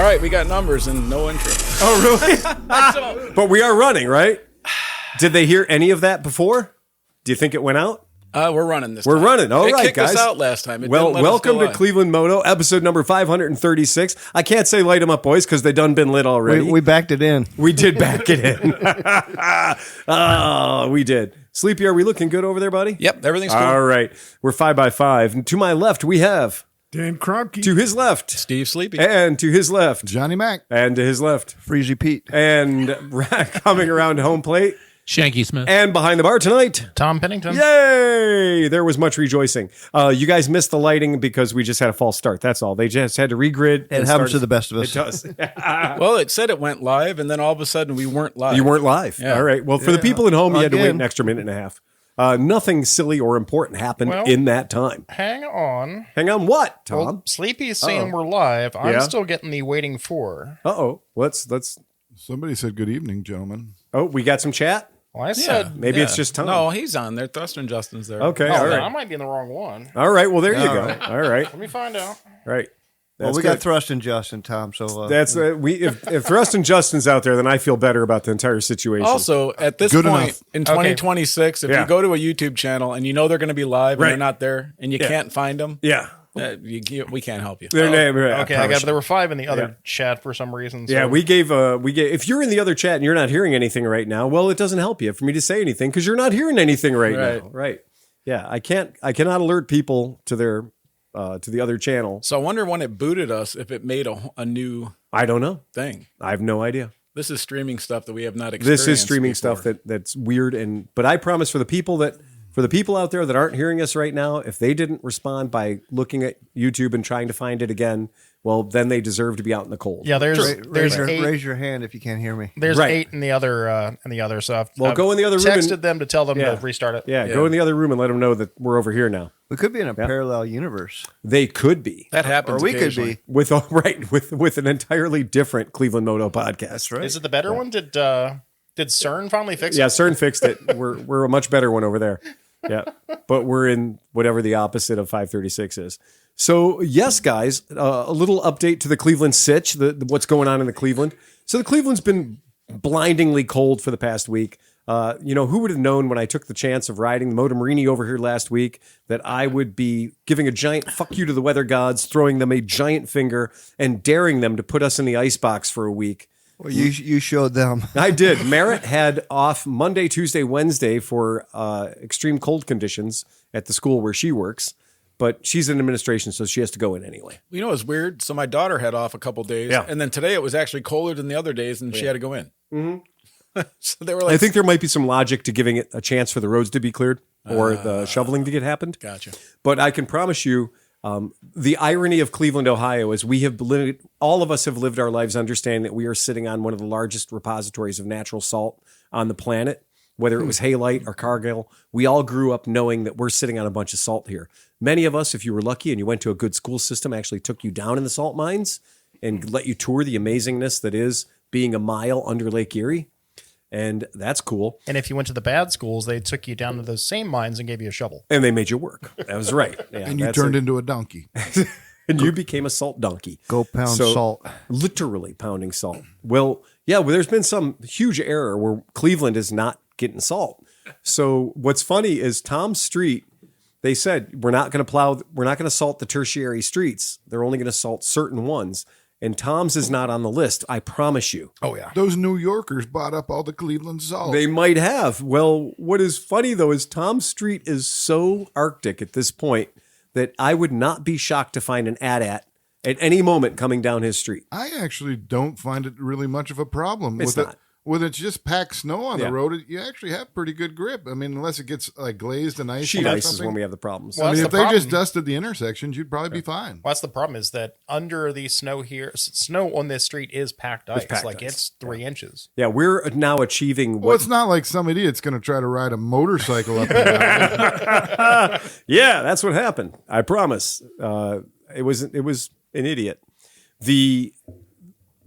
right, we got numbers and no intro. Oh, really? But we are running, right? Did they hear any of that before? Do you think it went out? We're running this We're time. running. All right, kicked guys. us out last time. Well, welcome to Clevelandmoto, episode number 536. I can't say light them up, boys, because they done been lit already. We backed it in. We did back it in. Oh, we did. Sleepy, are we looking good over there, buddy? Yep, everything's cool. All right. We're 5x5. And to my left, we have... Dan Kroenke. To his left. Steve Sleepy. And to his left. Johnny Mac. And to his left. Freezy Pete. And coming around home plate. Shanky Smith. And behind the bar tonight, Tom Pennington. Yay! There was much rejoicing. You guys missed the lighting because we just had a false start. That's all. They just had to regrid. It happens to the best of us. It does. Well, it said it went live, and then all of a sudden we weren't live. You weren't live. Yeah. All right. Well, for the people at home, you had to wait an extra minute and a half. Nothing silly or important happened in that time. Hang on. Hang on what, Tom? Well, Sleepy's saying we're live. I'm Yeah? still getting the waiting for. Uh-oh. Let's... Somebody said good evening, gentlemen. Oh, we got some chat? Well, I said... Maybe it's just Tom. No, he's on there. Thruster and Justin's there. Okay, Oh, all then right. I might be in the wrong one. All right, well, there you go. All right. Let me find out. Right. Well, That's we got good. Thrust and Justin, Tom. So That's if Thrust and Justin's out there, then I feel better about the entire situation. Also, at this Good point enough. in 2026, if Yeah. you go to a YouTube channel and you know they're going to be live and Right. they're not there and you can't find them, yeah, we can't help you. their name. Right, Okay, I got. There were 5 in the other chat for some reason. So. Yeah, we gave. If you're in the other chat and you're not hearing anything right now, well, it doesn't help you for me to say anything because you're not hearing anything right now. Right? Yeah, I cannot alert people to their to the other channel. So I wonder when it booted us if it made a new I don't know. thing. I have no idea. This is streaming stuff that we have not experienced. This is streaming before. stuff that's weird, but I promise for the people out there that aren't hearing us right now, if they didn't respond by looking at YouTube and trying to find it again, well, then they deserve to be out in the cold. Yeah, there's raise eight. your hand if you can't hear me. There's Right. 8 in the other So I've Go in the other room and- Texted them to tell them to restart it. Yeah, go in the other room and let them know that we're over here now. We could be in a parallel universe. They could be. That happens. Or we could occasionally. be. With an entirely different Clevelandmoto podcast. That's right. Is it the better one? Did CERN finally fix it? Yeah, CERN fixed it. We're a much better one over there. Yeah, but we're in whatever the opposite of 536 is. So yes, guys, a little update to the Cleveland sitch. What's going on in the Cleveland? So the Cleveland's been blindingly cold for the past week. Who would have known when I took the chance of riding the Moto Morini over here last week that I would be giving a giant fuck you to the weather gods, throwing them a giant finger, and daring them to put us in the icebox for a week. Well, you showed them. I did. Merritt had off Monday, Tuesday, Wednesday for extreme cold conditions at the school where she works, but she's in administration, so she has to go in anyway. You know, it's weird. So my daughter had off a couple days, and then today it was actually colder than the other days, and she had to go in. Mm-hmm. So they were like, I think there might be some logic to giving it a chance for the roads to be cleared or the shoveling to get happened. Gotcha. But I can promise you, the irony of Cleveland, Ohio, is all of us have lived our lives understanding that we are sitting on one of the largest repositories of natural salt on the planet. Whether it was Halite or Cargill, we all grew up knowing that we're sitting on a bunch of salt here. Many of us, if you were lucky and you went to a good school system, actually took you down in the salt mines and let you tour the amazingness that is being a mile under Lake Erie. And that's cool. And if you went to the bad schools, they took you down to those same mines and gave you a shovel. And they made you work. That was right. Yeah, And you turned into a donkey. and you became a salt donkey. Go pound salt. Literally pounding salt. Well, there's been some huge error where Cleveland is not getting salt. So what's funny is Tom's Street, they said, we're not going to salt the tertiary streets. They're only going to salt certain ones. And Tom's is not on the list, I promise you. Oh, yeah. Those New Yorkers bought up all the Cleveland salt. They might have. Well, what is funny, though, is Tom's Street is so Arctic at this point that I would not be shocked to find an at any moment coming down his street. I actually don't find it really much of a problem. It's with not. When it's just packed snow on the road, you actually have pretty good grip. I mean, unless it gets like glazed and ice. Sheet or ice is something. when we have the problems. Well, I mean, that's if the they problem. just dusted the intersections, you'd probably be fine. Well, that's the problem is that under the snow here, snow on this street is packed ice. packed like ice. it's 3 inches. Yeah, we're now achieving Well, it's not like some idiot's going to try to ride a motorcycle up and down. Yeah, that's what happened. I promise. It was an idiot.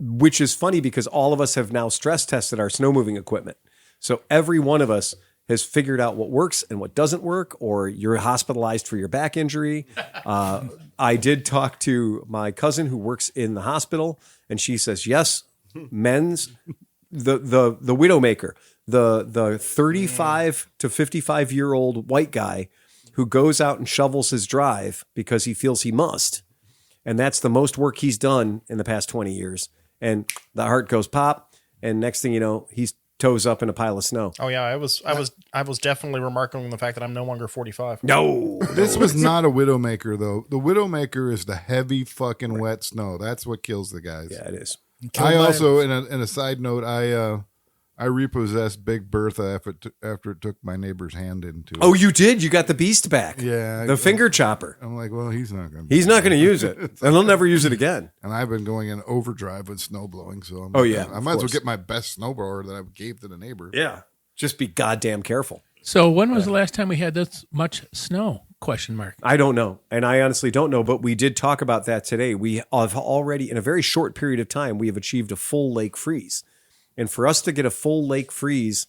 Which is funny because all of us have now stress tested our snow moving equipment. So every one of us has figured out what works and what doesn't work, or you're hospitalized for your back injury. I did talk to my cousin who works in the hospital, And she says, yes, men's, the Widowmaker, the 35 to 55-year-old white guy who goes out and shovels his drive because he feels he must. And that's the most work he's done in the past 20 years. And the heart goes pop. And next thing you know, he's toes up in a pile of snow. Oh yeah, I was definitely remarking on the fact that I'm no longer 45. No, This was not a Widowmaker, though. The Widowmaker is the heavy fucking wet snow. That's what kills the guys. Yeah, it is. I also, in a side note, I repossessed Big Bertha after it took my neighbor's hand into it. Oh, you did? You got the beast back. Yeah. The finger chopper. I'm like, well, he's not going to use it. And he'll never use it again. And I've been going in overdrive with snow blowing, so Oh, yeah, I of might as well course. get my best snowblower that I gave to the neighbor. Yeah. Just be goddamn careful. So when was the last time we had this much snow? ? I don't know. And I honestly don't know, but we did talk about that today. We have already, in a very short period of time, we have achieved a full lake freeze. And for us to get a full lake freeze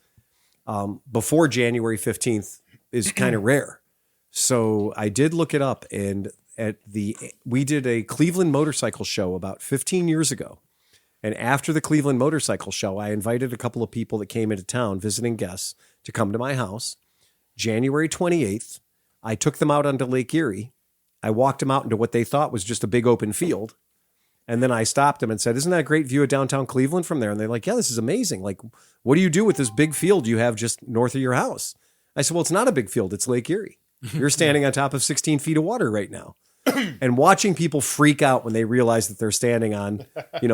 before January 15th is kind of rare. So I did look it up, and we did a Cleveland motorcycle show about 15 years ago. And after the Cleveland motorcycle show, I invited a couple of people that came into town, visiting guests, to come to my house. January 28th, I took them out onto Lake Erie. I walked them out into what they thought was just a big open field. And then I stopped them and said, isn't that a great view of downtown Cleveland from there? And they're like, yeah, this is amazing. Like, what do you do with this big field you have just north of your house? I said, well, it's not a big field. It's Lake Erie. You're standing on top of 16 feet of water right now. And watching people freak out when they realize that they're standing on,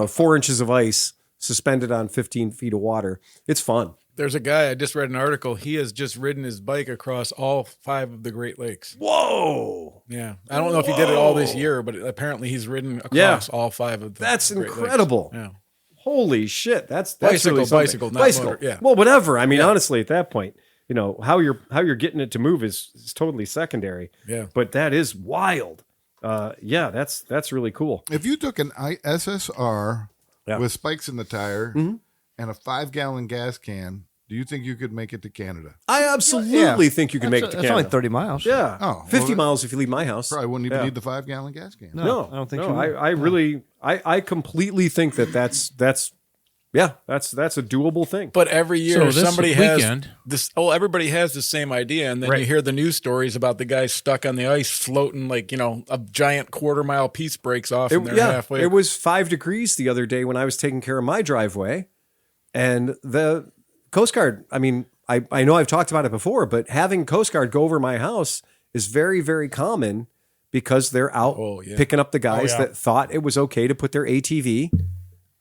4 inches of ice suspended on 15 feet of water. It's fun. There's a guy, I just read an article. He has just ridden his bike across all 5 of the Great Lakes. Whoa. Yeah. I don't know if he did it all this year, but apparently he's ridden across all 5 of the That's Great incredible. Lakes. Yeah. Holy shit. That's Bicycle, really something. bicycle, not bicycle. motor, yeah. Well, whatever. I mean, honestly, at that point, how you're getting it to move is totally secondary. Yeah. But that is wild. That's really cool. If you took an SSR with spikes in the tire and a 5-gallon gas can, do you think you could make it to Canada? I absolutely think you can make it to That's Canada. only 30 miles. Yeah. Oh, 50 well, miles if you leave my house. Probably wouldn't even need the 5-gallon gas can. No, I don't think no, so. I really, I completely think that's a doable thing. But every year So this somebody has weekend- this. Oh, everybody has the same idea, and then you hear the news stories about the guy stuck on the ice, floating like a giant quarter-mile piece breaks off, and they're halfway. It was 5 degrees the other day when I was taking care of my driveway, and the Coast Guard. I mean, I know I've talked about it before, but having Coast Guard go over my house is very, very common because they're out picking up the guys that thought it was okay to put their ATV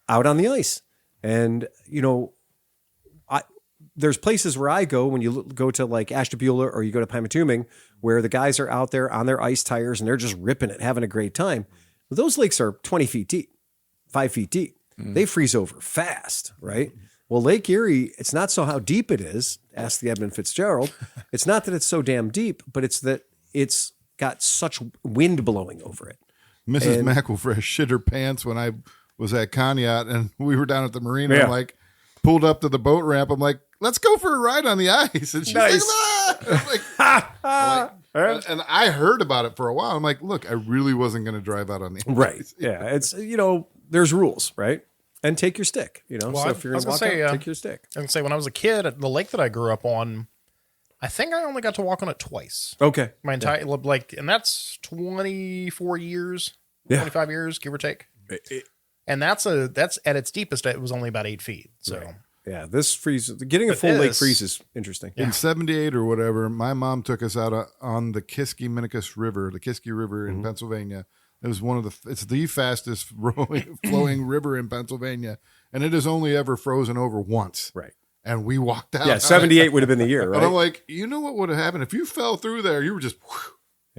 out on the ice. And, there's places where I go when you go to like Ashtabula or you go to Pymatuming where the guys are out there on their ice tires and they're just ripping it, having a great time. But those lakes are 20 feet deep, 5 feet deep. They freeze over fast, right? Well, Lake Erie, it's not so how deep it is. Ask the Edmund Fitzgerald. It's not that it's so damn deep, but it's that it's got such wind blowing over it. Mrs. McElfresh shit her pants when I was at Conneaut and we were down at the marina. Yeah. I'm like, pulled up to the boat ramp. I'm like, let's go for a ride on the ice. And she's Nice. like, ah! And I heard about it for a while. I'm like, look, I really wasn't going to drive out on the ice. Right. Yeah. It's, there's rules, right? And take your stick, Well, so if you're going to walk out, take your stick. I can say when I was a kid, at the lake that I grew up on, I think I only got to walk on it twice. Okay. My entire and that's 24 years, 25 years, give or take. And that's at its deepest. It was only about 8 feet. So yeah, this freeze, getting a full lake freeze is interesting. In 78 or whatever, my mom took us out on the Kiski River, in Pennsylvania. It was it's the fastest flowing river in Pennsylvania, and it has only ever frozen over once. Right. And we walked out. Yeah, 78 would have been the year, right? And I'm like, you know what would have happened if you fell through there? You were just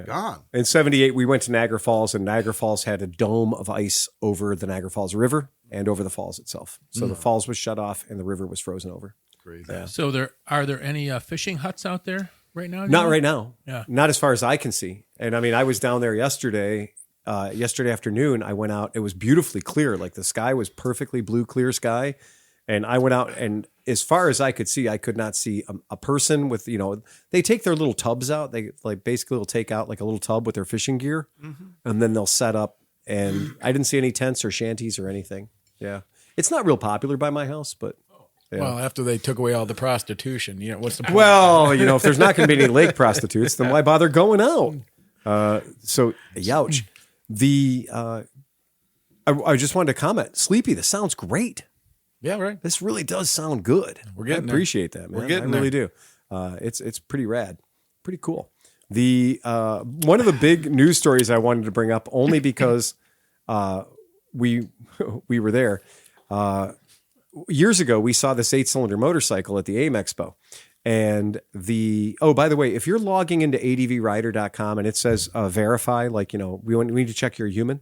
gone. In 78, we went to Niagara Falls, and Niagara Falls had a dome of ice over the Niagara Falls River and over the falls itself. So the falls was shut off, and the river was frozen over. Crazy. Yeah. So are there any fishing huts out there right now? Not right now. Yeah. Not as far as I can see. And I mean, I was down there yesterday afternoon. I went out. It was beautifully clear. Like the sky was perfectly blue, clear sky. And I went out, and as far as I could see, I could not see a person with, they take their little tubs out. They basically will take out like a little tub with their fishing gear, and then they'll set up. And I didn't see any tents or shanties or anything. Yeah. It's not real popular by my house, but. Yeah. Well, after they took away all the prostitution, what's the point? Well, if there's not going to be any lake prostitutes, then why bother going out? So, youch. I just wanted to comment. Sleepy, this sounds great. Yeah, right. This really does sound good. We're getting I appreciate that, man. We're getting I really do. It's pretty rad. Pretty cool. The one of the big news stories I wanted to bring up only because we were there. Years ago, we saw this 8-cylinder motorcycle at the AIM Expo. And by the way, if you're logging into advrider.com and it says verify, like, we need to check you're a human,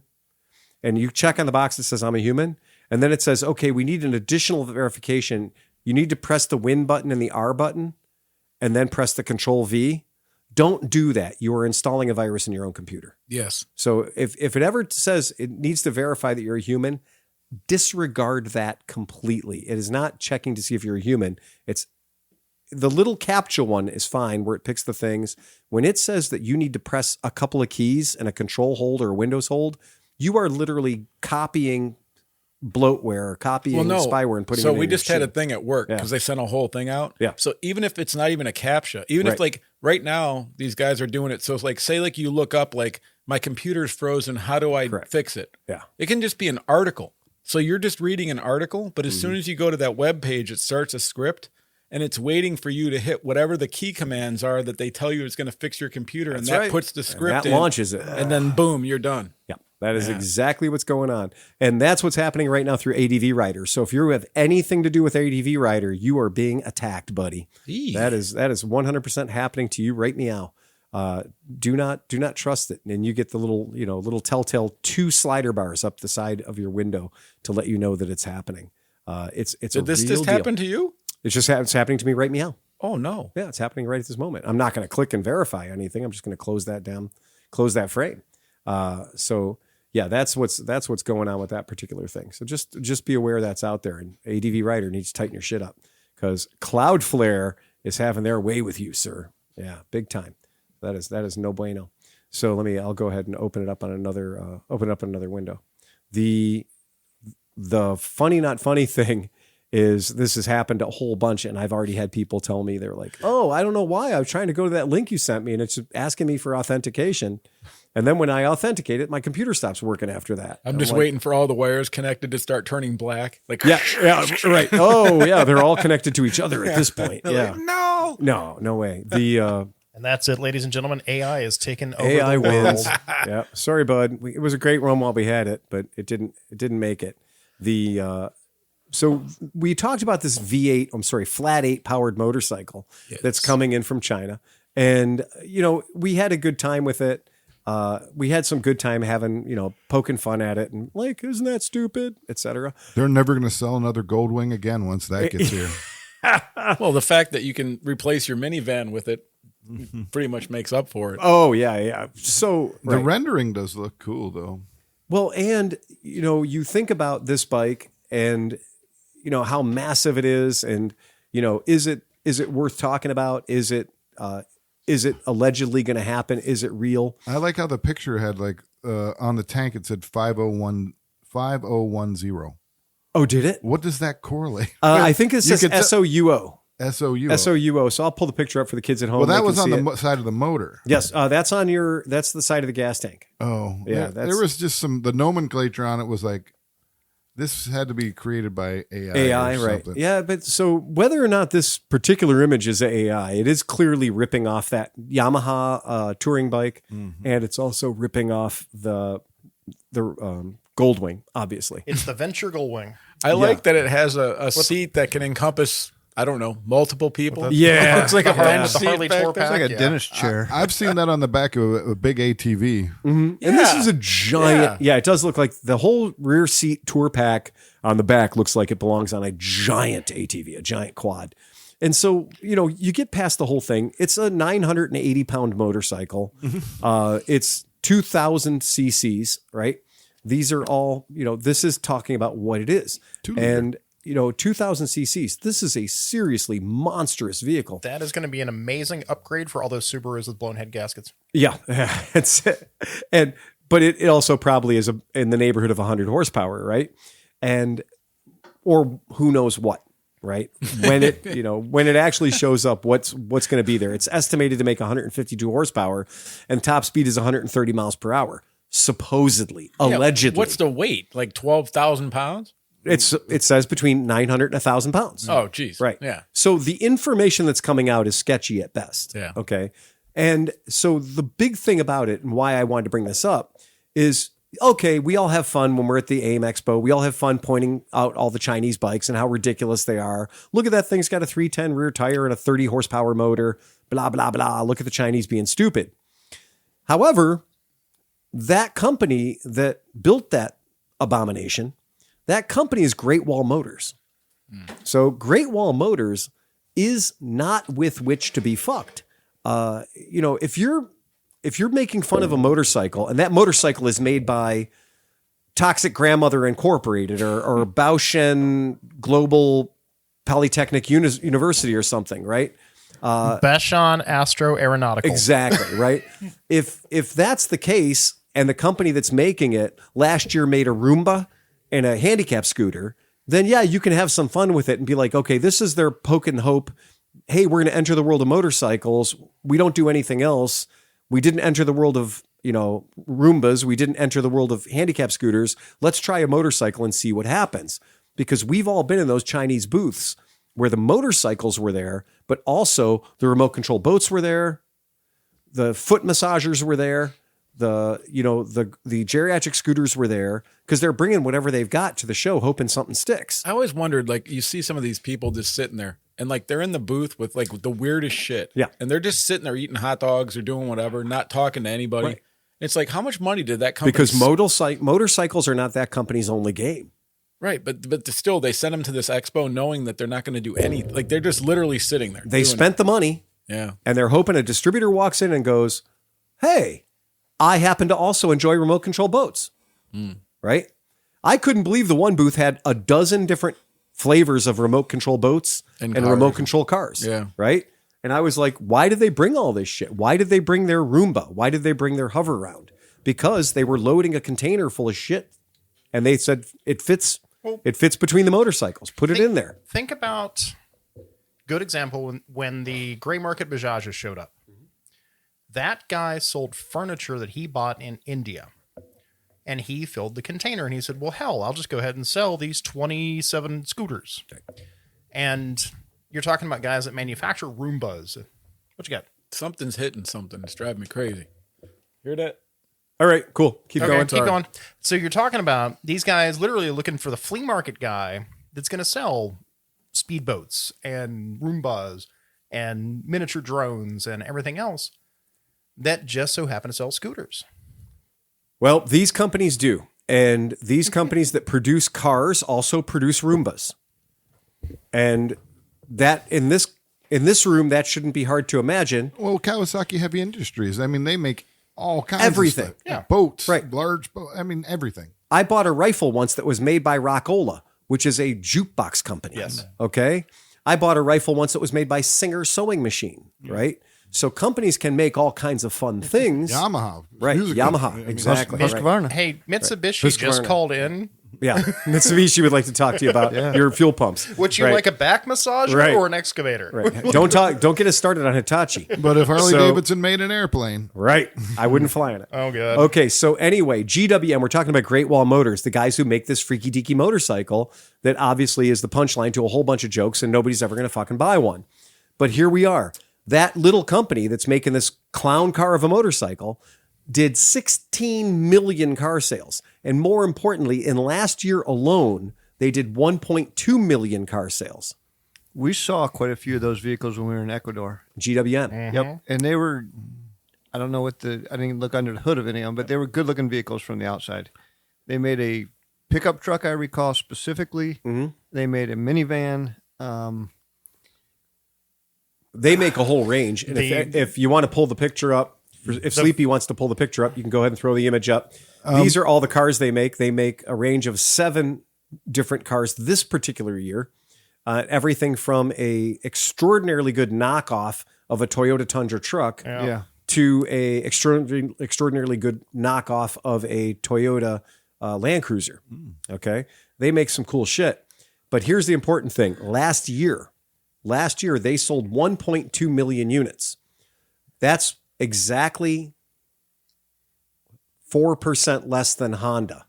and you check on the box that says I'm a human, and then it says, okay, we need an additional verification. You need to press the win button and the R button and then press the Control V. Don't do that. You are installing a virus in your own computer. Yes. So if it ever says it needs to verify that you're a human, disregard that completely. It is not checking to see if you're a human. It's the little CAPTCHA one is fine where it picks the things. When it says that you need to press a couple of keys and a control hold or a Windows hold, you are literally copying bloatware or copying spyware and putting it in we your just had a shit. thing at work because they sent a whole thing out. Yeah. So even if it's not even a CAPTCHA, even if like right now these guys are doing it. So it's like, say like you look up like my computer's frozen. How do I fix it? Yeah. It can just be an article. So you're just reading an article, but as soon as you go to that web page, it starts a script and it's waiting for you to hit whatever the key commands are that they tell you it's going to fix your computer. That's and that right. puts the script and that in. launches it. And then boom, you're done. Yeah. That is exactly what's going on. And that's what's happening right now through ADV Rider. So if you have anything to do with ADV Rider, you are being attacked, buddy. That is 100% happening to you right now. Do not trust it. And you get the little telltale 2 slider bars up the side of your window to let you know that it's happening. It's Did this just happen to you? It's happening to me right meow. Oh no. Yeah, it's happening right at this moment. I'm not going to click and verify anything. I'm just going to close that down, close that frame. So yeah, that's what's going on with that particular thing. So just be aware that's out there, and ADV Rider needs to tighten your shit up because Cloudflare is having their way with you, sir. Yeah, big time. That is no bueno. So I'll go ahead and open it up on another window. The funny, not funny thing is this has happened a whole bunch, and I've already had people tell me, they're like, oh, I don't know why. I was trying to go to that link you sent me, and it's asking me for authentication. And then when I authenticate it, my computer stops working after that. I'm just waiting for all the wires connected to start turning black. Like, yeah, right. Oh, yeah, they're all connected to each other at this point. Yeah. Like, No way. And that's it, ladies and gentlemen. AI is taking over AI the world. wins. Yeah. Sorry, bud. It was a great run while we had it, but it didn't make it. So we talked about this flat 8 powered motorcycle that's coming in from China. And, we had a good time with it. We had some good time having, poking fun at it and like, isn't that stupid, etc. They're never going to sell another Goldwing again once that gets here. well, the fact that you can replace your minivan with it pretty much makes up for it. Oh, yeah. So the rendering does look cool, though. Well, and, you think about this bike and, how massive it is and, is it worth talking about? Is it allegedly going to happen? Is it real? I like how the picture had on the tank, it said 5010. Oh, did it? What does that correlate? I think it says SOUO. SOUO. So I'll pull the picture up for the kids at home. Well, that was on the side of the motor. Yes. That's the side of the gas tank. Oh, yeah. There was just the nomenclature on it was like, this had to be created by AI or right? something. Yeah, but so whether or not this particular image is AI, it is clearly ripping off that Yamaha touring bike, and it's also ripping off the Goldwing. Obviously, it's the Venture Goldwing. I like that it has a seat that can encompass, I don't know, multiple people. Yeah, it looks like a Harley Tour It's like a dentist chair. I've seen that on the back of a big ATV. And this is a giant. Yeah, it does look like the whole rear seat tour pack on the back looks like it belongs on a giant ATV, a giant quad. And so, you get past the whole thing. It's a 980-pound motorcycle. It's 2,000 cc's, right? These are all, this is talking about what it is. 2,000 cc's. This is a seriously monstrous vehicle. That is going to be an amazing upgrade for all those Subarus with blown head gaskets. Yeah, but it also probably is in the neighborhood of 100 horsepower, right? or who knows what, right? When it actually shows up, what's going to be there? It's estimated to make 152 horsepower, and top speed is 130 miles per hour. Supposedly, allegedly. What's the weight? Like 12,000 pounds? It says between 900 and 1,000 pounds. Oh, geez. Right. Yeah. So the information that's coming out is sketchy at best. Yeah. Okay. And so the big thing about it and why I wanted to bring this up is, okay, we all have fun when we're at the AIM Expo. We all have fun pointing out all the Chinese bikes and how ridiculous they are. Look at that thing's got a 310 rear tire and a 30 horsepower motor, blah, blah, blah. Look at the Chinese being stupid. However, that company that built that abomination, that company is Great Wall Motors. So Great Wall Motors is not with which to be fucked. If you're making fun of a motorcycle and that motorcycle is made by Toxic Grandmother Incorporated or Baoshen Global Polytechnic University or something, right? Bashan Astro Aeronautical. Exactly, right? If that's the case and the company that's making it last year made a Roomba and a handicap scooter, then yeah, you can have some fun with it and be like, okay, this is their poke and hope. Hey, we're going to enter the world of motorcycles. We don't do anything else. We didn't enter the world of, Roombas. We didn't enter the world of handicap scooters. Let's try a motorcycle and see what happens. Because we've all been in those Chinese booths where the motorcycles were there, but also the remote control boats were there. The foot massagers were there. The geriatric scooters were there because they're bringing whatever they've got to the show, hoping something sticks. I always wondered, like, you see some of these people just sitting there and like they're in the booth with like the weirdest shit. Yeah. And they're just sitting there eating hot dogs or doing whatever, not talking to anybody. Right. It's like, how much money did that company? Because motorcycles are not that company's only game. Right. But still, they send them to this expo knowing that they're not going to do anything. Like, they're just literally sitting there. They spent the money. Yeah. And they're hoping a distributor walks in and goes, hey, I happen to also enjoy remote control boats. Right? I couldn't believe the one booth had a dozen different flavors of remote control boats and remote control cars. Yeah. Right? And I was like, why did they bring all this shit? Why did they bring their Roomba? Why did they bring their hover round? Because they were loading a container full of shit. And they said, it fits between the motorcycles. Put it in there. Think about, good example, when the gray market Bajajas showed up. That guy sold furniture that he bought in India. And he filled the container. And he said, well, hell, I'll just go ahead and sell these 27 scooters. And you're talking about guys that manufacture Roombas. What you got? Something's hitting something. It's driving me crazy. Hear that? All right, cool. Keep Okay, going. keep going. So you're talking about these guys literally looking for the flea market guy that's going to sell speedboats and Roombas and miniature drones and everything else that just so happen to sell scooters. Well, these companies do. And these companies that produce cars also produce Roombas. And that in this room, that shouldn't be hard to imagine. Well, Kawasaki Heavy Industries. I mean, they make all kinds Everything. of stuff. Yeah. Boats, Right. large boat. I mean, everything. I bought a rifle once that was made by Rockola, which is a jukebox company. Yes. Okay. I bought a rifle once that was made by Singer Sewing Machine. Right. So companies can make all kinds of fun things. Yamaha. Right. Music Yamaha. company. I mean, Exactly. Hus- Right. Husqvarna. Hey, Mitsubishi just Husqvarna. called in. Yeah. Mitsubishi would like to talk to you about your fuel pumps. Would you Right. like a back massager Right. or an excavator? Right. Don't get us started on Hitachi. But if Harley So- Davidson made an airplane, Right. I wouldn't fly on it. Oh, God. Okay, so anyway, GWM, we're talking about Great Wall Motors, the guys who make this freaky deaky motorcycle that obviously is the punchline to a whole bunch of jokes and nobody's ever going to fucking buy one. But here we are. That little company that's making this clown car of a motorcycle did 16 million car sales. And more importantly, in last year alone, they did 1.2 million car sales. We saw quite a few of those vehicles when we were in Ecuador. GWM. Yep. And they were, I don't know I didn't look under the hood of any of them, but they were good looking vehicles from the outside. They made a pickup truck, I recall specifically. Mhm. They made a minivan. They make a whole range. And The- if you want to pull the picture up, if Sleepy wants to pull the picture up, you can go ahead and throw the image up. These are all the cars they make. They make a range of 7 different cars this particular year. Everything from a extraordinarily good knockoff of a Toyota Tundra truck Yeah. to a extraordinarily good knockoff of a Toyota Land Cruiser. Okay. They make some cool shit. But here's the important thing. Last year, they sold 1.2 million units. That's exactly 4% less than Honda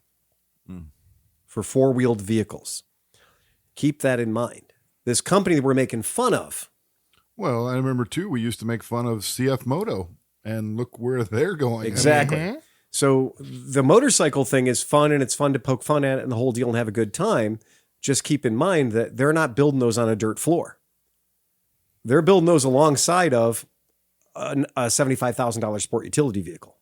for four-wheeled vehicles. Keep that in mind. This company that we're making fun of. Well, I remember too, we used to make fun of CF Moto, and look where they're going. Exactly. So the motorcycle thing is fun, and it's fun to poke fun at it and the whole deal and have a good time. Just keep in mind that they're not building those on a dirt floor. They're building those alongside of a $75,000 sport utility vehicle,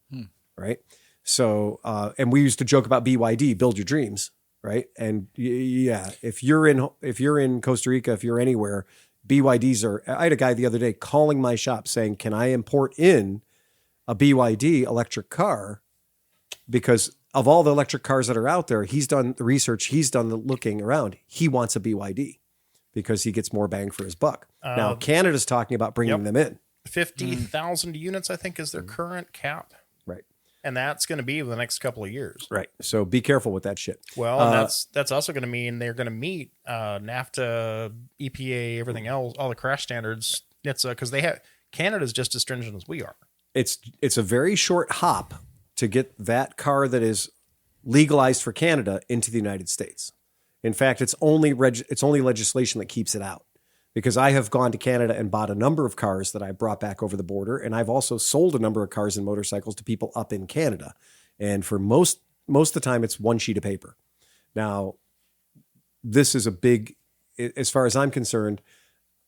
right? So, and we used to joke about BYD, build your dreams, right? And yeah, if you're in Costa Rica, if you're anywhere, BYDs are. I had a guy the other day calling my shop saying, "Can I import in a BYD electric car?" Because of all the electric cars that are out there, he's done the research, he's done the looking around. He wants a BYD because he gets more bang for his buck. Now, Canada's talking about bringing them in. 50,000 units, I think, is their current cap. Right. And that's going to be the next couple of years. Right. So be careful with that shit. Well, and that's also going to mean they're going to meet NAFTA, EPA, everything else, all the crash standards. It's because Canada's just as stringent as we are. It's a very short hop to get that car that is legalized for Canada into the United States. In fact, it's only legislation that keeps it out. Because I have gone to Canada and bought a number of cars that I brought back over the border, and I've also sold a number of cars and motorcycles to people up in Canada. And for most of the time, it's one sheet of paper. Now, this is a big, as far as I'm concerned,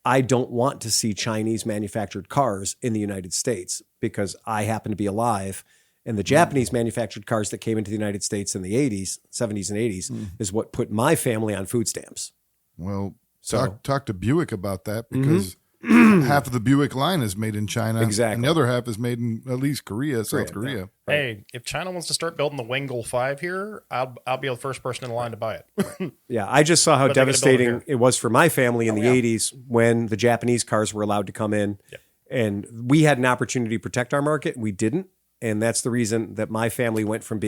I don't want to see Chinese manufactured cars in the United States because I happen to be alive. And the Japanese manufactured cars that came into the United States in the 80s, 70s and 80s is what put my family on food stamps. Well, So talk to Buick about that because half of the Buick line is made in China. Exactly. And the other half is made in at least South Korea. Hey, if China wants to start building the Wangle 5 here, I'll be the first person in line to buy it. Yeah, I just saw how But they're gonna build it devastating here. it was for my family in the 80s when the Japanese cars were allowed to come in. Yep. And we had an opportunity to protect our market. We didn't. And that's the reason that my family went from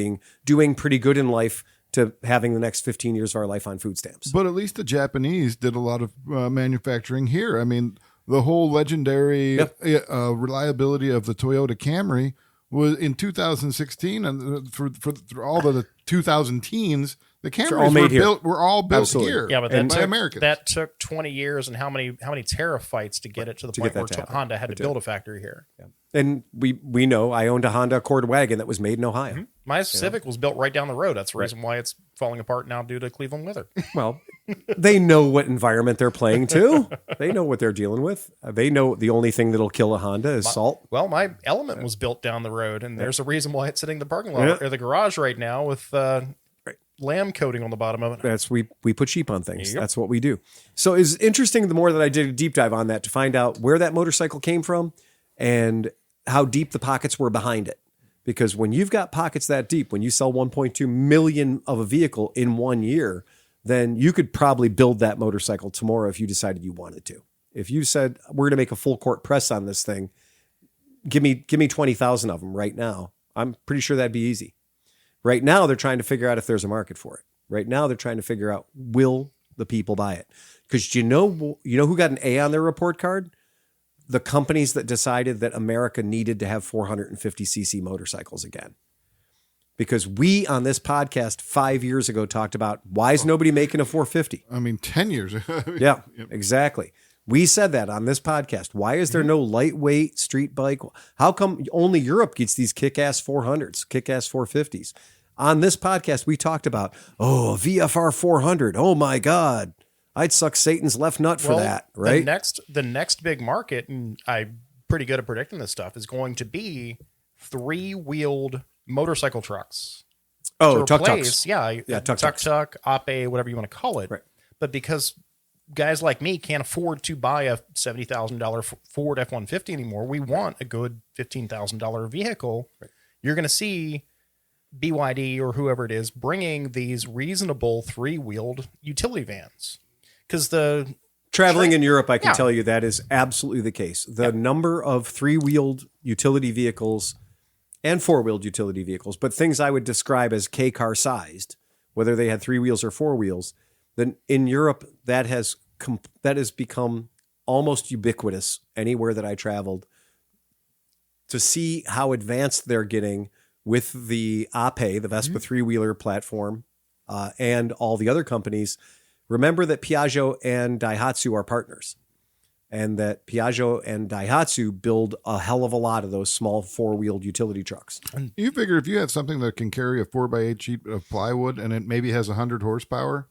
doing pretty good in life to having the next 15 years of our life on food stamps. But at least the Japanese did a lot of manufacturing here. I mean, the whole legendary reliability of the Toyota Camry was in 2016, and for all the 2000 teens, the Camrys were all built Absolutely. Yeah, but by Americans. that took 20 years and how many terafights to get it to the point get where that to happen. Honda had to build a factory here. And we know I owned a Honda Accord wagon that was made in Ohio. My Civic was built right down the road. That's the reason why it's falling apart now due to Cleveland weather. Well, they know what environment they're playing to. They know what they're dealing with. They know the only thing that'll kill a Honda is salt. Well, my Element was built down the road, and there's a reason why it's sitting in the parking lot or the garage right now with lamb coating on the bottom of it. We put sheep on things. Yep. That's what we do. So it's interesting the more that I did a deep dive on that to find out where that motorcycle came from and how deep the pockets were behind it. Because when you've got pockets that deep, when you sell 1.2 million of a vehicle in 1 year, then you could probably build that motorcycle tomorrow if you decided you wanted to. If you said, we're going to make a full court press on this thing, give me 20,000 of them right now. I'm pretty sure that'd be easy. Right now, they're trying to figure out if there's a market for it. Right now, they're trying to figure out, will the people buy it? Because you know who got an A on their report card? The companies that decided that America needed to have 450cc motorcycles again. Because we on this podcast 5 years ago talked about why is nobody making a 450? I mean, 10 years ago. Yeah, exactly. We said that on this podcast. Why is there no lightweight street bike? How come only Europe gets these kick-ass 400s, kick-ass 450s? On this podcast, we talked about, a VFR 400. Oh my God. I'd suck Satan's left nut for that, right? The next big market, and I'm pretty good at predicting this stuff, is going to be 3-wheeled motorcycle trucks. Oh, to tuk-tuks. Yeah, tuk-tuk, Ape, whatever you want to call it. Right. But because guys like me can't afford to buy a $70,000 Ford F-150 anymore, we want a good $15,000 vehicle. Right. You're going to see BYD or whoever it is bringing these reasonable 3-wheeled utility vans. Because the traveling in Europe, I can tell you that is absolutely the case. The number of 3-wheeled utility vehicles and 4-wheeled utility vehicles, but things I would describe as K-car sized, whether they had 3 wheels or 4 wheels, then in Europe that has become almost ubiquitous anywhere that I traveled, to see how advanced they're getting with the Ape, the Vespa 3-wheeler platform, and all the other companies. Remember that Piaggio and Daihatsu are partners, and that Piaggio and Daihatsu build a hell of a lot of those small 4-wheeled utility trucks. You figure if you had something that can carry a 4x8 sheet of plywood and it maybe has 100 horsepower,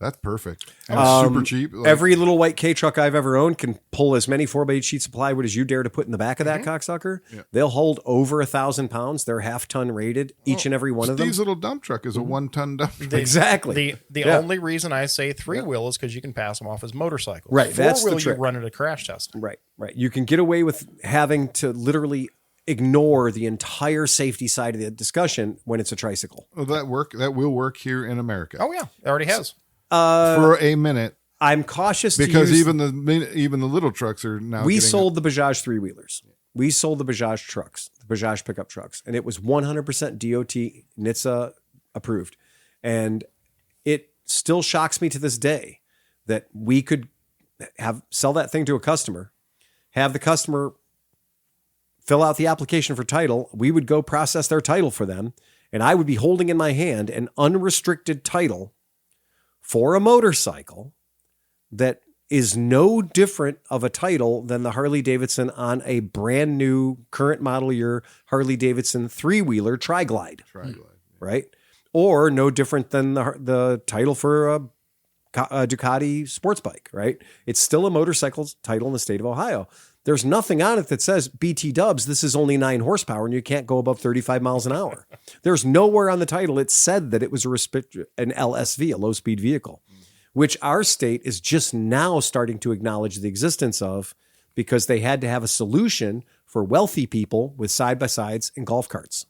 that's perfect. And it's super cheap. Every little white K truck I've ever owned can pull as many 4x8 sheets of plywood as you dare to put in the back of that cocksucker. Yeah. They'll hold over 1,000 pounds. They're half-ton rated, each and every one of them. Steve's little dump truck is a 1-ton dump truck. Exactly. The only reason I say 3-wheel is because you can pass them off as motorcycles. Right, that's the 4-wheel trick. you run at a crash test. Right. You can get away with having to literally ignore the entire safety side of the discussion when it's a tricycle. Well, that will work here in America. Oh, yeah. It already has. For a minute. I'm cautious because to use, even the little trucks are now. We sold the Bajaj 3-wheelers. We sold the Bajaj trucks, the Bajaj pickup trucks, and it was 100% DOT NHTSA approved. And it still shocks me to this day that we could sell that thing to a customer, have the customer fill out the application for title. We would go process their title for them, and I would be holding in my hand an unrestricted title for a motorcycle that is no different of a title than the Harley Davidson on a brand new current model year Harley Davidson 3-wheeler Tri-Glide. Right? Or no different than the title for a Ducati sports bike, right? It's still a motorcycle title in the state of Ohio. There's nothing on it that says BT dubs, this is only 9 horsepower and you can't go above 35 miles an hour. There's nowhere on the title it said that it was an LSV, a low-speed vehicle, which our state is just now starting to acknowledge the existence of, because they had to have a solution for wealthy people with side-by-sides and golf carts.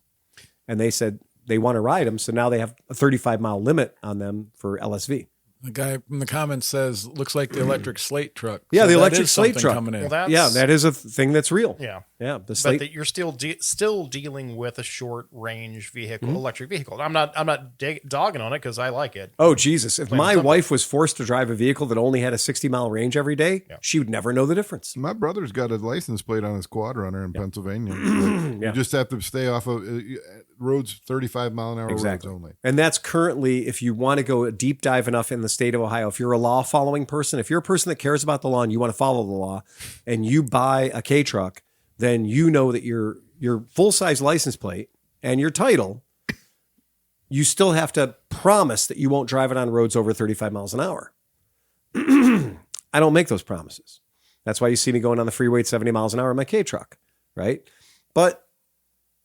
And they said they want to ride them, so now they have a 35-mile limit on them for LSV. The guy from the comments says, looks like the electric slate truck. Yeah, So the that electric is slate something truck. coming in. Well, Yeah, that is a thing that's real. Yeah. Yeah, the slate. But that you're still dealing with a short range vehicle, electric vehicle. I'm not dogging on it because I like it. Oh, Jesus. If Plain my and simple. wife was forced to drive a vehicle that only had a 60-mile range every day, she would never know the difference. My brother's got a license plate on his quad runner in Pennsylvania. You just have to stay off of roads 35-mile-an-hour roads only. And that's currently, if you want to go deep dive enough in the state of Ohio, if you're a law-following person, if you're a person that cares about the law and you want to follow the law, and you buy a K-truck, then you know that your full-size license plate and your title, you still have to promise that you won't drive it on roads over 35 miles an hour. I don't make those promises. That's why you see me going on the freeway at 70 miles an hour in my K-truck, right? But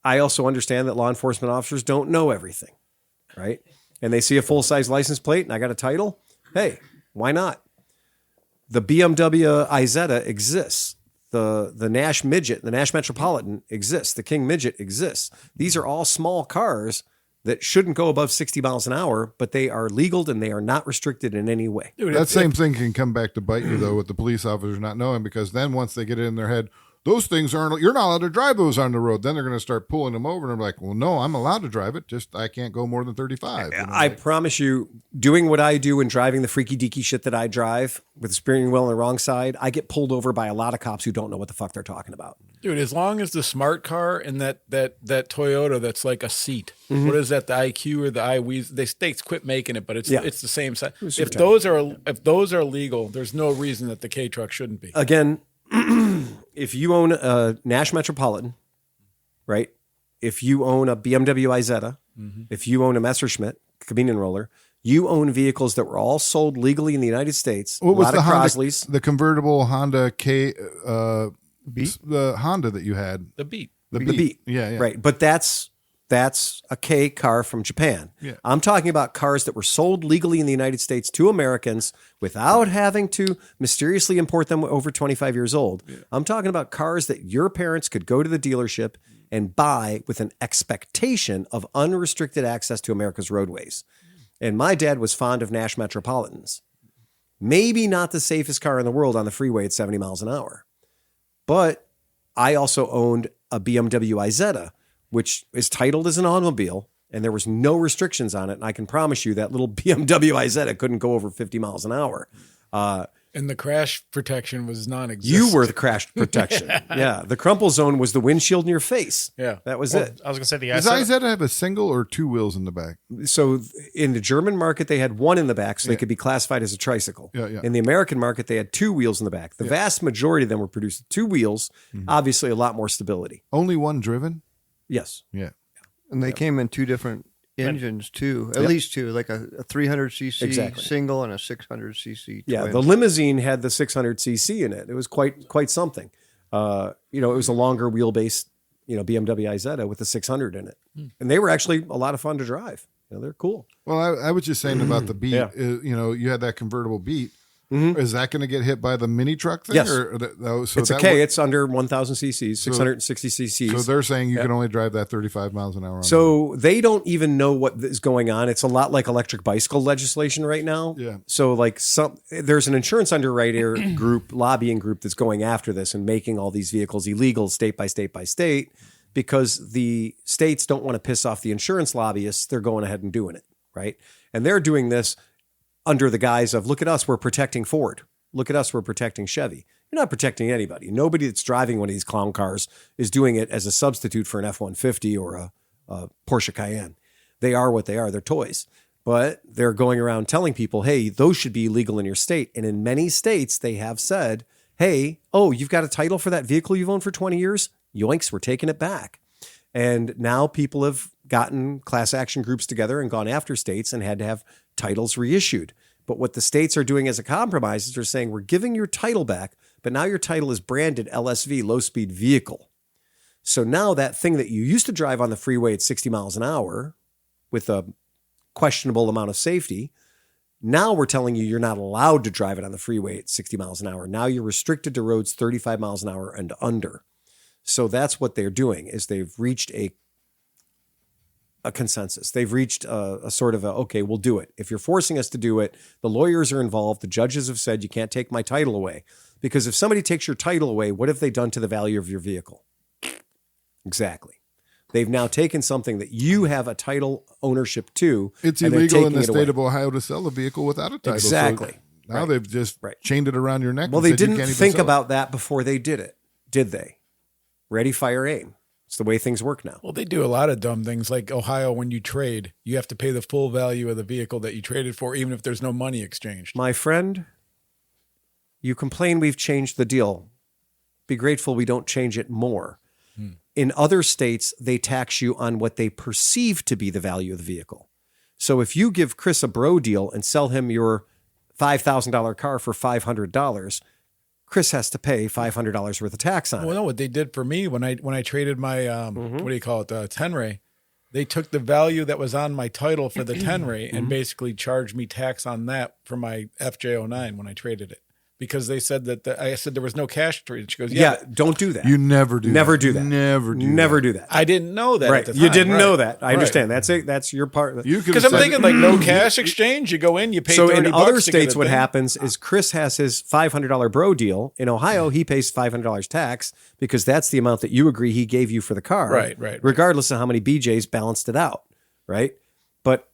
I also understand that law enforcement officers don't know everything, right? And they see a full-size license plate and I got a title. Hey, why not? The BMW Isetta exists. The Nash Midget, the Nash Metropolitan exists. The King Midget exists. These are all small cars that shouldn't go above 60 miles an hour, but they are legal and they are not restricted in any way. Dude, That same thing can come back to bite you, though, with the police officers not knowing, because then once they get it in their head, those things you're not allowed to drive those on the road. Then they're going to start pulling them over, and I'm like, well, no, I'm allowed to drive it. Just I can't go more than 35. I promise you, doing what I do and driving the freaky deaky shit that I drive with the steering wheel on the wrong side, I get pulled over by a lot of cops who don't know what the fuck they're talking about. Dude, as long as the smart car and that Toyota that's like a seat, what is that? The IQ or the iWheeze? They quit making it, but it's the same size. If those are legal, there's no reason that the K truck shouldn't be. Again, if you own a Nash Metropolitan, right? If you own a BMW Isetta, if you own a Messerschmitt cabine and roller, you own vehicles that were all sold legally in the United States. What was a lot the of Honda, Crosleys. the convertible Honda K, the Honda that you had? The Beat. The Beat. Yeah. Right. But that's a K car from Japan. Yeah. I'm talking about cars that were sold legally in the United States to Americans without having to mysteriously import them over 25 years old. Yeah. I'm talking about cars that your parents could go to the dealership and buy with an expectation of unrestricted access to America's roadways. And my dad was fond of Nash Metropolitans. Maybe not the safest car in the world on the freeway at 70 miles an hour. But I also owned a BMW Isetta, which is titled as an automobile, and there was no restrictions on it. And I can promise you that little BMW Isetta couldn't go over 50 miles an hour. And the crash protection was non-existent. You were the crash protection. Yeah. The crumple zone was the windshield in your face. Yeah. That was it. I was going to say the Does Isetta have a single or two wheels in the back? So in the German market, they had one in the back, so they could be classified as a tricycle. Yeah. In the American market, they had two wheels in the back. The vast majority of them were produced with two wheels, obviously a lot more stability. Only one driven? Yes. Yeah. And they came in two different engines too, at least two, like a 300cc single and a 600cc twin. Yeah, the limousine had the 600cc in it. It was quite something. It was a longer wheelbase, BMW Isetta with the 600 in it. And they were actually a lot of fun to drive. They're cool. Well, I was just saying about the Beat. Yeah. You had that convertible Beat. Is that going to get hit by the mini truck thing? Yes. So It's okay. It's under 1,000 cc's, 660 cc's. So they're saying you can only drive that 35 miles an hour. So they don't even know what is going on. It's a lot like electric bicycle legislation right now. Yeah. So there's an insurance underwriter group, lobbying group that's going after this and making all these vehicles illegal state by state by state because the states don't want to piss off the insurance lobbyists. They're going ahead and doing it, right? And they're doing this under the guise of, look at us, we're protecting Ford. Look at us, we're protecting Chevy. You're not protecting anybody. Nobody that's driving one of these clown cars is doing it as a substitute for an F-150 or a Porsche Cayenne. They are what they are. They're toys. But they're going around telling people, hey, those should be illegal in your state. And in many states, they have said, hey, you've got a title for that vehicle you've owned for 20 years? Yoinks, we're taking it back. And now people have gotten class action groups together and gone after states and had to have titles reissued. But what the states are doing as a compromise is they're saying, we're giving your title back, but now your title is branded LSV, low speed vehicle. So now that thing that you used to drive on the freeway at 60 miles an hour with a questionable amount of safety, now we're telling you you're not allowed to drive it on the freeway at 60 miles an hour. Now you're restricted to roads 35 miles an hour and under. So that's what they're doing, is they've reached a consensus. They've reached a sort of okay, we'll do it. If you're forcing us to do it, the lawyers are involved. The judges have said, you can't take my title away. Because if somebody takes your title away, what have they done to the value of your vehicle? Exactly. They've now taken something that you have a title ownership to. It's illegal in the state of Ohio to sell a vehicle without a title. Exactly. So now they've just chained it around your neck. Well, they didn't think about that before they did it, did they? Ready, fire, aim. It's the way things work now. Well, they do a lot of dumb things like Ohio, when you trade, you have to pay the full value of the vehicle that you traded for, even if there's no money exchanged. My friend, you complain we've changed the deal. Be grateful we don't change it more. In other states, they tax you on what they perceive to be the value of the vehicle. So if you give Chris a bro deal and sell him your $5,000 car for $500, Chris has to pay $500 worth of tax on it. Well, no, what they did for me when I traded my what do you call it, Tenray, they took the value that was on my title for the Tenray and basically charged me tax on that for my FJ09 when I traded it, because they said that I said there was no cash trade. She goes, yeah, don't do that. You never do that. Never do that. Never do that. I didn't know that. Right. At the time. You didn't know that. I understand. That's your part. Because I'm thinking like no cash exchange. You go in, you pay. So $30 in other to states, get what thing. happens is Chris has his $500 bro deal. In Ohio, he pays $500 tax because that's the amount that you agree he gave you for the car. Right. Regardless of how many BJs balanced it out. Right. But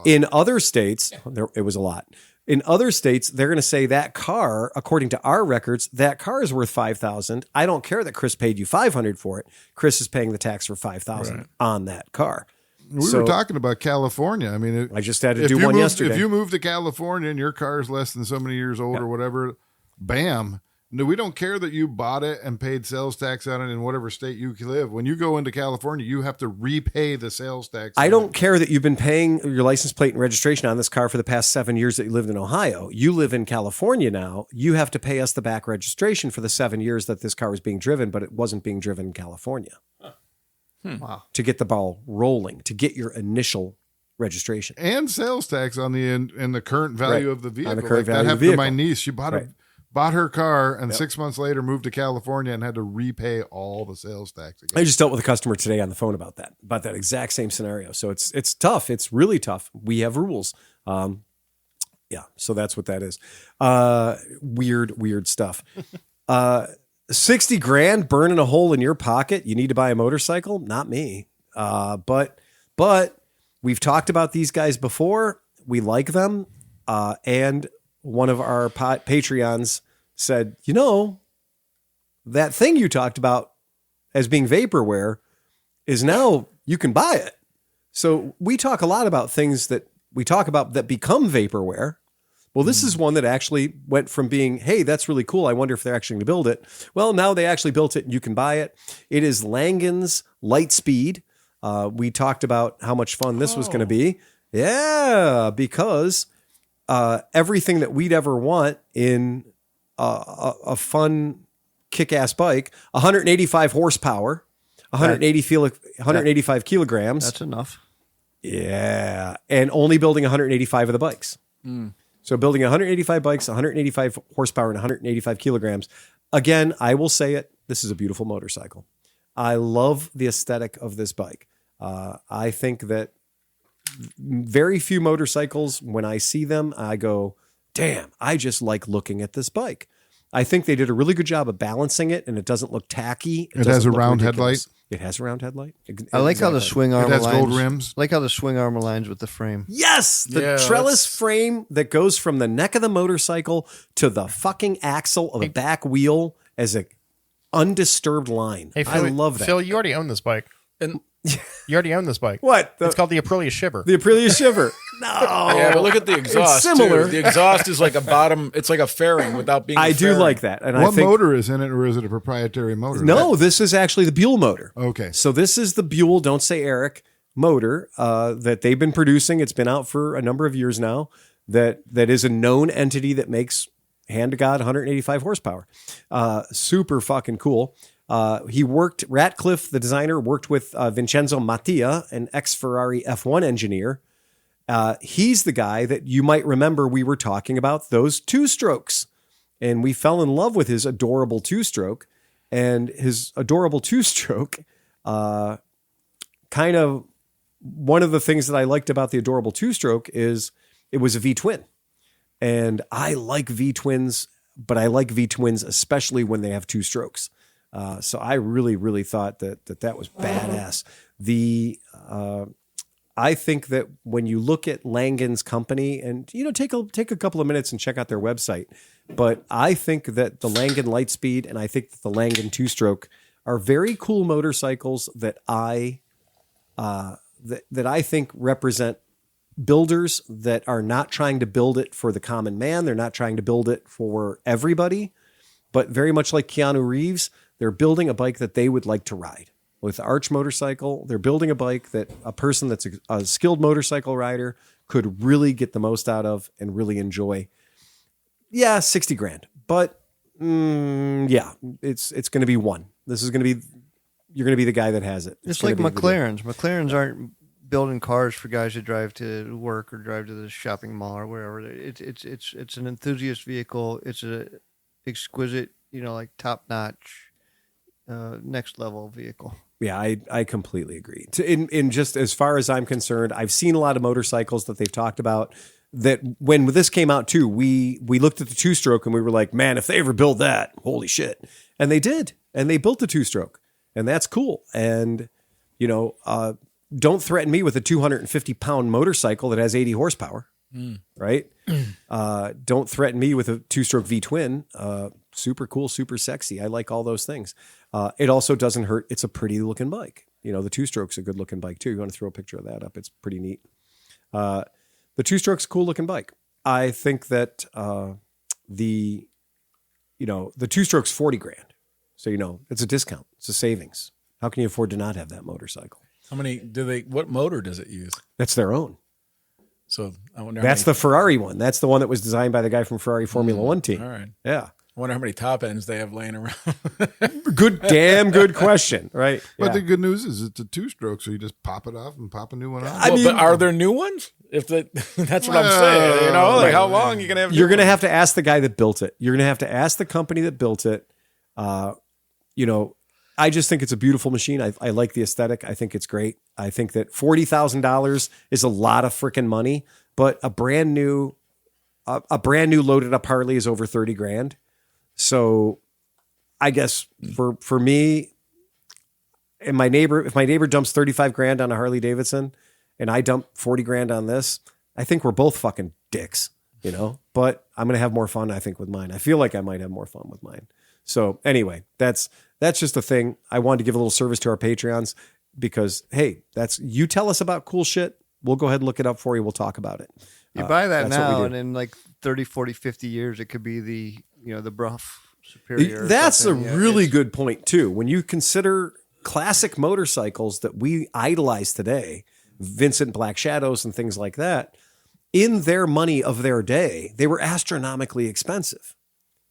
in other states, it was a lot. In other states, they're going to say that car, according to our records, that car is worth $5,000. I don't care that Chris paid you $500 for it. Chris is paying the tax for $5,000 on that car. We were talking about California. I mean, I just had to do one yesterday. If you move to California and your car is less than so many years old or whatever, bam. No, we don't care that you bought it and paid sales tax on it in whatever state you live. When you go into California, you have to repay the sales tax. I don't care that you've been paying your license plate and registration on this car for the past 7 years that you lived in Ohio. You live in California now. You have to pay us the back registration for the 7 years that this car was being driven, but it wasn't being driven in California. Wow. To get the ball rolling, to get your initial registration. And sales tax on the current value of the vehicle. On the current value that of the happened to vehicle. my niece. She bought her car and 6 months later moved to California and had to repay all the sales tax again. I just dealt with a customer today on the phone about that exact same scenario. So it's tough. It's really tough. We have rules. So that's what that is. Weird stuff. 60 grand burning a hole in your pocket. You need to buy a motorcycle? Not me. But we've talked about these guys before. We like them. And one of our Patreons said, that thing you talked about as being vaporware is now you can buy it. So we talk a lot about things that we talk about that become vaporware. Well, this is one that actually went from being, hey, that's really cool. I wonder if they're actually going to build it. Well, now they actually built it and you can buy it. It is Langen's Lightspeed. We talked about how much fun this was going to be. Yeah, because everything that we'd ever want in a fun kick-ass bike, 185 horsepower, 185 kilograms. That's enough. Yeah, and only building 185 of the bikes. So building 185 bikes, 185 horsepower, and 185 kilograms. Again, I will say it, this is a beautiful motorcycle. I love the aesthetic of this bike. I think that very few motorcycles, when I see them, I go, damn, I just like looking at this bike. I think they did a really good job of balancing it, and it doesn't look tacky. It has a round headlight. It has a round headlight. I like how the swing arm has aligns. gold rims. I like how the swing arm aligns with the frame. Yes, the trellis frame that goes from the neck of the motorcycle to the fucking axle of the back wheel as a undisturbed line. Hey, Phil, I love that. Phil, you already own this bike. And You already own this bike. What? It's called the Aprilia Shiver. The Aprilia Shiver. No. yeah, but look at the exhaust. It's similar. Too. The exhaust is like a bottom. It's like a fairing without being. I a do fairing. like that. And What I think, motor is in it, or is it a proprietary motor? No, this is actually the Buell motor. Okay. So this is the Buell, don't say Eric, motor that they've been producing. It's been out for a number of years now. That is a known entity that makes, hand to God, 185 horsepower. Super fucking cool. Ratcliffe, the designer, worked with Vincenzo Mattia, an ex-Ferrari F1 engineer. He's the guy that you might remember we were talking about those two-strokes. And we fell in love with his adorable two-stroke. And his adorable two-stroke, kind of one of the things that I liked about the adorable two-stroke is it was a V-twin. And I like V-twins, but I like V-twins especially when they have two strokes. So I really, really thought that was badass. I think that when you look at Langen's company, and take a couple of minutes and check out their website, but I think that the Langen Lightspeed and I think that the Langen two-stroke are very cool motorcycles that I think represent builders that are not trying to build it for the common man. They're not trying to build it for everybody, but very much like Keanu Reeves, they're building a bike that they would like to ride. With the Arch motorcycle, they're building a bike that a person that's a skilled motorcycle rider could really get the most out of and really enjoy. Yeah, $60,000. But yeah, it's going to be one. This is going to be, you're going to be the guy that has it. It's like McLarens. McLarens aren't building cars for guys to drive to work or drive to the shopping mall or wherever. It's an enthusiast vehicle. It's a exquisite, like top notch, next level vehicle. Yeah, I completely agree. In just as far as I'm concerned, I've seen a lot of motorcycles that they've talked about that when this came out too, we looked at the two-stroke and we were like, man, if they ever build that, holy shit. And they did. And they built the two-stroke. And that's cool. And, don't threaten me with a 250-pound motorcycle that has 80 horsepower, right? Don't threaten me with a two-stroke V-twin. Super cool, super sexy. I like all those things. It also doesn't hurt. It's a pretty-looking bike. The two-stroke's a good-looking bike, too. You want to throw a picture of that up. It's pretty neat. The two-stroke's a cool-looking bike. I think that the two-stroke's $40,000. So, it's a discount. It's a savings. How can you afford to not have that motorcycle? What motor does it use? That's their own. So I wonder. That's the Ferrari one. That's the one that was designed by the guy from Ferrari Formula One team. All right. Yeah. I wonder how many top ends they have laying around. Damn good question, right? But the good news is it's a two-stroke, so you just pop it off and pop a new one on. But are there new ones? That's what I'm saying. How long are you gonna have? You're gonna have to ask the guy that built it. You're gonna have to ask the company that built it. I just think it's a beautiful machine. I like the aesthetic. I think it's great. I think that $40,000 is a lot of freaking money, but a brand new loaded up Harley is over $30,000. So I guess for me and if my neighbor dumps $35,000 on a Harley Davidson and I dump 40 grand on this, I think we're both fucking dicks, you know, but I'm going to have more fun, I think, with mine. I feel like I might have more fun with mine. So anyway, that's just the thing. I wanted to give a little service to our Patreons because, hey, you tell us about cool shit. We'll go ahead and look it up for you. We'll talk about it. You buy that now, and in like 30, 40, 50 years, it could be the Bruff Superior. That's a really good point, too. When you consider classic motorcycles that we idolize today, Vincent Black Shadows and things like that, in their money of their day, they were astronomically expensive.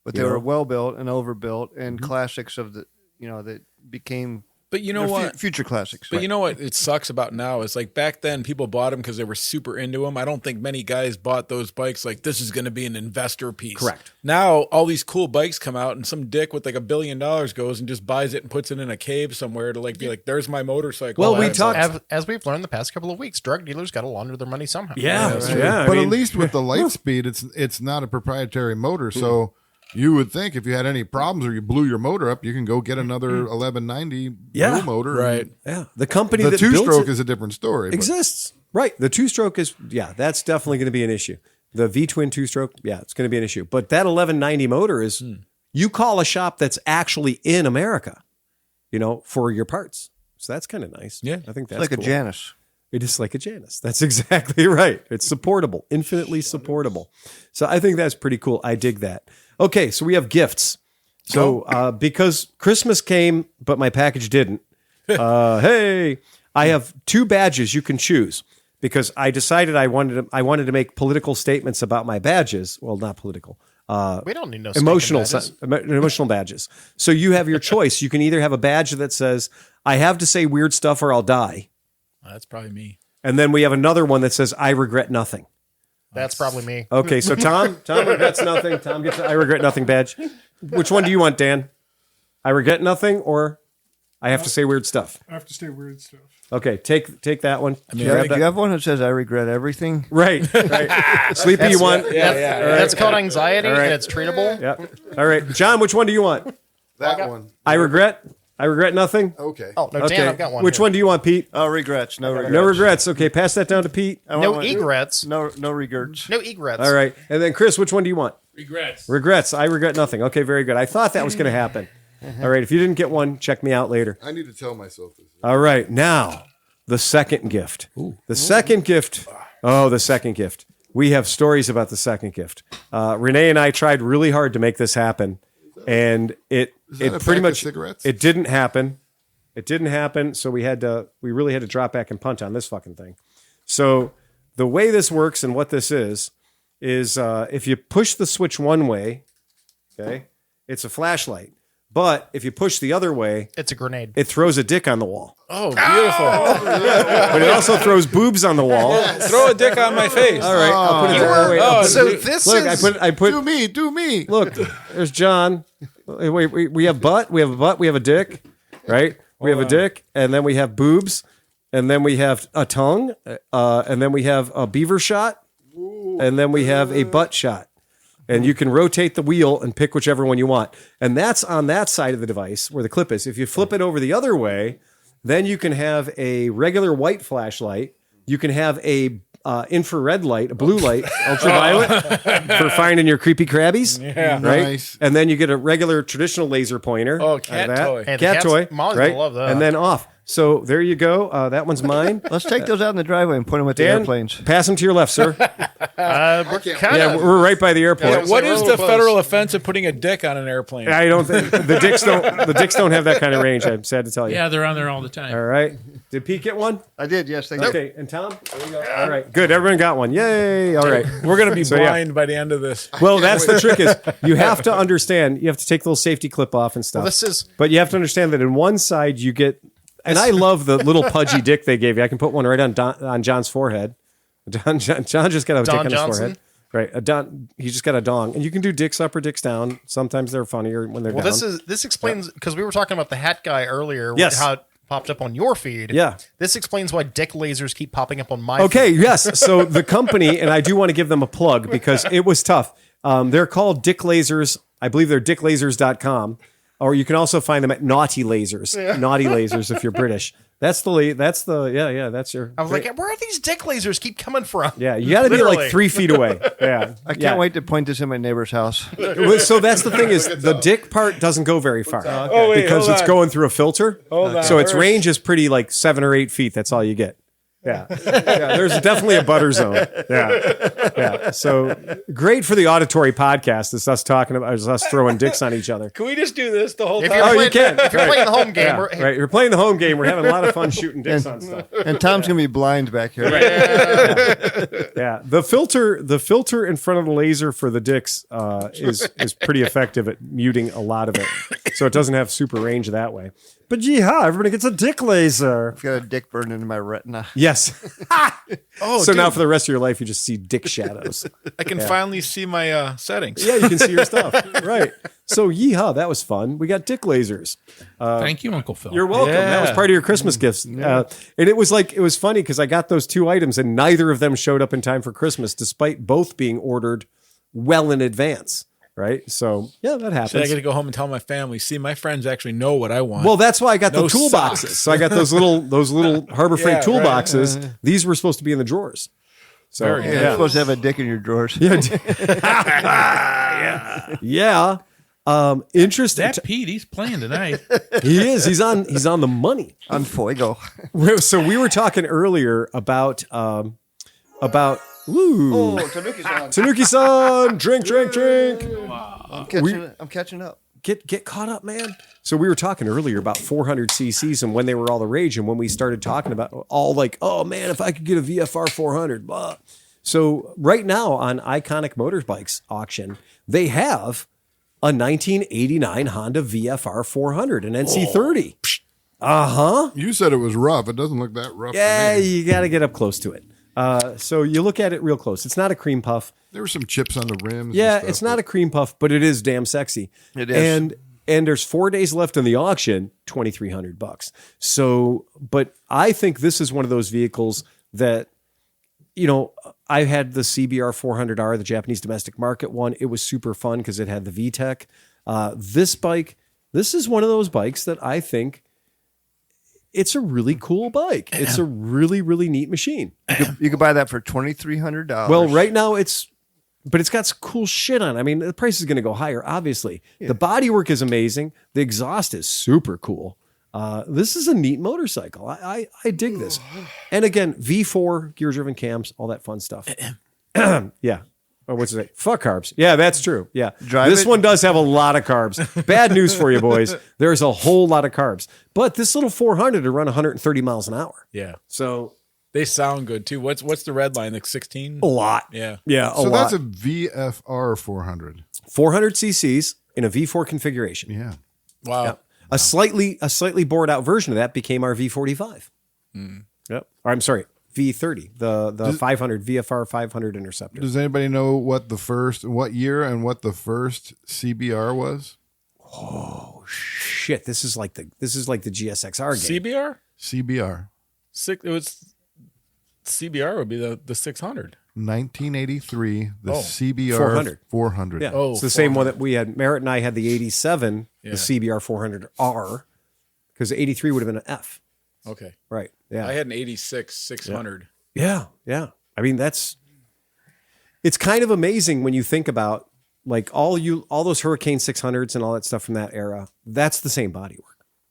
But they were well built and overbuilt and classics of that became. But you know what? Future classics. But you know what it sucks about now is like back then people bought them because they were super into them. I don't think many guys bought those bikes like this is going to be an investor piece. Correct. Now all these cool bikes come out and some dick with like $1 billion goes and just buys it and puts it in a cave somewhere to like be like, there's my motorcycle. Well, we talked as we've learned the past couple of weeks, drug dealers got to launder their money somehow. Yeah. But at least with the Lightspeed, it's not a proprietary motor, so. You would think if you had any problems or you blew your motor up, you can go get another 1190 dual motor. Right. Yeah. The company the that two-stroke is a different story. Exists. Right. The two-stroke is, that's definitely going to be an issue. The V-twin two-stroke, it's going to be an issue. But that 1190 motor is, you call a shop that's actually in America, for your parts. So that's kind of nice. Yeah. I think that's like cool. a Janus. It is like a Janus. That's exactly right. It's supportable, infinitely supportable. So I think that's pretty cool. I dig that. Okay, so we have gifts. So because Christmas came, but my package didn't, hey, I have 2 badges you can choose because I decided I wanted to make political statements about my badges. Well, not political. We don't need no emotional badges. emotional badges. So you have your choice. You can either have a badge that says, I have to say weird stuff or I'll die. That's probably me. And then we have another one that says, I regret nothing. That's probably me. Okay, so Tom regrets nothing. Tom gets I regret nothing badge. Which one do you want, Dan? I regret nothing or I have to say weird stuff? I have to say weird stuff. Okay, take that one. Do you have one that says I regret everything? Right. Sleepy, you want? That's called anxiety, and it's treatable. Yeah. All right. John, which one do you want? That one. I regret nothing? Okay. Oh, no, Dan, I've got one. Which here. one do you want, Pete? Oh, regrets. No regrets. No regrets. Okay, pass that down to Pete. No egrets. No regrets. No egrets. All right. And then Chris, which one do you want? Regrets. Regrets. I regret nothing. Okay, very good. I thought that was going to happen. All right. If you didn't get one, check me out later. I need to tell myself this. All right. Now, the second gift. The second gift. Oh, the second gift. We have stories about the second gift. Renee and I tried really hard to make this happen, and it pretty much it didn't happen. It didn't happen, so we really had to drop back and punt on this fucking thing. So the way this works and what this is if you push the switch one way, okay, it's a flashlight. But if you push the other way, it's a grenade. It throws a dick on the wall. Oh, beautiful. But it also throws boobs on the wall. Throw a dick on my face. All right, I'll put it there. Wait, so this look, is... I put Do me. Look, there's John. Wait, we have butt, we have a butt, we have a dick, right? We have a dick, and then we have boobs, and then we have a tongue, and then we have a beaver shot, and then we have a butt shot. And you can rotate the wheel and pick whichever one you want. And that's on that side of the device where the clip is. If you flip it over the other way, then you can have a regular white flashlight. You can have a infrared light, a blue light, ultraviolet for finding your creepy crabbies. Yeah. Right? Nice. And then you get a regular traditional laser pointer. Oh, cat toy. Hey, the Cat cats- toy. Molly's right? gonna love that. And then off. So there you go. That one's mine. Let's take those out in the driveway and point them at the Dan, airplanes. pass them to your left, sir. We're kind Yeah, of... we're right by the airport. Yeah, what we're a is little the close. federal offense of putting a dick on an airplane? I don't think the dicks don't have that kind of range. I'm sad to tell you. Yeah, they're on there all the time. All right. Did Pete get one? I did, yes. Thank you. Okay. And Tom? There you go. All right. Good. Everyone got one. Yay. All right. We're going to be So, yeah. blind by the end of this. Well, that's the trick is you have to understand, you have to take the little safety clip off and stuff. Well, this is... But you have to understand that in one side you get, and I love the little pudgy dick they gave you. I can put one right on John's forehead. John just got a dick on his forehead. Right. He just got a dong. And you can do dicks up or dicks down. Sometimes they're funnier when they're Well, down. this explains... Because we were talking about the hat guy earlier. Yes. How it popped up on your feed. Yeah. This explains why dick lasers keep popping up on my Okay, feed. yes. So the company, and I do want to give them a plug because it was tough. They're called Dick Lasers. I believe they're dicklasers.com. Or you can also find them at Naughty Lasers. Naughty Lasers if you're British. That's your. I was like, where are these dick lasers keep coming from? Yeah, you got to be like 3 feet away. Yeah, I can't wait to point this in my neighbor's house. So that's the thing is the dick part doesn't go very far because it's going through a filter. So its range is pretty like 7 or 8 feet. That's all you get. Yeah. There's definitely a butter zone. Yeah. So great for the auditory podcast. It's us talking about us throwing dicks on each other. Can we just do this the whole time? You can. If you're playing the home game, Right. You're playing the home game. We're having a lot of fun shooting dicks on stuff. And Tom's gonna be blind back here. Yeah. The filter in front of the laser for the dicks is pretty effective at muting a lot of it, so it doesn't have super range that way. But everybody gets a dick laser. I've got a dick burned into my retina. Yes. So now for the rest of your life, you just see dick shadows. I can finally see my settings. Yeah, you can see your stuff. Right. So that was fun. We got dick lasers. Thank you, Uncle Phil. You're welcome. Yeah. That was part of your Christmas gifts. And it was funny because I got those 2 items and neither of them showed up in time for Christmas, despite both being ordered well in advance. Right. So that happens. So I got to go home and tell my family. See, my friends actually know what I want. Well, that's why I got the No toolboxes. socks. So I got those little Harbor Freight Yeah, toolboxes. right. These were supposed to be in the drawers. So You're supposed to have a dick in your drawers. Yeah. Interesting. That Pete, he's playing tonight. He is. He's on the money. On fuego. So we were talking earlier about Tanuki-san, drink. I'm catching up. Get caught up, man. So we were talking earlier about 400 cc's and when they were all the rage, and when we started talking about all like, oh man, if I could get a VFR 400, blah. So right now on Iconic Motorbikes auction, they have a 1989 Honda VFR 400, an NC30. You said it was rough. It doesn't look that rough. Yeah, To me. you got to get up close to it. So you look at it real close. It's not a cream puff. There were some chips on the rims. Yeah, and stuff, it's not a cream puff, but it is damn sexy. It is. And there's 4 days left in the auction, $2,300. So, but I think this is one of those vehicles that, I had the CBR 400R, the Japanese domestic market one. It was super fun because it had the VTEC. This is one of those bikes that I think it's a really cool bike. It's a really, really neat machine. You could buy that for $2,300. Well, right now it's got some cool shit on it. I mean, the price is going to go higher, obviously. Yeah. The bodywork is amazing. The exhaust is super cool. This is a neat motorcycle. I dig this. And again, V4, gear-driven cams, all that fun stuff. Yeah. Oh, what's it say? Fuck carbs. Yeah, that's true. Yeah. This one does have a lot of carbs. Bad news for you, boys. There's a whole lot of carbs. But this little 400 to run 130 miles an hour. Yeah. So they sound good too. What's the red line? Like 16? A lot. Yeah. Yeah, So lot. that's a VFR 400. 400 cc's in a V4 configuration. Yeah. Wow. Yeah. A slightly bored out version of that became our V45. Yep. Or I'm sorry, V30, the 500 VFR 500 Interceptor. Does anybody know what year and what the first CBR was? Oh shit! This is like the GSXR game. CBR? CBR. It was CBR would be the 600. 1983, the Oh, CBR 400. Yeah, Oh, it's the same one that we had. Merritt and I had the 87, Yeah. the CBR 400R, because the 83 would have been an F. Okay. Right. Yeah. I had an 86 600. Yeah. I mean, it's kind of amazing when you think about like all those Hurricane 600s and all that stuff from that era. That's the same bodywork.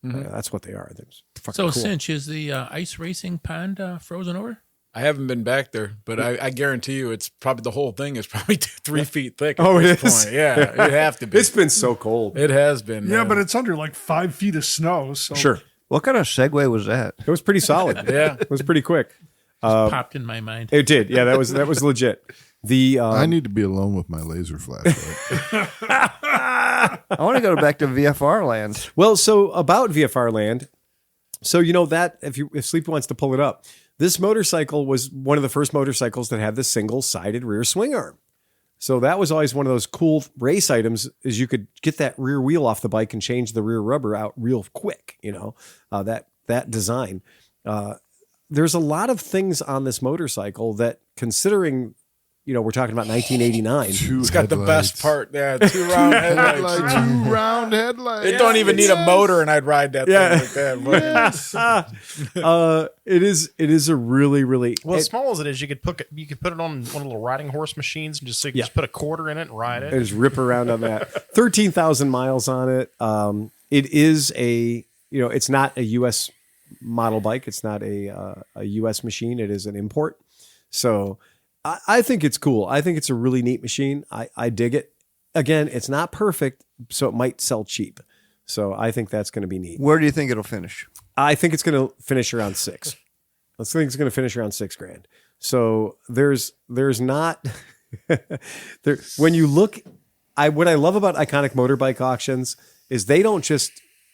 That's what they are. They're fucking So, cool. Cinch, is the ice racing pond frozen over? I haven't been back there, but I guarantee you it's probably the whole thing is probably 3 feet thick. Oh, at it this is? point. Yeah, it have to be. It's been so cold. It has been. Yeah, man. but it's under like 5 feet of snow. So Sure. What kind of segue was that? It was pretty solid. Yeah. It was pretty quick. Popped in my mind. It did. Yeah, that was legit. The I need to be alone with my laser flashlight. I want to go back to VFR land. well, so about VFR land. So that if Sleepy wants to pull it up, this motorcycle was one of the first motorcycles that had the single-sided rear swing arm. So that was always one of those cool race items is you could get that rear wheel off the bike and change the rear rubber out real quick, that design. There's a lot of things on this motorcycle that considering we're talking about 1989. It's got the best part. Yeah, 2 round headlights. 2 round headlights. It don't even need a motor, and I'd ride that thing like that. It is a really, really Well, as small as it is, you could put it on one of the little riding horse machines and just put a quarter in it and ride it. And just rip around on that. 13,000 miles on it. It is it's not a U.S. model bike. It's not a U.S. machine. It is an import. So I think it's cool. I think it's a really neat machine. I dig it. Again, it's not perfect, so it might sell cheap. So I think that's going to be neat. Where do you think it'll finish? I think it's going to finish around $6,000. I think it's going to finish around $6,000. So there's not there when you look. What I love about iconic motorbike auctions is they don't just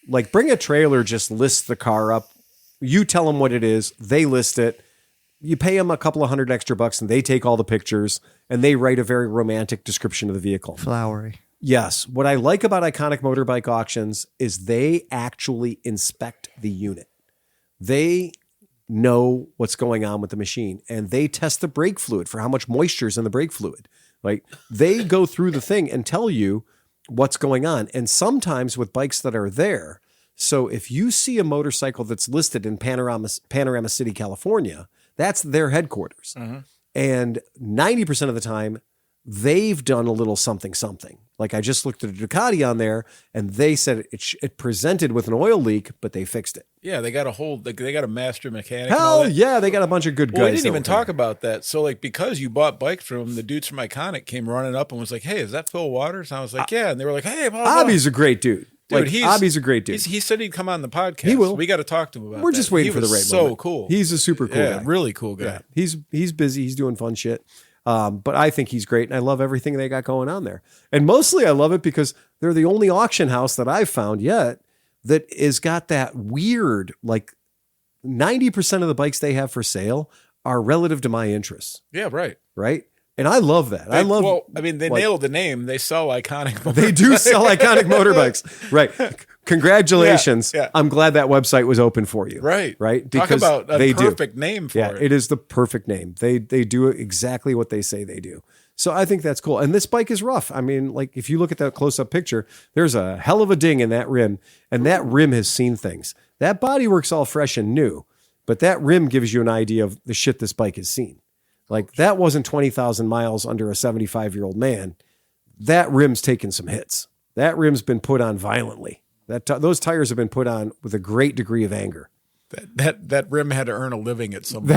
like bring a trailer, just list the car up. You tell them what it is, they list it. You pay them a couple of $100 extra bucks, and they take all the pictures and they write a very romantic description of the vehicle. Flowery. Yes. What I like about iconic motorbike auctions is they actually inspect the unit. They know what's going on with the machine, and they test the brake fluid for how much moisture is in the brake fluid. Like they go through the thing and tell you what's going on. And sometimes with bikes that are there. So if you see a motorcycle that's listed in Panorama City, California, that's their headquarters. Mm-hmm. And 90% of the time, they've done a little something. Like I just looked at a Ducati on there, and they said it presented with an oil leak, but they fixed it. Yeah, they got a master mechanic. Hell yeah, they got a bunch of good guys. Well, we didn't even talk about that. So like because you bought bikes from them, the dudes from Iconic came running up and was like, "Hey, is that Phil Waters?" And I was like, "Yeah." And they were like, "Hey, blah, blah." Abby's a great dude. Dude, Abby's a great dude. He said he'd come on the podcast. He will. We got to talk to him about We're that. just waiting for the right moment. So cool. He's a super cool guy. Really cool guy. Yeah. He's busy. He's doing fun shit. But I think he's great, and I love everything they got going on there. And mostly I love it because they're the only auction house that I've found yet that has got that weird, like 90% of the bikes they have for sale are relative to my interests. Yeah, right. Right? And I love that. They nailed the name. They sell iconic motorbikes. They do sell iconic motorbikes. Right. Congratulations. Yeah. I'm glad that website was open for you. Right. Right. Because talk about a perfect name for it. Yeah, it is the perfect name. They do exactly what they say they do. So I think that's cool. And this bike is rough. I mean, like if you look at that close-up picture, there's a hell of a ding in that rim, and that rim has seen things. That bodywork's all fresh and new, but that rim gives you an idea of the shit this bike has seen. Like that wasn't 20,000 miles under a 75-year-old man. That rim's taken some hits. That rim's been put on violently. Those tires have been put on with a great degree of anger. That rim had to earn a living at some point.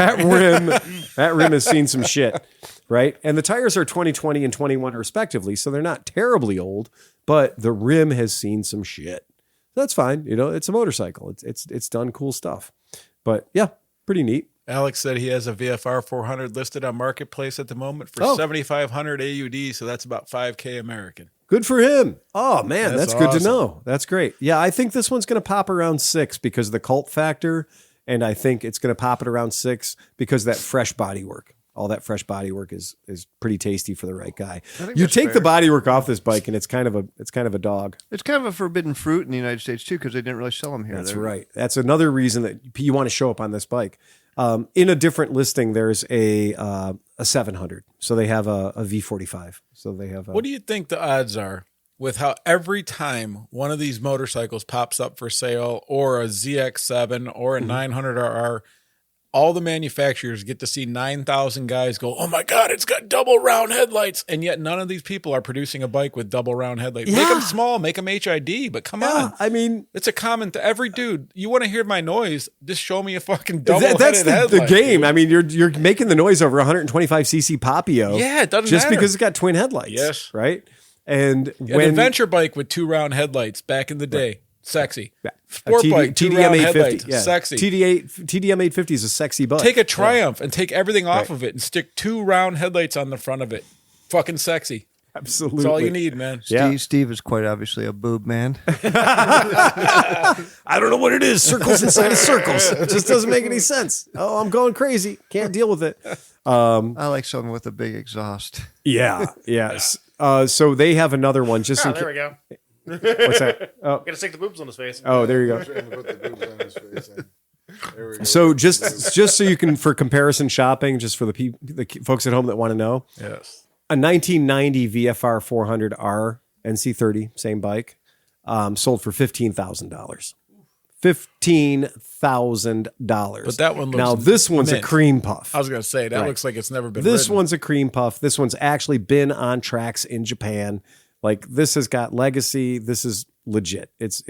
That rim has seen some shit, right? And the tires are 2020 and 21 respectively, so they're not terribly old, but the rim has seen some shit. That's fine. It's a motorcycle. It's done cool stuff. But yeah, pretty neat. Alex said he has a VFR 400 listed on Marketplace at the moment for 7,500 AUD, so that's about $5,000 American. Good for him. Oh, man, that's good awesome. to know. That's great. Yeah, I think this one's going to pop around $6,000 because of the cult factor, and I think it's going to pop it around $6,000 because of that fresh bodywork. All that fresh bodywork is pretty tasty for the right guy. You take the bodywork off this bike, and it's kind of a dog. It's kind of a forbidden fruit in the United States too, because they didn't really sell them here. That's right. That's another reason that you want to show up on this bike. In a different listing, there's a 700. So they have a V45. So they have. What do you think the odds are with how every time one of these motorcycles pops up for sale, or a ZX7 or a 900RR, all the manufacturers get to see 9,000 guys go, "Oh my God, it's got double round headlights," and yet none of these people are producing a bike with double round headlights. Yeah. Make them small, make them HID, but come on. I mean, it's a comment to every dude. You want to hear my noise? Just show me a fucking double that's headlight. the game. I mean, you're making the noise over 125cc Papio. Yeah, it doesn't just matter. because it's got twin headlights. Yes, right. And an adventure bike with 2 round headlights back in the day. Right. Sexy. Sport bike, 2 TDM round 850. headlights. Yeah. Sexy. TDM 850 is a sexy bike. Take a Triumph and take everything off of it and stick 2 round headlights on the front of it. Fucking sexy. Absolutely. That's all you need, man. Steve is quite obviously a boob man. I don't know what it is. Circles inside of circles. It just doesn't make any sense. Oh, I'm going crazy. Can't deal with it. I like something with a big exhaust. Yeah. Yes. So they have another one. Just in there we go. What's that? Oh, Gotta stick the boobs on his face. Oh, there you go. Put the boobs on his face. So just so you can, for comparison shopping, just for the folks at home that want to know, Yes. a 1990 VFR 400R NC30, same bike, sold for $15,000. $15,000. But that one looks now this one's mint. a cream puff. I was going to say, that Right. looks like it's never been This ridden. one's a cream puff. This one's actually been on tracks in Japan. Like this has got legacy. This is legit. It's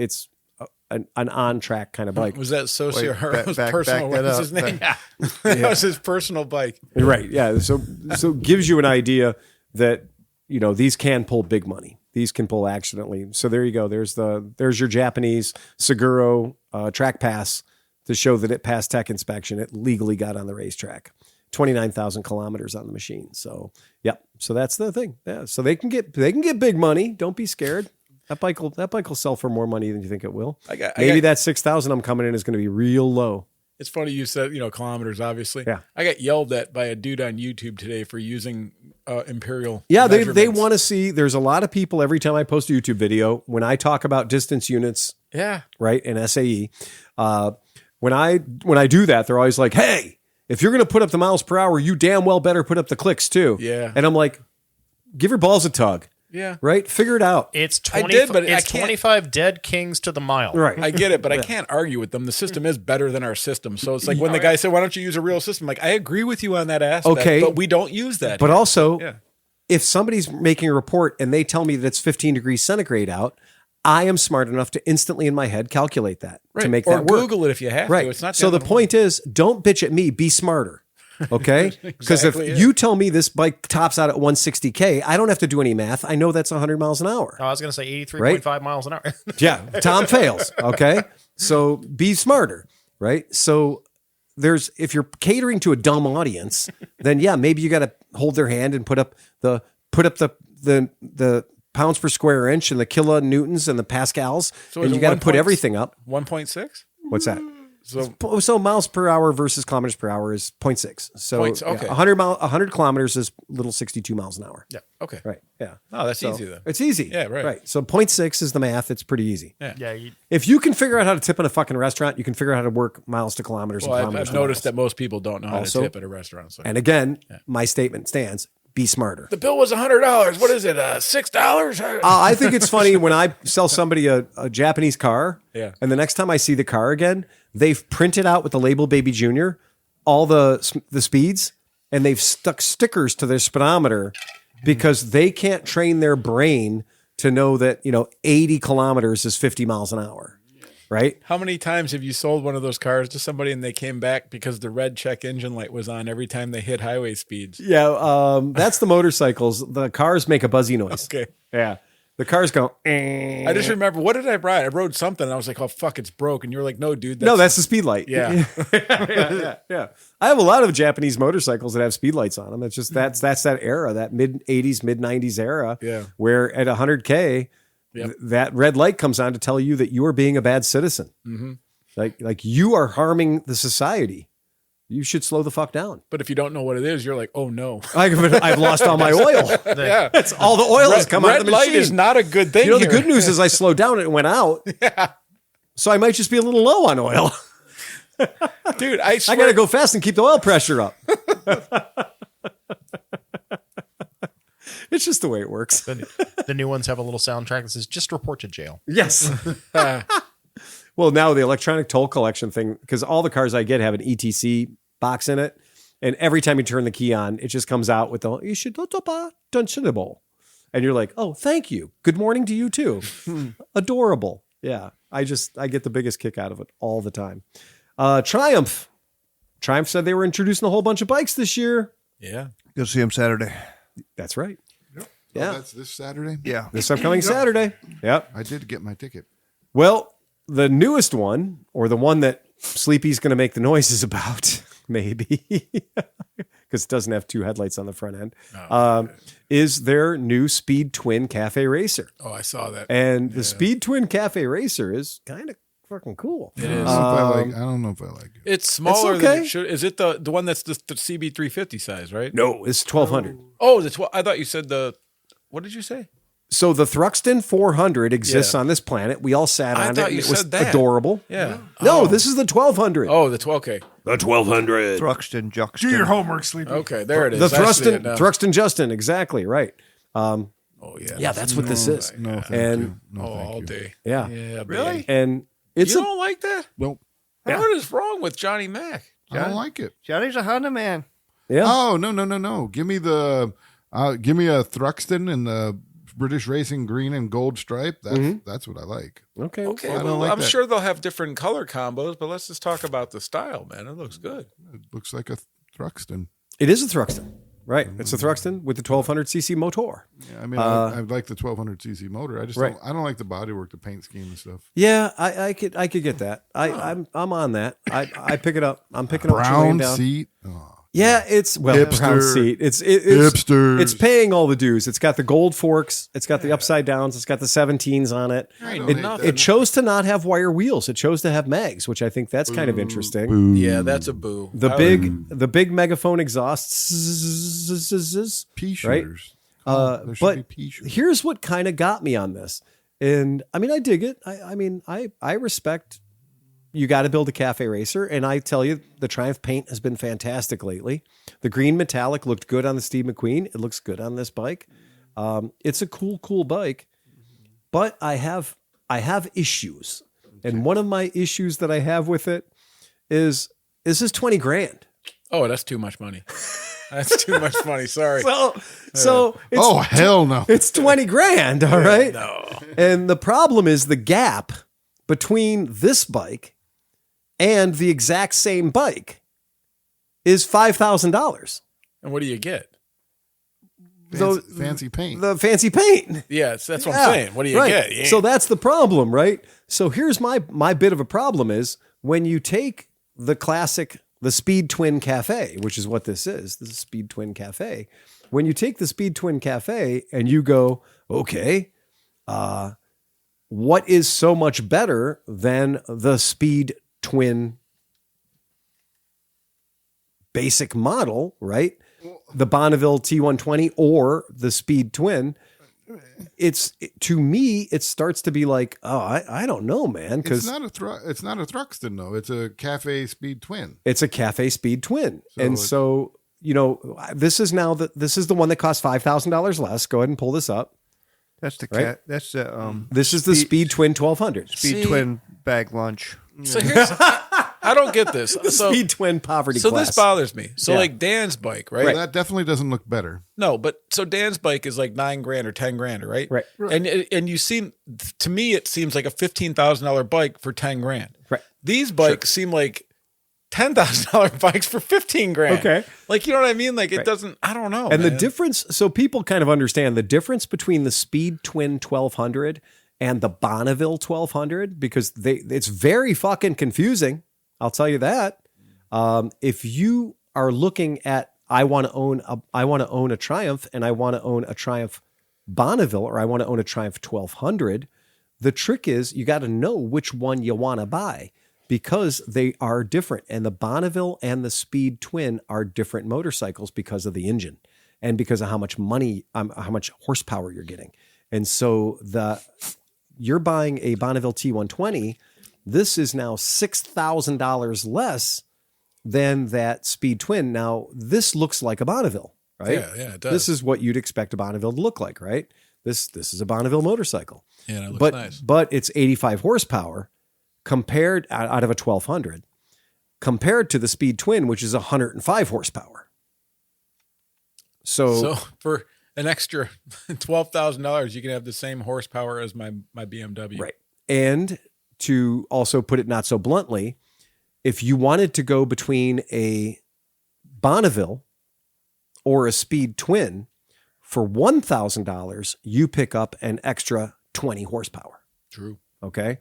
an on track kind of bike. Was that Socio Wait, Haro's back personal? that What's up. his name? That was his personal bike. Right. Yeah. So it gives you an idea that, you know, these can pull big money. These can pull accidentally. So there you go. There's your Japanese Seguro track pass to show that it passed tech inspection. It legally got on the racetrack. 29,000 kilometers on the machine. So, yep. So that's the thing. Yeah. So they can get big money. Don't be scared. That bike will sell for more money than you think it will. Maybe that 6,000 I'm coming in is going to be real low. It's funny you said, kilometers, obviously. Yeah. I got yelled at by a dude on YouTube today for using imperial. Yeah, they measurements. want to see. There's a lot of people every time I post a YouTube video, when I talk about distance units, Yeah. right, and SAE, when I do that, they're always like, "Hey, if you're going to put up the miles per hour, you damn well better put up the clicks too." Yeah. And I'm like, "Give your balls a tug." Yeah. Right? Figure it out. It's I 20, did, but I it's can't- 25 dead kings to the mile. Right. I get it, but I can't argue with them. The system is better than our system. So it's like when the guy said, "Why don't you use a real system?" Like, I agree with you on that aspect, Okay. but we don't use that. But here. also, Yeah. if somebody's making a report and they tell me that it's 15 degrees centigrade out, I am smart enough to instantly in my head calculate that to make or that work. Google it if you have Right. to. It's not So the gonna- point is, don't bitch at me. Be smarter. Okay? Because Exactly if it. you tell me this bike tops out at 160K, I don't have to do any math. I know that's 100 miles an hour. I was going to say 83.5 miles an hour. Yeah. Tom fails. Okay? So be smarter. Right? So if you're catering to a dumb audience, then yeah, maybe you got to hold their hand and put up the pounds per square inch and the kilonewtons and the pascals, So and is you it got to 1 put point- everything up. 1.6. What's that? So So miles per hour versus kilometers per hour is 0.6. So Points, okay. 100 kilometers is little 62 miles an hour. yeah, okay. Right. Yeah. Oh, that's So easy then. it's easy. Yeah, right. Right. So 0.6 is the math. It's pretty easy. Yeah. If you can figure out how to tip in a fucking restaurant, you can figure out how to work miles to kilometers Well, and I've kilometers. I've to noticed miles. that most people don't know how Also- to tip at a restaurant. So. And again, my statement stands: be smarter. The bill was $100. What is it? $6? I think it's funny when I sell somebody a Japanese car, Yeah. and the next time I see the car again, they've printed out with the label Baby Junior all the speeds, and they've stuck stickers to their speedometer because they can't train their brain to know that 80 kilometers is 50 miles an hour, right? How many times have you sold one of those cars to somebody and they came back because the red check engine light was on every time they hit highway speeds? Yeah, that's the motorcycles. The cars make a buzzy noise. Okay. Yeah, the cars go. I just remember, what did I ride? I rode something and I was like, "Oh, fuck, it's broke." And you were like, "No, dude. No, that's the speed light. Yeah. Yeah. I have a lot of Japanese motorcycles that have speed lights on them. It's just that's that era, that mid 80s, mid 90s era, Yeah. where at 100K, Yep. that red light comes on to tell you that you are being a bad citizen. Mm-hmm. Like you are harming the society. You should slow the fuck down. But if you don't know what it is, you're like, "Oh no." I've lost all my oil. Yeah. That's all the oil has come out Red of the light machine. is not a good thing. the here. good news is I slowed down and it went out. Yeah. So I might just be a little low on oil. Dude, I I swear. got to go fast and keep the oil pressure up. It's just the way it works. The new ones have a little soundtrack that says, "Just report to jail." Yes. Well, now the electronic toll collection thing, because all the cars I get have an ETC box in it. And every time you turn the key on, it just comes out with the, you should, and you're like, "Oh, thank you. Good morning to you too." Adorable. Yeah. I get the biggest kick out of it all the time. Triumph said they were introducing a whole bunch of bikes this year. Yeah. Go see him Saturday. That's right. Yeah. Yeah. That's this Saturday? Yeah. This upcoming Saturday. Yep. I did get my ticket. Well, the newest one, or the one that Sleepy's going to make the noises about, maybe, because it doesn't have two headlights on the front end, is their new Speed Twin Cafe Racer. Oh, I saw that. And the Speed Twin Cafe Racer is kind of fucking cool. It is. I don't know if I like it. It's smaller It's than okay. it should. Is it the one that's the CB350 size, right? No, it's 1200. Oh, I thought you said what did you say? So the Thruxton 400 exists on this planet. We all sat on it. thought you and it was said that. adorable. Yeah. No, this is the 1200. Oh, the 12. Okay. The 1200. Thruxton, Do Juxton. your homework, Sleepy. Okay. There it is. The I see it now. Thruxton Justin. Exactly. Right. Oh yeah. Yeah, that's what this is. No, thank And- you. No, Oh, thank all you. day. Yeah. Yeah. Really? baby. And it's You a don't like that? Nope. What is wrong with Johnny Mac? I don't like it. Johnny's a Honda man. yeah. Oh no! Give me a Thruxton in the British Racing green and gold stripe. That's what I like. Okay. Okay. I don't Well, like I'm that. sure they'll have different color combos, but let's just talk about the style, man. It looks good. It looks like a Thruxton. It is a Thruxton. Right. It's a Thruxton with the 1200cc motor. Yeah, I mean, I like the 1200cc motor. I just Right. don't like the bodywork, the paint scheme and stuff. Yeah, I could get that. I'm on that. I pick it up. I'm picking up what you're laying Brown down. seat. Oh. Yeah, it's brown Hipster. seat. It's Hipsters. It's paying all the dues. It's got the gold forks. It's got the upside downs. It's got the 17s on it. It chose to not have wire wheels. It chose to have mags, which I think that's kind of interesting. Yeah, that's a boo. The big megaphone exhausts. Pea Right? shooters. There should be But pea shooters. here's what kind of got me on this. And I mean, I dig it. I respect you got to build a cafe racer. And I tell you, the Triumph paint has been fantastic lately. The green metallic looked good on the Steve McQueen. It looks good on this bike. It's a cool bike, but I have issues. And one of my issues that I have with it is this 20 grand. Oh, that's too much money. That's too much money. Sorry. So it's, Oh, hell no. it's 20 grand. All right. No. And the problem is the gap between this bike and the exact same bike is $5,000. And what do you get? Fancy paint. The fancy paint. Yes, that's what Yeah, I'm saying. What do you right. get? You So ain't- that's the problem, right? So here's my bit of a problem is when you take the classic, the Speed Twin Cafe, which is what this is Speed Twin Cafe. When you take the Speed Twin Cafe and you go, okay, what is so much better than the Speed Twin basic model, right? The Bonneville T120 or the Speed Twin. To me, it starts to be like, oh, I don't know, man, It's because not a Thruxton though. It's a Cafe Speed Twin. it's a Cafe Speed Twin, So and it's- so this is the one that costs $5,000 less. Go ahead and pull this up. That's the Right? cat. That's the This is the Speed Twin 1200. Speed See- Twin bag lunch. So here's I don't get this. So Speed Twin poverty so class. this bothers me. So Yeah. like Dan's bike, right? That definitely doesn't look better. No, but so Dan's bike is like $9,000 or $10,000, right? Right. And you seem to me it seems like a $15,000 bike for $10,000. Right. These bikes seem like $10,000 bikes for $15,000. Okay. Like you know what I mean? Like it Right. doesn't. I don't know. And the man. difference, so people kind of understand the difference between the Speed Twin 1200 and the Bonneville 1200 because it's very fucking confusing. I'll tell you that. If you are looking at, I want to own a Triumph and I want to own a Triumph Bonneville or I want to own a Triumph 1200, the trick is you got to know which one you want to buy because they are different. And the Bonneville and the Speed Twin are different motorcycles because of the engine and because of how much money, how much horsepower you're getting. And so you're buying a Bonneville T120. This is now $6,000 less than that Speed Twin. Now, this looks like a Bonneville, right? Yeah, it does. This is what you'd expect a Bonneville to look like, right? This is a Bonneville motorcycle. Yeah, it looks but nice. but it's 85 horsepower compared out of a 1200 compared to the Speed Twin, which is 105 horsepower. So for an extra $12,000, you can have the same horsepower as my BMW. right. And to also put it not so bluntly, if you wanted to go between a Bonneville or a Speed Twin, for $1,000, you pick up an extra 20 horsepower. True. Okay.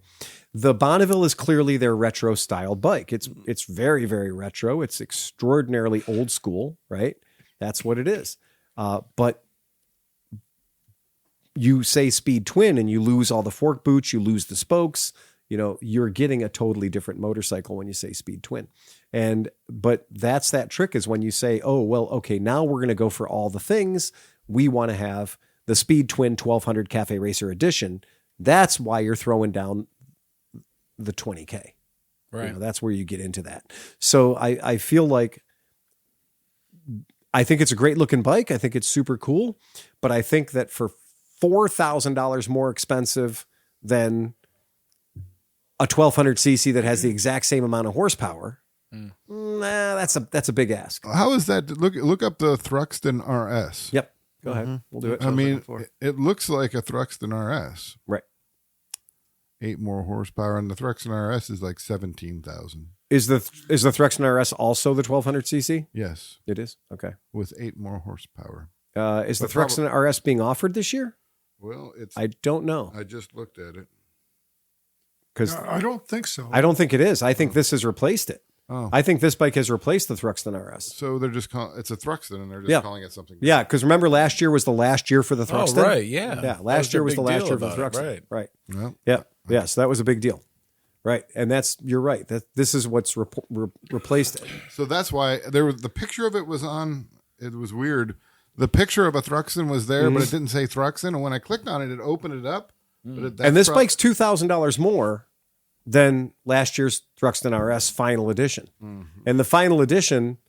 The Bonneville is clearly their retro style bike. It's very, very retro. It's extraordinarily old school, right? That's what it is. But you say Speed Twin and you lose all the fork boots, you lose the spokes, you're getting a totally different motorcycle when you say Speed Twin. But that trick is when you say, oh, well, okay, now we're going to go for all the things. We want to have the Speed Twin 1200 Cafe Racer Edition, that's why you're throwing down the 20K. Right. You know, that's where you get into that. So I feel like, I think it's a great looking bike. I think it's super cool, but I think that for $4,000 more expensive than a 1200cc that has the exact same amount of horsepower, that's a big ask. How is that? Look up the Thruxton RS. Yep. Go ahead. We'll do it. I mean, it looks like a Thruxton RS. Right. 8 more horsepower, and the Thruxton RS is like 17,000. Is the Thruxton RS also the 1200cc? Yes, It is. Okay. with 8 more horsepower. Is the But Thruxton RS being offered this year? Well, it's. I don't know, I just looked at it. because I don't think so. I don't think it is. I think this has replaced it. Oh, I think this bike has replaced the Thruxton RS. so they're just it's a Thruxton, and they're just Yeah. calling it something. Yeah, because remember last year was the last year for the Oh, Thruxton? right. Yeah. Yeah, That last year was their the big last deal year for the about it, Thruxton. right. Right. Well, Yeah. Yeah. So that was a big deal. Right. And you're right. This is what's replaced it. so that's why the picture of it was on. It was weird. The picture of a Thruxton was there, but it didn't say Thruxton. And when I clicked on it, it opened it up. But And this bike's $2,000 more than last year's Thruxton RS final edition. And the final edition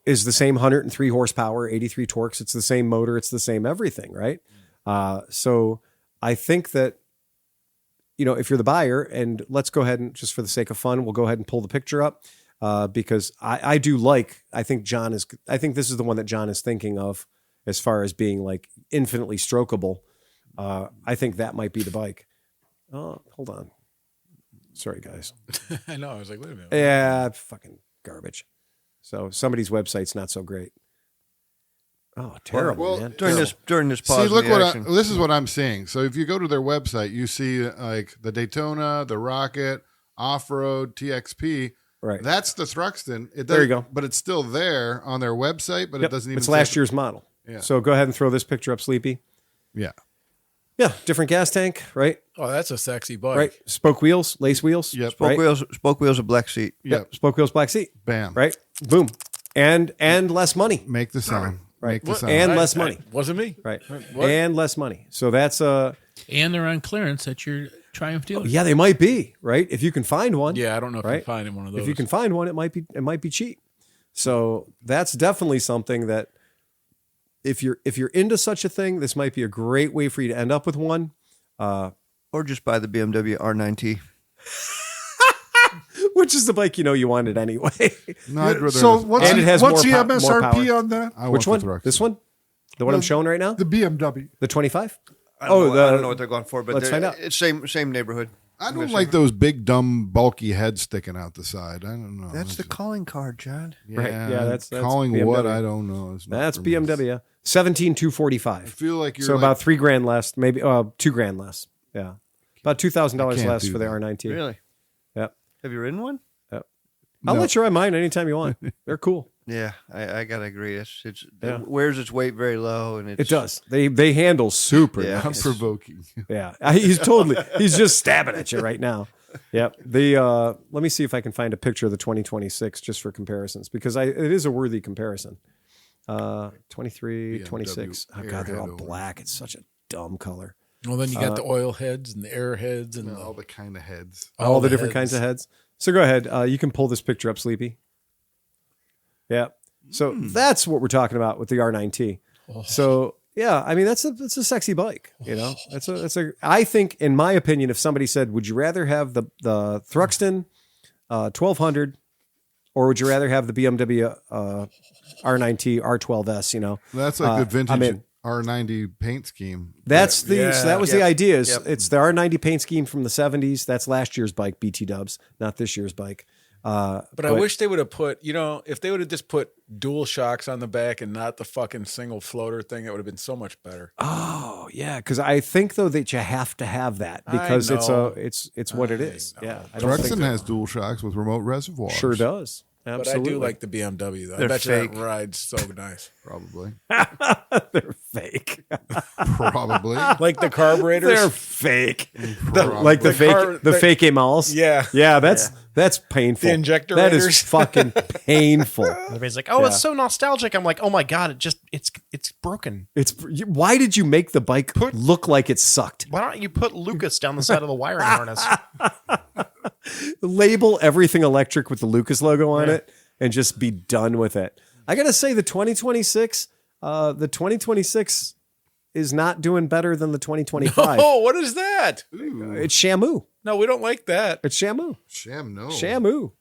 is the same 103 horsepower, 83 torques. It's the same motor. It's the same everything, right? So I think that, if you're the buyer, and let's go ahead and, just for the sake of fun, we'll go ahead and pull the picture up because I think this is the one that John is thinking of as far as being like infinitely strokeable. I think that might be the bike. Oh, hold on. Sorry, guys. I know. I was like, wait a minute. Yeah, fucking garbage. So somebody's website's not so great. Oh, terrible, Well, man. During this pause. See, look in the action, this is what I'm seeing. So if you go to their website, you see like the Daytona, the Rocket, Off-Road, TXP. Right. That's the Thruxton. There you go. But it's still there on their website, but Yep, it doesn't even it's say last year's model. Yeah. So go ahead and throw this picture up, Sleepy. Yeah. Yeah, different gas tank, right? Oh, that's a sexy bike. Right. Spoke wheels, lace wheels. Yep. spoke right? wheels, a black seat. Yep. Spoke wheels, black seat. Bam. Right. Boom. And less money. Make the sound. Right. Make the sound. And less money. Wasn't me. Right. What? And less money. So that's And they're on clearance at your Triumph dealer. yeah, they might be, right? If you can find one. Yeah, I don't know if Right. you find one of those. If you can find one, it might be cheap. So that's definitely something that if you're into such a thing, this might be a great way for you to end up with one. Or just buy the BMW R9T. Which is the bike you wanted anyway. No, I'd rather So have- what's And it has the more MSRP power. on that? I want Which the one? Thruxton. This one? The one I'm showing right now? The BMW. The 25? I don't know what they're going for, but let's find out. it's same neighborhood. I don't like those big, dumb, bulky heads sticking out the side. I don't know. That's the calling card, John. Right. Yeah, that's calling BMW. what I don't know. It's not That's for me. BMW. 17,245. I feel like you're So like, about $3,000 less, maybe $2,000 less. Yeah. About $2,000 can't less do for the that. R19. Really? Yep. Have you ridden one? I'll No. let you ride mine anytime you want. They're cool. Yeah, I gotta agree. It Yeah. wears its weight very low, and It does. They handle super Yeah. nice. provoking. Yeah. He's just stabbing at you right now. Yep. Let me see if I can find a picture of the 2026 just for comparisons, because it is a worthy comparison. 23, BMW 26. Oh God, they're all Airhead black. It's such a dumb color. Well, then you got the oil heads and the air heads and All the kind of heads. All the different kinds of heads. So go ahead. You can pull this picture up, Sleepy. Yeah. So that's what we're talking about with the R9T. So yeah, I mean that's a sexy bike. I think, in my opinion, if somebody said, would you rather have the Thruxton 1200 or would you rather have the BMW R9T R12S? That's like the vintage I'm in. R90 paint scheme. So that was the idea. It's the R90 paint scheme from the 70s. That's last year's bike, BT Dubs, not this year's bike. But I wish they would have put, if they would have just put dual shocks on the back and not the fucking single floater thing, it would have been so much better. Oh yeah, because I think though that you have to have that because I know. it's what it is. know. Yeah, I don't think Thruxton has dual shocks with remote reservoirs. sure does. But Absolutely. I do like the BMW, though. I They're bet fake. you that ride's so nice. Probably. They're fake. Probably. Like the carburetors. They're fake. Probably. Like the The car- fake the- fake Emals. Yeah. Yeah, that's That's painful. The injector That raiders. is fucking painful. Everybody's like, "Oh, it's so nostalgic." I'm like, "Oh my god, it's broken." Why did you make the bike look like it sucked? Why don't you put Lucas down the side of the wiring harness? Label everything electric with the Lucas logo on it and just be done with it. I gotta say, the 2026 is not doing better than the 2025. Oh, what is that? It's Shamu. No, we don't like that. It's Shamu. No. Shamu.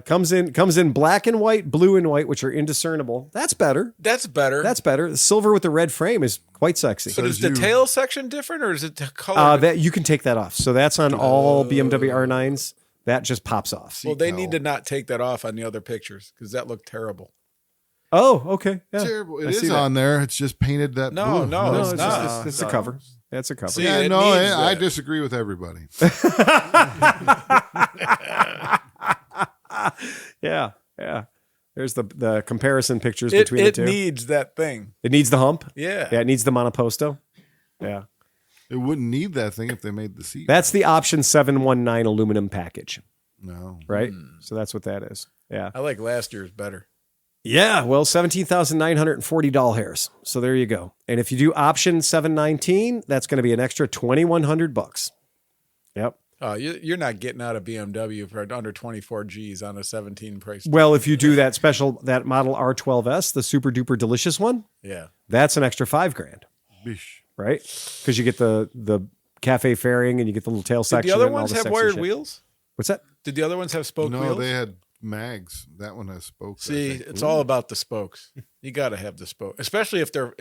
Comes in black and white, blue and white, which are indiscernible. That's better. That's better. That's better. The silver with the red frame is quite sexy. But is the tail section different, or is it the color? That you can take that off. So that's on all BMW R9s. That just pops off. Well, they need to not take that off on the other pictures because that looked terrible. Oh, okay. Yeah. Terrible. It is on there. It's just painted that blue. No, it's not. It's a cover. That's a cover. See, Yeah, it no, needs I that. disagree with everybody. Yeah. There's the comparison pictures between the two. It needs that thing. It needs the hump. Yeah. Yeah, it needs the monoposto. Yeah. It wouldn't need that thing if they made the seat. That's the option 719 aluminum package, No. right? So that's what that is. Yeah. I like last year's better. Yeah, well, 17,940 doll hairs. So there you go. And if you do option 719, that's going to be an extra $2,100. Yep. You're not getting out of BMW for under 24 G's on a 17 price. Well, if you do that model R12S, the super duper delicious one, Yeah. that's an extra $5,000, Bish. right? Because you get the cafe fairing and you get the little tail Did section. the other and all ones the have sexy wired shit. wheels? What's that? Did the other ones have spoke No, wheels? they had mags. That one has spokes. I See, think. it's all about the spokes. You got to have the spokes, especially if they're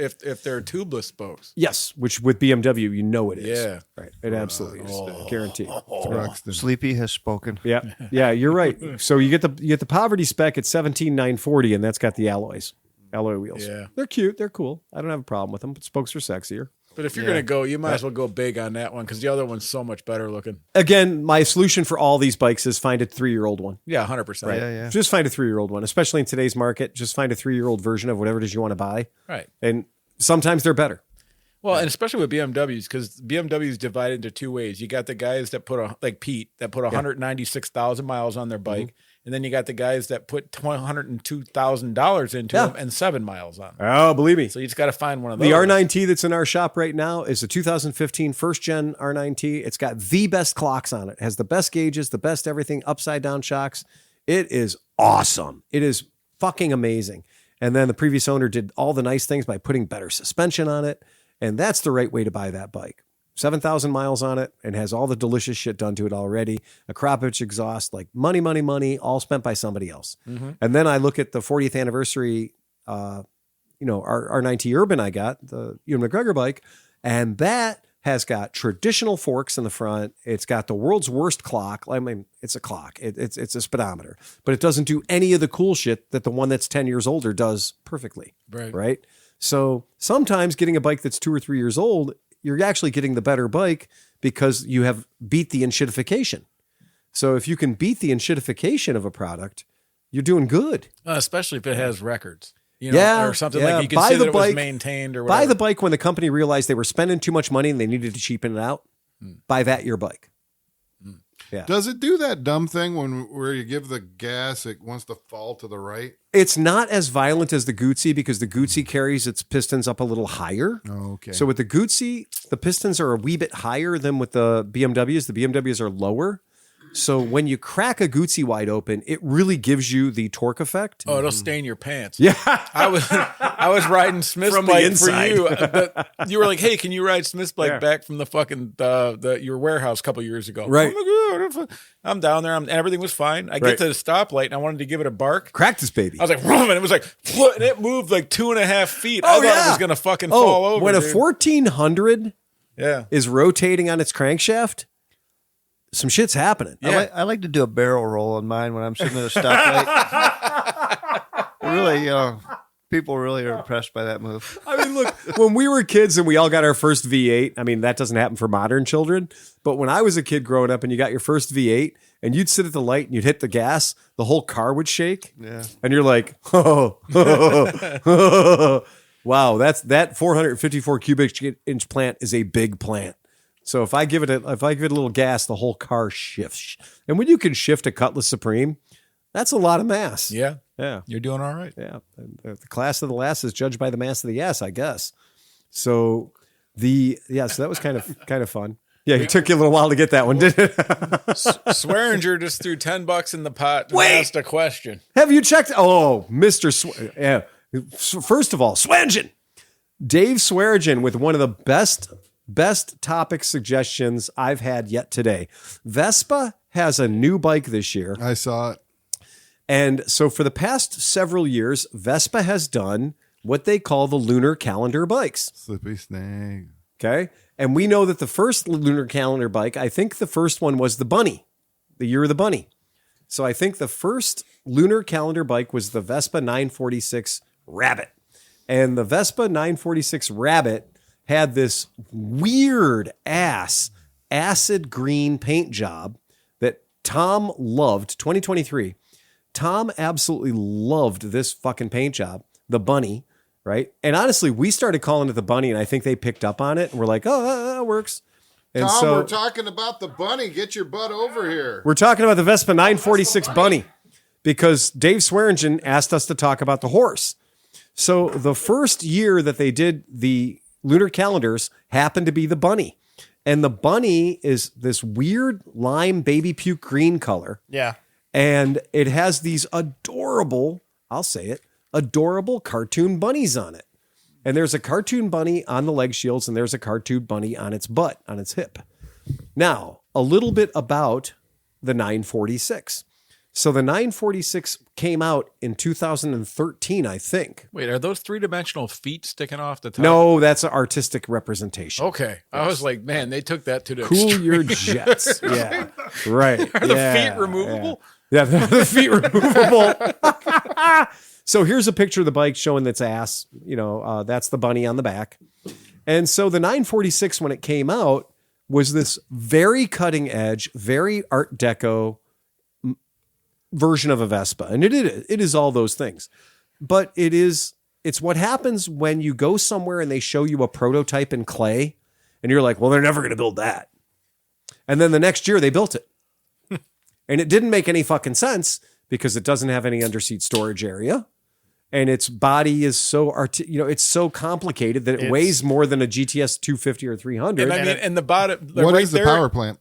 tubeless spokes. Yes, which with BMW, you know it is. Yeah. Right. It absolutely is. Guaranteed. Truxton. Sleepy has spoken. Yeah, you're right. So you get the poverty spec at 17,940, and that's got the alloy wheels. Yeah. They're cute. They're cool. I don't have a problem with them. But spokes are sexier. But if you're going to go, you might as well go big on that one because the other one's so much better looking. Again, my solution for all these bikes is find a 3-year-old one. Yeah, 100%. Right. Yeah. Just find a 3-year-old one, especially in today's market. Just find a 3-year-old version of whatever it is you want to buy. Right. And sometimes they're better. Well, and especially with BMWs, because BMWs divided into two ways. You got the guys that like Pete, that put 196,000 miles on their bike. And then you got the guys that put $102,000 into them and 7 miles on them. Oh, believe me. So you just got to find one of those. The R9T that's in our shop right now is a 2015 first gen R9T. It's got the best clocks on it. It has the best gauges, the best everything, upside down shocks. It is awesome. It is fucking amazing. And then the previous owner did all the nice things by putting better suspension on it. And that's the right way to buy that bike. 7,000 miles on it and has all the delicious shit done to it already. A Kropich exhaust, like money, all spent by somebody else. And then I look at the 40th anniversary, our R9T Urban I got, the Ewan McGregor bike, and that has got traditional forks in the front. It's got the world's worst clock. I mean, it's a clock. It's a speedometer, but it doesn't do any of the cool shit that the one that's 10 years older does perfectly. Right? So sometimes getting a bike that's 2 or 3 years old, you're actually getting the better bike because you have beat the enshittification. So if you can beat the enshittification of a product, you're doing good. Especially if it has records. Or something like you can Buy see the that it was bike- maintained or whatever. Buy the bike when the company realized they were spending too much money and they needed to cheapen it out. Buy that your bike. Does it do that dumb thing where you give the gas, it wants to fall to the right? It's not as violent as the Guzzi because the Guzzi carries its pistons up a little higher. Oh, okay. So with the Guzzi, the pistons are a wee bit higher than with the BMWs. The BMWs are lower. So when you crack a Guzzi wide open, it really gives you the torque effect. Oh, it'll stain your pants. Yeah. I was riding Smith's From the bike inside. for you. But you were like, "Hey, can you ride Smith's bike back from the fucking your warehouse a couple years ago?" Right. I'm down there, and everything was fine. I get to the stoplight, and I wanted to give it a bark. Crack this baby. I was like, "Vroom," and it was like, and it moved like 2.5 feet. I thought it was gonna fucking fall over. When a dude. 1400 yeah, is rotating on its crankshaft, some shit's happening. Yeah. I like to do a barrel roll on mine when I'm sitting at a stoplight. Really, people really are impressed by that move. I mean, look, when we were kids and we all got our first V8, I mean, that doesn't happen for modern children. But when I was a kid growing up and you got your first V8 and you'd sit at the light and you'd hit the gas, the whole car would shake. Yeah. And you're like, wow, that 454 cubic inch plant is a big plant. So if I give it a little gas, the whole car shifts. And when you can shift a Cutlass Supreme, that's a lot of mass. Yeah. Yeah. You're doing all right. Yeah. The class of the lass is judged by the mass of the ass, I guess. So so that was kind of fun. Yeah, it took you a little while to get that one, didn't it? Swearinger just threw $10 in the pot and Wait! asked a question. Have you checked? Oh, Mr. Yeah. First of all, Swearingen. Dave Swearingen with one of the best topic suggestions I've had yet today. Vespa has a new bike this year. I saw it. And so for the past several years, Vespa has done what they call the lunar calendar bikes. Slippy snake. Okay. And we know that the first lunar calendar bike, I think the first one was the Bunny, the year of the Bunny. So I think the first lunar calendar bike was the Vespa 946 Rabbit. And the Vespa 946 Rabbit had this weird ass acid green paint job that Tom loved. 2023. Tom absolutely loved this fucking paint job, the Bunny. Right. And honestly, we started calling it the Bunny, and I think they picked up on it. And we're like, oh, that works. And Tom, so we're talking about the Bunny. Get your butt over here. we're talking about the Vespa 946 Bunny because Dave Swearingen asked us to talk about the horse. So the first year that they did the lunar calendars happened to be the Bunny. And the Bunny is this weird lime baby puke green color. Yeah. And it has these adorable, I'll say it, adorable cartoon bunnies on it. And there's a cartoon bunny on the leg shields and there's a cartoon bunny on its butt, on its hip. Now, a little bit about the 946. So the 946 came out in 2013, I think. Wait, are those 3-dimensional feet sticking off the top? No, that's an artistic representation. Okay. I was like, man, they took that to the Cool extreme. your jets. Yeah. Right. Are the feet removable? Yeah, the feet removable. So here's a picture of the bike showing its ass. That's the Bunny on the back. And so the 946, when it came out, was this very cutting edge, very Art Deco version of a Vespa. And it is all those things. But it's what happens when you go somewhere and they show you a prototype in clay and you're like, well, they're never going to build that. And then the next year they built it. And it didn't make any fucking sense because it doesn't have any underseat storage area. And its body is so, it's so complicated that it weighs more than a GTS 250 or 300. And the bottom. What right is the there, power plant?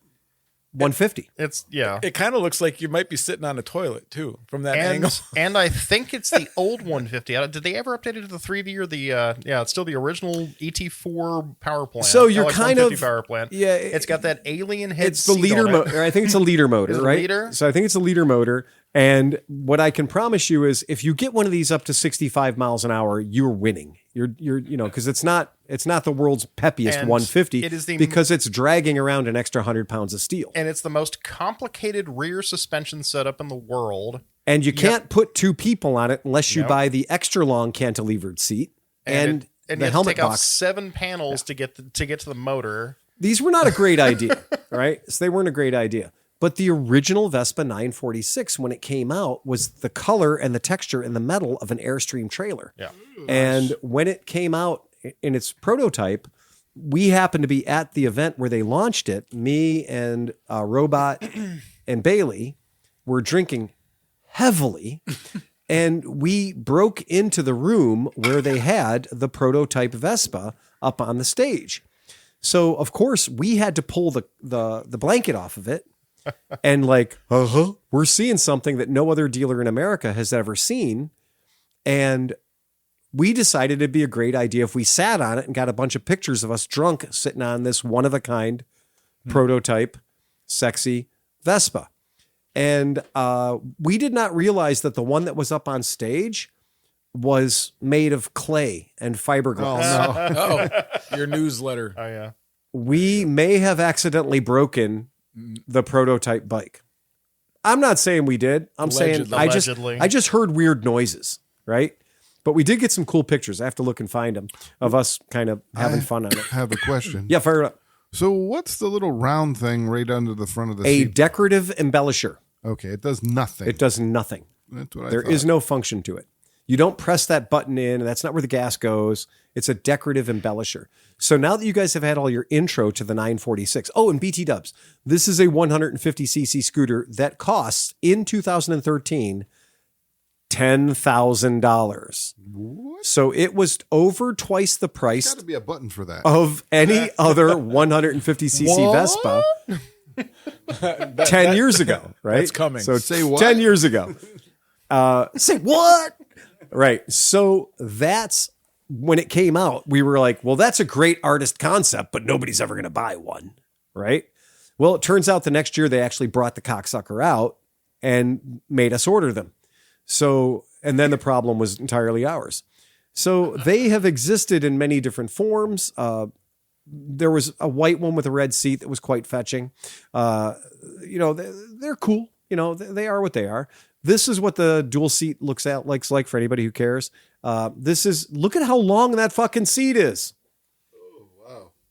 150. It kind of looks like you might be sitting on a toilet too from that angle. And I think it's the old 150. Did they ever update it to the 3V or the? It's still the original ET4 power plant. So you're kind of power plant. Yeah, it's got that alien head. It's the leader motor. I think it's a leader motor, right? Leader? So I think it's a leader motor. And what I can promise you is, if you get one of these up to 65 miles an hour, you're winning. You're because it's not the world's peppiest And 150. it is because it's dragging around an extra 100 pounds of steel. And it's the most complicated rear suspension setup in the world. And you can't put two people on it unless you Nope. buy the extra long cantilevered seat and you the have helmet to take out box. 7 panels to get to the motor. These were not a great idea, right? So they weren't a great idea. But the original Vespa 946, when it came out, was the color and the texture and the metal of an Airstream trailer. Yeah. And when it came out in its prototype, we happened to be at the event where they launched it. Me and Robot and Bailey were drinking heavily. And we broke into the room where they had the prototype Vespa up on the stage. So, of course, we had to pull the blanket off of it. And we're seeing something that no other dealer in America has ever seen. And we decided it'd be a great idea if we sat on it and got a bunch of pictures of us drunk sitting on this one-of-a-kind prototype, sexy Vespa. And we did not realize that the one that was up on stage was made of clay and fiberglass. Oh, your newsletter. Oh, yeah. We may have accidentally broken the prototype bike. I'm not saying we did. I'm saying Allegedly. I just heard weird noises, right? But we did get some cool pictures. I have to look and find them of us kind of having fun on it. I have a question. Yeah, fire it up. So what's the little round thing right under the front of the A seat? decorative embellisher. Okay, it does nothing. It does nothing. That's what There is no function to it. You don't press that button in, and that's not where the gas goes. It's a decorative embellisher. So now that you guys have had all your intro to the 946, and BT Dubs, this is a 150cc scooter that costs in 2013 $10,000. So it was over twice the price Got to be a button for that. of any other 150cc Vespa 10 years ago, right? That's coming. So Say what? 10 years ago. Say what? Right. So that's when it came out. We were like, well, that's a great artist concept, but nobody's ever going to buy one. Right. Well, it turns out the next year they actually brought the cocksucker out and made us order them. So, and then the problem was entirely ours. So they have existed in many different forms. There was a white one with a red seat that was quite fetching. They're cool. They are what they are. This is what the dual seat looks like for anybody who cares. Look at how long that fucking seat is.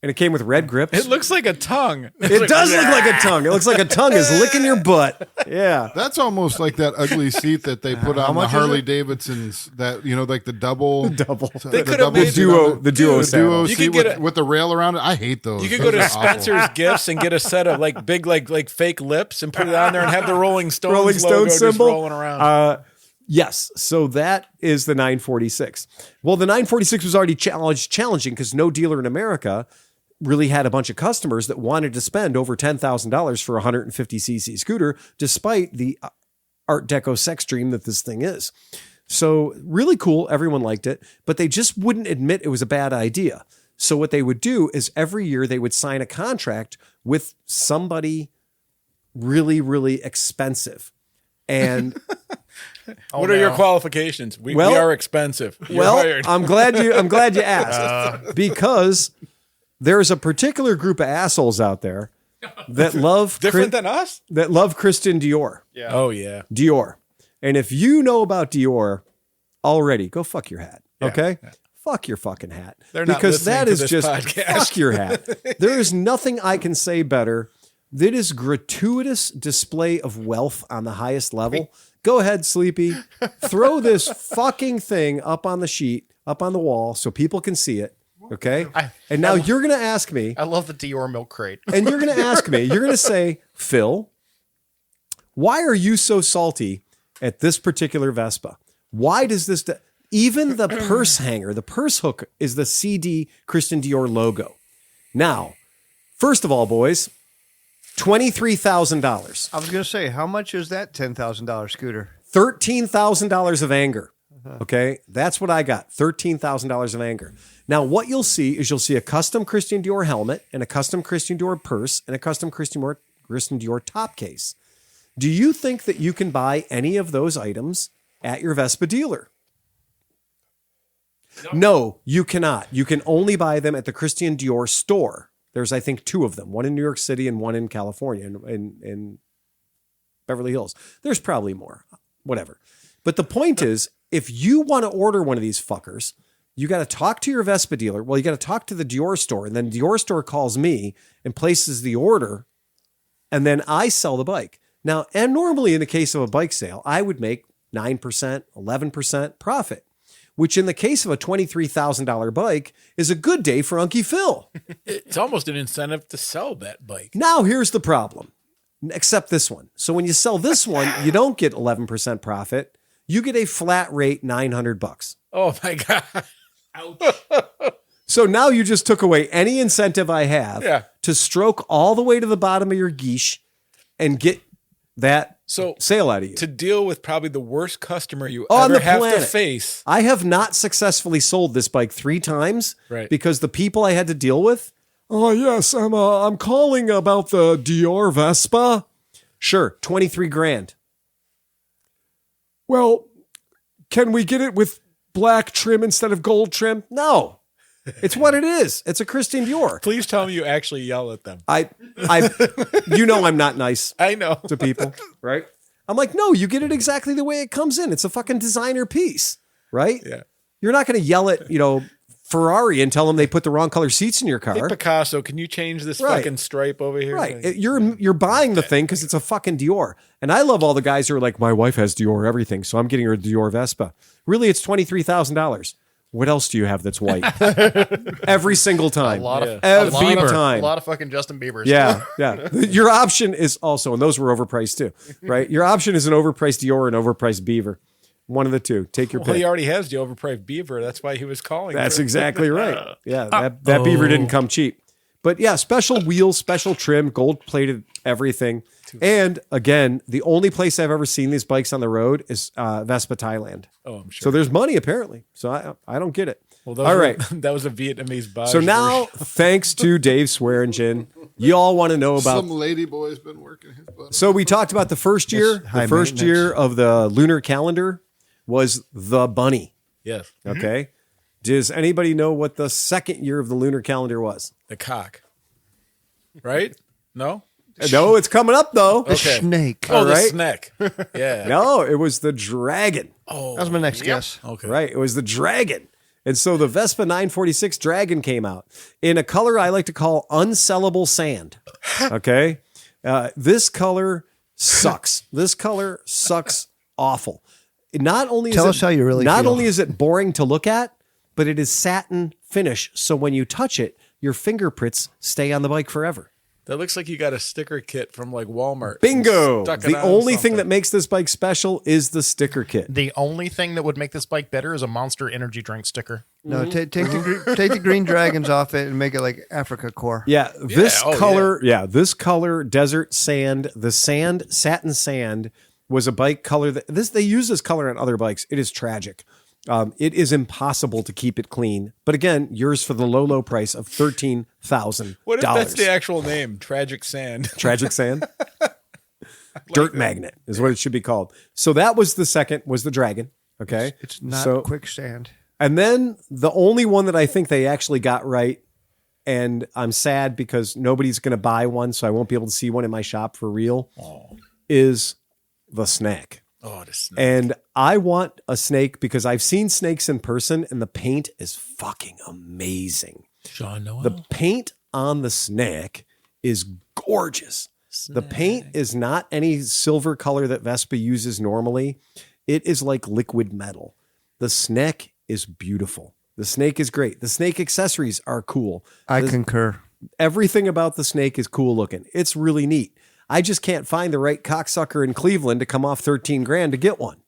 And it came with red grips. It looks like a tongue. It does look like a tongue. It looks like a tongue is licking your butt. Yeah. That's almost like that ugly seat that they put on the Harley Davidsons. That like the double. They could have made the duo saddle. seat with the rail around it. I hate those. You could Those go to are awful. Spencer's Gifts and get a set of like big like fake lips and put it on there and have the Rolling Stones Rolling logo Stone just symbol rolling around. Yes. So that is the 946. Well, the 946 was already challenging because no dealer in America really had a bunch of customers that wanted to spend over $10,000 for a 150cc scooter, despite the Art Deco sex dream that this thing is. So really cool. Everyone liked it, but they just wouldn't admit it was a bad idea. So what they would do is every year they would sign a contract with somebody really, really expensive. And what are your qualifications? We are expensive. You're hired. I'm glad you asked because there's a particular group of assholes out there that love different than us. That love Christian Dior. Yeah. Oh yeah. Dior. And if you know about Dior already, go fuck your hat. Okay? Yeah. Fuck your fucking hat. They're not because that is just podcast. Fuck your hat. There is nothing I can say better. That is gratuitous display of wealth on the highest level. Go ahead, Sleepy. Throw this fucking thing up on the sheet, up on the wall so people can see it. Okay. And now you're going to ask me. I love the Dior milk crate. And you're going to ask me, you're going to say, Phil, why are you so salty at this particular Vespa? Why does this, even the purse hanger, the purse hook is the CD Christian Dior logo. Now, first of all, boys, $23,000. I was going to say, how much is that $10,000 scooter? $13,000 of anger. Okay, that's what I got. $13,000 of anger. Now, what you'll see is a custom Christian Dior helmet and a custom Christian Dior purse and a custom Christian Dior top case. Do you think that you can buy any of those items at your Vespa dealer? No, you cannot. You can only buy them at the Christian Dior store. There's, I think, 2 of them, one in New York City and one in California, in Beverly Hills. There's probably more, whatever. But the point is, if you want to order one of these fuckers, you got to talk to your Vespa dealer. Well, you got to talk to the Dior store, and then Dior store calls me and places the order, and then I sell the bike. Now, and normally in the case of a bike sale, I would make 9%, 11% profit, which in the case of a $23,000 bike is a good day for Unky Phil. It's almost an incentive to sell that bike. Now, here's the problem, except this one. So when you sell this one, you don't get 11% profit. You get a flat rate $900. Oh my God. Ouch. So now you just took away any incentive I have to stroke all the way to the bottom of your geesh and get that sale out of you. To deal with probably the worst customer you On ever the have planet. to face. I have not successfully sold this bike 3 times because the people I had to deal with. Oh yes, I'm calling about the Dior Vespa. Sure, $23,000. Well, can we get it with black trim instead of gold trim? No. It's what it is. It's a Christian Dior. Please tell me you actually yell at them. I'm not nice. I know to people, right? I'm like, no, you get it exactly the way it comes in. It's a fucking designer piece, right? Yeah. You're not going to yell at, Ferrari and tell them they put the wrong color seats in your car. Hey, Picasso, can you change this Right. fucking stripe over here? Right. You're buying the thing because it's a fucking Dior. And I love all the guys who are like, my wife has Dior everything, so I'm getting her a Dior Vespa. Really, it's $23,000. What else do you have that's white? Every single time. A lot of Every a time. lot of fucking Justin Bieber's. Yeah, yeah. Your option is also, and those were overpriced too, right? Your option is an overpriced Dior and overpriced Beaver. One of the two. Take your Well, pick. he already has the overpriced Beaver. That's why he was calling. That's for it. exactly right. Yeah, that Beaver didn't come cheap. But yeah, special wheels, special trim, gold-plated everything. And again, the only place I've ever seen these bikes on the road is Vespa Thailand. Oh, I'm sure. So there's money apparently. So I don't get it. Well, all right. That was a Vietnamese Baj. So now, thanks to Dave Swearingen, you all want to know about. Some lady boy's been working his butt. So we talked about the first year. It's high The first maintenance. year of the lunar calendar was the bunny. Yes, Okay. Does anybody know what the second year of the lunar calendar was? the cock. Right? No. No, it's coming up though. The Okay. snake. Oh, All the right. snack. Yeah. No, it was the dragon. Oh, That was my next guess. okay. Right. It was the dragon. And so the Vespa 946 Dragon came out in a color I like to call unsellable sand. Okay. This color sucks. This color sucks awful. Not only Tell is us how you really not feel. only is it boring to look at, but it is satin finish. So when you touch it, your fingerprints stay on the bike forever. That looks like you got a sticker kit from like Walmart. Bingo. Stuck it The on only thing something. that makes this bike special is the sticker kit. The only thing that would make this bike better is a Monster Energy drink sticker. No, take the green dragons off it and make it like Africa core. Yeah, this oh, color, this color, desert sand, the sand, satin sand was a bike color that they use this color on other bikes. It is tragic. It is impossible to keep it clean. But again, yours for the low price of $13,000. What if that's the actual name? Tragic Sand. Tragic sand? Dirt magnet is what it should be called. So that was the second, was the dragon. Okay. It's not So- quicksand. And then the only one that I think they actually got right, and I'm sad because nobody's going to buy one, so I won't be able to see one in my shop for real, is the snack. Oh, the snack. And I want a snake because I've seen snakes in person, and the paint is fucking amazing. Sean Noel. The paint on the snack is gorgeous. The paint is not any silver color that Vespa uses normally. It is like liquid metal. The snack is beautiful. The snake is great. The snake accessories are cool. I concur. Everything about the snake is cool looking. It's really neat. I just can't find the right cocksucker in Cleveland to come off 13 grand to get one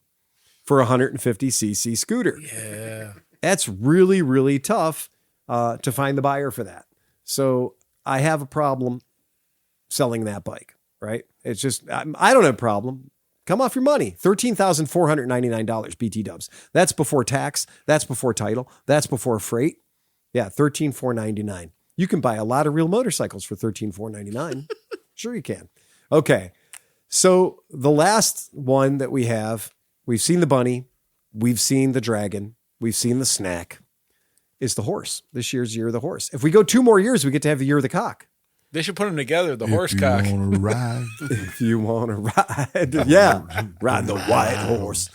for a 150cc scooter. Yeah. That's really, really tough to find the buyer for that. So I have a problem selling that bike, right? It's just, I don't have a problem. Come off your money. $13,499 BT dubs. That's before tax. That's before title. That's before freight. Yeah, $13,499. You can buy a lot of real motorcycles for $13,499. Sure you can. Okay. So the last one that we have, we've seen the bunny, we've seen the dragon, we've seen the snack, is the horse. This year's year of the horse. If we go 2 more years, we get to have the year of the cock. They should put them together. The horse cock. If you want to ride, yeah, ride the white horse.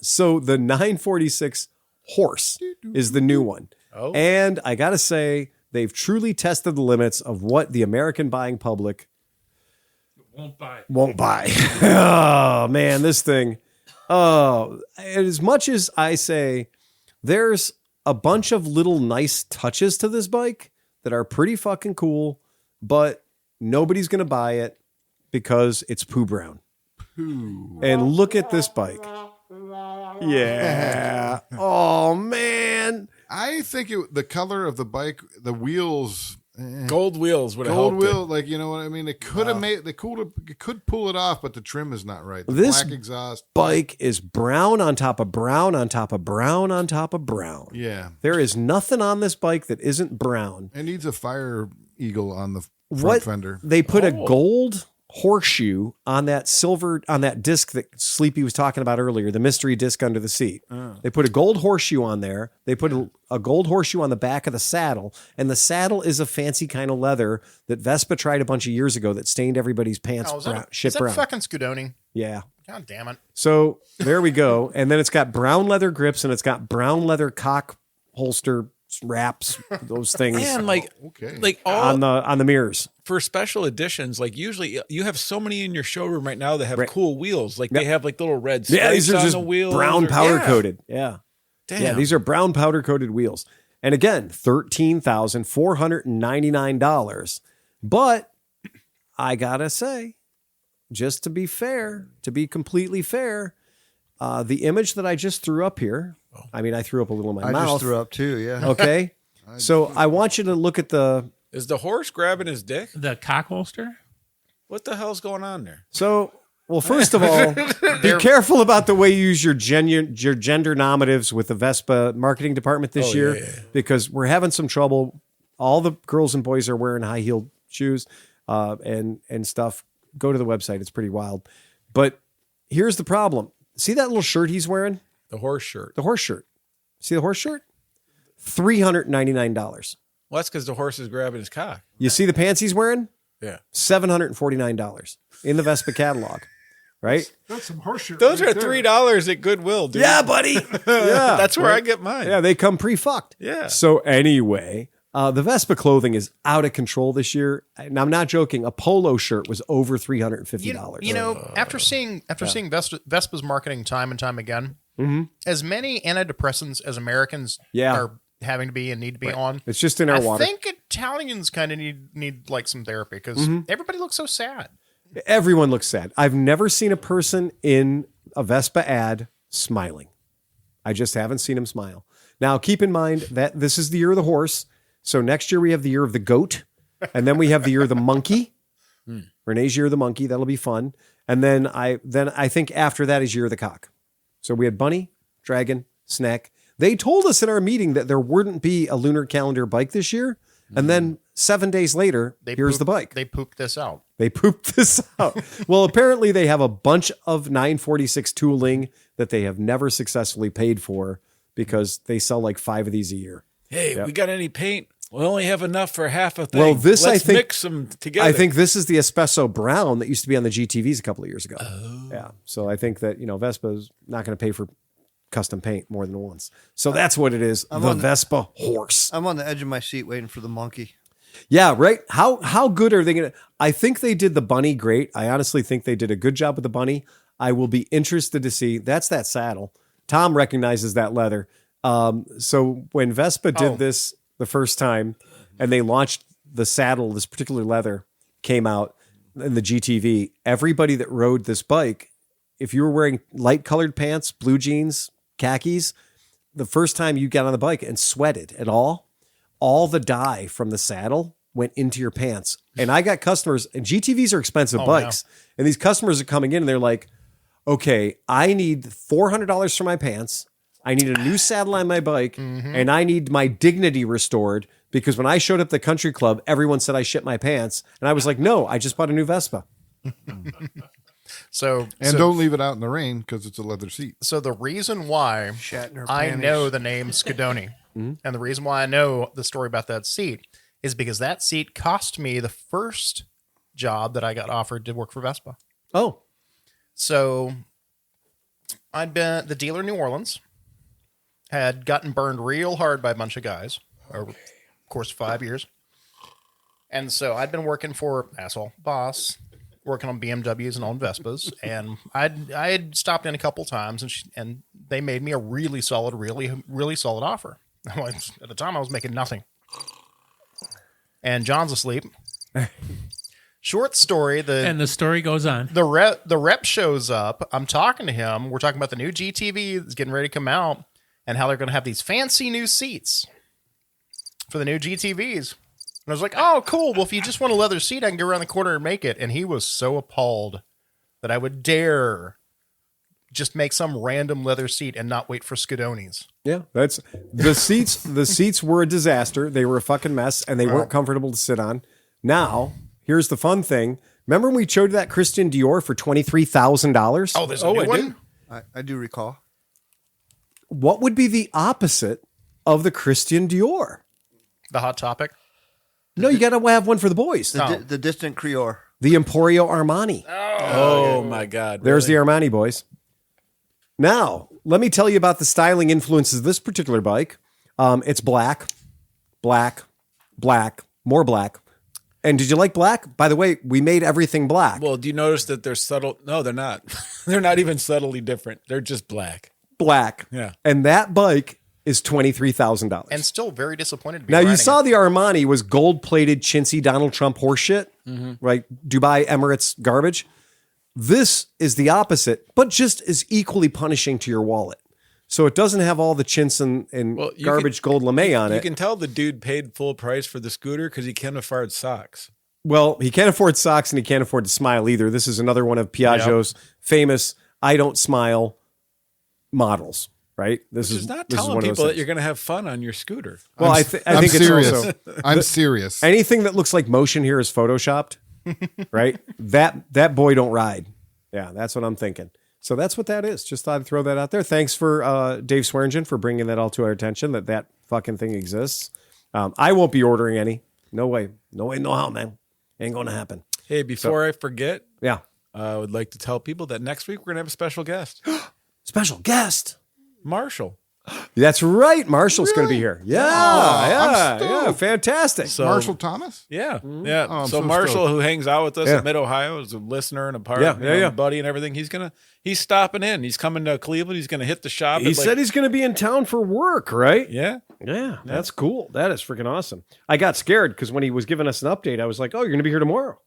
So the 946 horse is the new one. Oh. And I got to say, they've truly tested the limits of what the American buying public won't buy. Oh, man, this thing. Oh, as much as I say, there's a bunch of little nice touches to this bike that are pretty fucking cool, but nobody's going to buy it because it's poo brown. And look at this bike. Yeah. Oh, man. I think the color of the bike, the wheels, Gold wheels would have gold helped. wheel, like, you know what I mean? They could have could pull it off, but the trim is not right. The This black exhaust. Bike is brown on top of brown on top of brown on top of brown. Yeah. There is nothing on this bike that isn't brown. It needs a fire eagle on the front What fender. they put a gold horseshoe on that silver, on that disc that Sleepy was talking about earlier, the mystery disc under the seat. They put a gold horseshoe on there. They put a gold horseshoe on the back of the saddle, and the saddle is a fancy kind of leather that Vespa tried a bunch of years ago that stained everybody's pants Oh, is brown, that, shit is that brown. fucking Scudoni? Yeah. God damn it. So there we go. And then it's got brown leather grips and it's got brown leather cock holster wraps, those things And like all on the mirrors. for special editions, like usually you have so many in your showroom right now that have cool wheels. Like they have like little red stripes These are on just the wheels. brown powder coated. Yeah. Damn. Yeah, these are brown powder coated wheels. And again, $13,499. But I gotta say, just to be fair, to be completely fair, the image that I just threw up here, I mean, I threw up a little in my mouth. I just threw up too, yeah. Okay. So I want you to look at Is the horse grabbing his dick? The cock holster? What the hell's going on there? So, well, first of all, be careful about the way you use your gender nominatives with the Vespa marketing department this year, because we're having some trouble. All the girls and boys are wearing high-heeled shoes and stuff. Go to the website. It's pretty wild. But here's the problem. See that little shirt he's wearing? The horse shirt. The horse shirt. See the horse shirt? $399. Well, that's because the horse is grabbing his cock. You see the pants he's wearing? Yeah. $749 in the Vespa catalog, right? That's some horseshit. Those right are there. $3 at Goodwill, dude. Yeah, buddy. Yeah. That's where I get mine. Yeah, they come pre-fucked. Yeah. So anyway, the Vespa clothing is out of control this year. And I'm not joking. A polo shirt was over $350. You know, after seeing Vespa's marketing time and time again, as many antidepressants as Americans are having to be and need to be on, it's just in our water. I think Italians kind of need like some therapy because everybody looks so sad. Everyone looks sad. I've never seen a person in a Vespa ad smiling. I just haven't seen him smile. Now, keep in mind that this is the year of the horse. So next year we have the year of the goat, and then we have the year of the monkey. Renee's year of the monkey. That'll be fun. And then I think after that is year of the cock. So we had bunny, dragon, snack. They told us in our meeting that there wouldn't be a lunar calendar bike this year. And then 7 days later, here's the bike. They pooped this out. They pooped this out. Well, apparently they have a bunch of 946 tooling that they have never successfully paid for because they sell like 5 of these a year. Hey, we got any paint? We only have enough for half a thing. Well, this Let's I think mix them together. I think this is the espresso brown that used to be on the GTVs a couple of years ago. Oh. Yeah. So I think that, Vespa's not going to pay for custom paint more than once. So that's what it is. The Vespa horse. I'm on the edge of my seat waiting for the monkey. Yeah, right. How good are they going to? I think they did the bunny great. I honestly think they did a good job with the bunny. I will be interested to see. That's that saddle. Tom recognizes that leather. So when Vespa did this the first time and they launched the saddle, this particular leather came out in the GTV, everybody that rode this bike, if you were wearing light colored pants, blue jeans, khakis, the first time you got on the bike and sweated at all the dye from the saddle went into your pants. And I got customers, and GTVs are expensive bikes. No. And these customers are coming in and they're like, okay, I need $400 for my pants. I need a new saddle on my bike, and I need my dignity restored because when I showed up at the country club, everyone said I shit my pants. And I was like, no, I just bought a new Vespa. So don't leave it out in the rain because it's a leather seat. So the reason why I know the name Scudoni and the reason why I know the story about that seat is because that seat cost me the first job that I got offered to work for Vespa. Oh. So I'd been the dealer in New Orleans, had gotten burned real hard by a bunch of guys over the course of 5 years. And so I'd been working for asshole boss, working on BMWs and on Vespas, and I had stopped in a couple times, and they made me a really solid offer. At the time, I was making nothing. And John's asleep. Short story. And the story goes on. The rep shows up. I'm talking to him. We're talking about the new GTV that's getting ready to come out and how they're going to have these fancy new seats for the new GTVs. And I was like, oh, cool. Well, if you just want a leather seat, I can go around the corner and make it. And he was so appalled that I would dare just make some random leather seat and not wait for Scudoni's. Yeah, that's the seats. The seats were a disaster. They were a fucking mess, and they weren't comfortable to sit on. Now, here's the fun thing. Remember when we showed that Christian Dior for $23,000? Oh, there's a new one? I do recall. What would be the opposite of the Christian Dior? The Hot Topic? No, you got to have one for the boys. The Distant Crior. The Emporio Armani. Oh my God. There's the Armani, boys. Now, let me tell you about the styling influences of this particular bike. It's black. black, more black. And did you like black? By the way, we made everything black. Well, do you notice that they're subtle? No, they're not. They're not even subtly different. They're just black. Black. Yeah. And that bike is $23,000. And still very disappointed to be Now, you riding saw it. the Armani was gold-plated, chintzy Donald Trump horseshit, right? Dubai Emirates garbage. This is the opposite, but just as equally punishing to your wallet. So it doesn't have all the chintz and Well, you garbage gold lame on You it. can tell the dude paid full price for the scooter because he can't afford socks. Well, he can't afford socks and he can't afford to smile either. This is another one of Piaggio's famous "I don't smile" models, right? This It's not this telling one of those people that things. you're going to have fun on your scooter. Well, I I'm think serious. it's also I'm serious. anything that looks like motion here is photoshopped, right? That boy don't ride. Yeah, that's what I'm thinking. So that's what that is. Just thought I'd throw that out there. Thanks for Dave Swearingen for bringing that all to our attention, that fucking thing exists. I won't be ordering any. No way. No way, no how, man. Ain't going to happen. Hey, before I forget, Yeah. I would like to tell people that next week we're going to have a special guest, Special guest. Marshall. That's right. Marshall's going to be here. Yeah. I'm Yeah. stoked. Fantastic. So, Marshall Thomas? Yeah, yeah. Oh, I'm so so Marshall, stoked. who hangs out with us Yeah. at Mid Ohio, is a listener and a part, Yeah, you yeah, know, yeah. buddy and everything. He's stopping in. He's coming to Cleveland. He's going to hit the shop. He at, like- said he's going to be in town for work, right? yeah. Yeah, that's cool. That is freaking awesome. I got scared because when he was giving us an update, I was like, "Oh, you're going to be here tomorrow."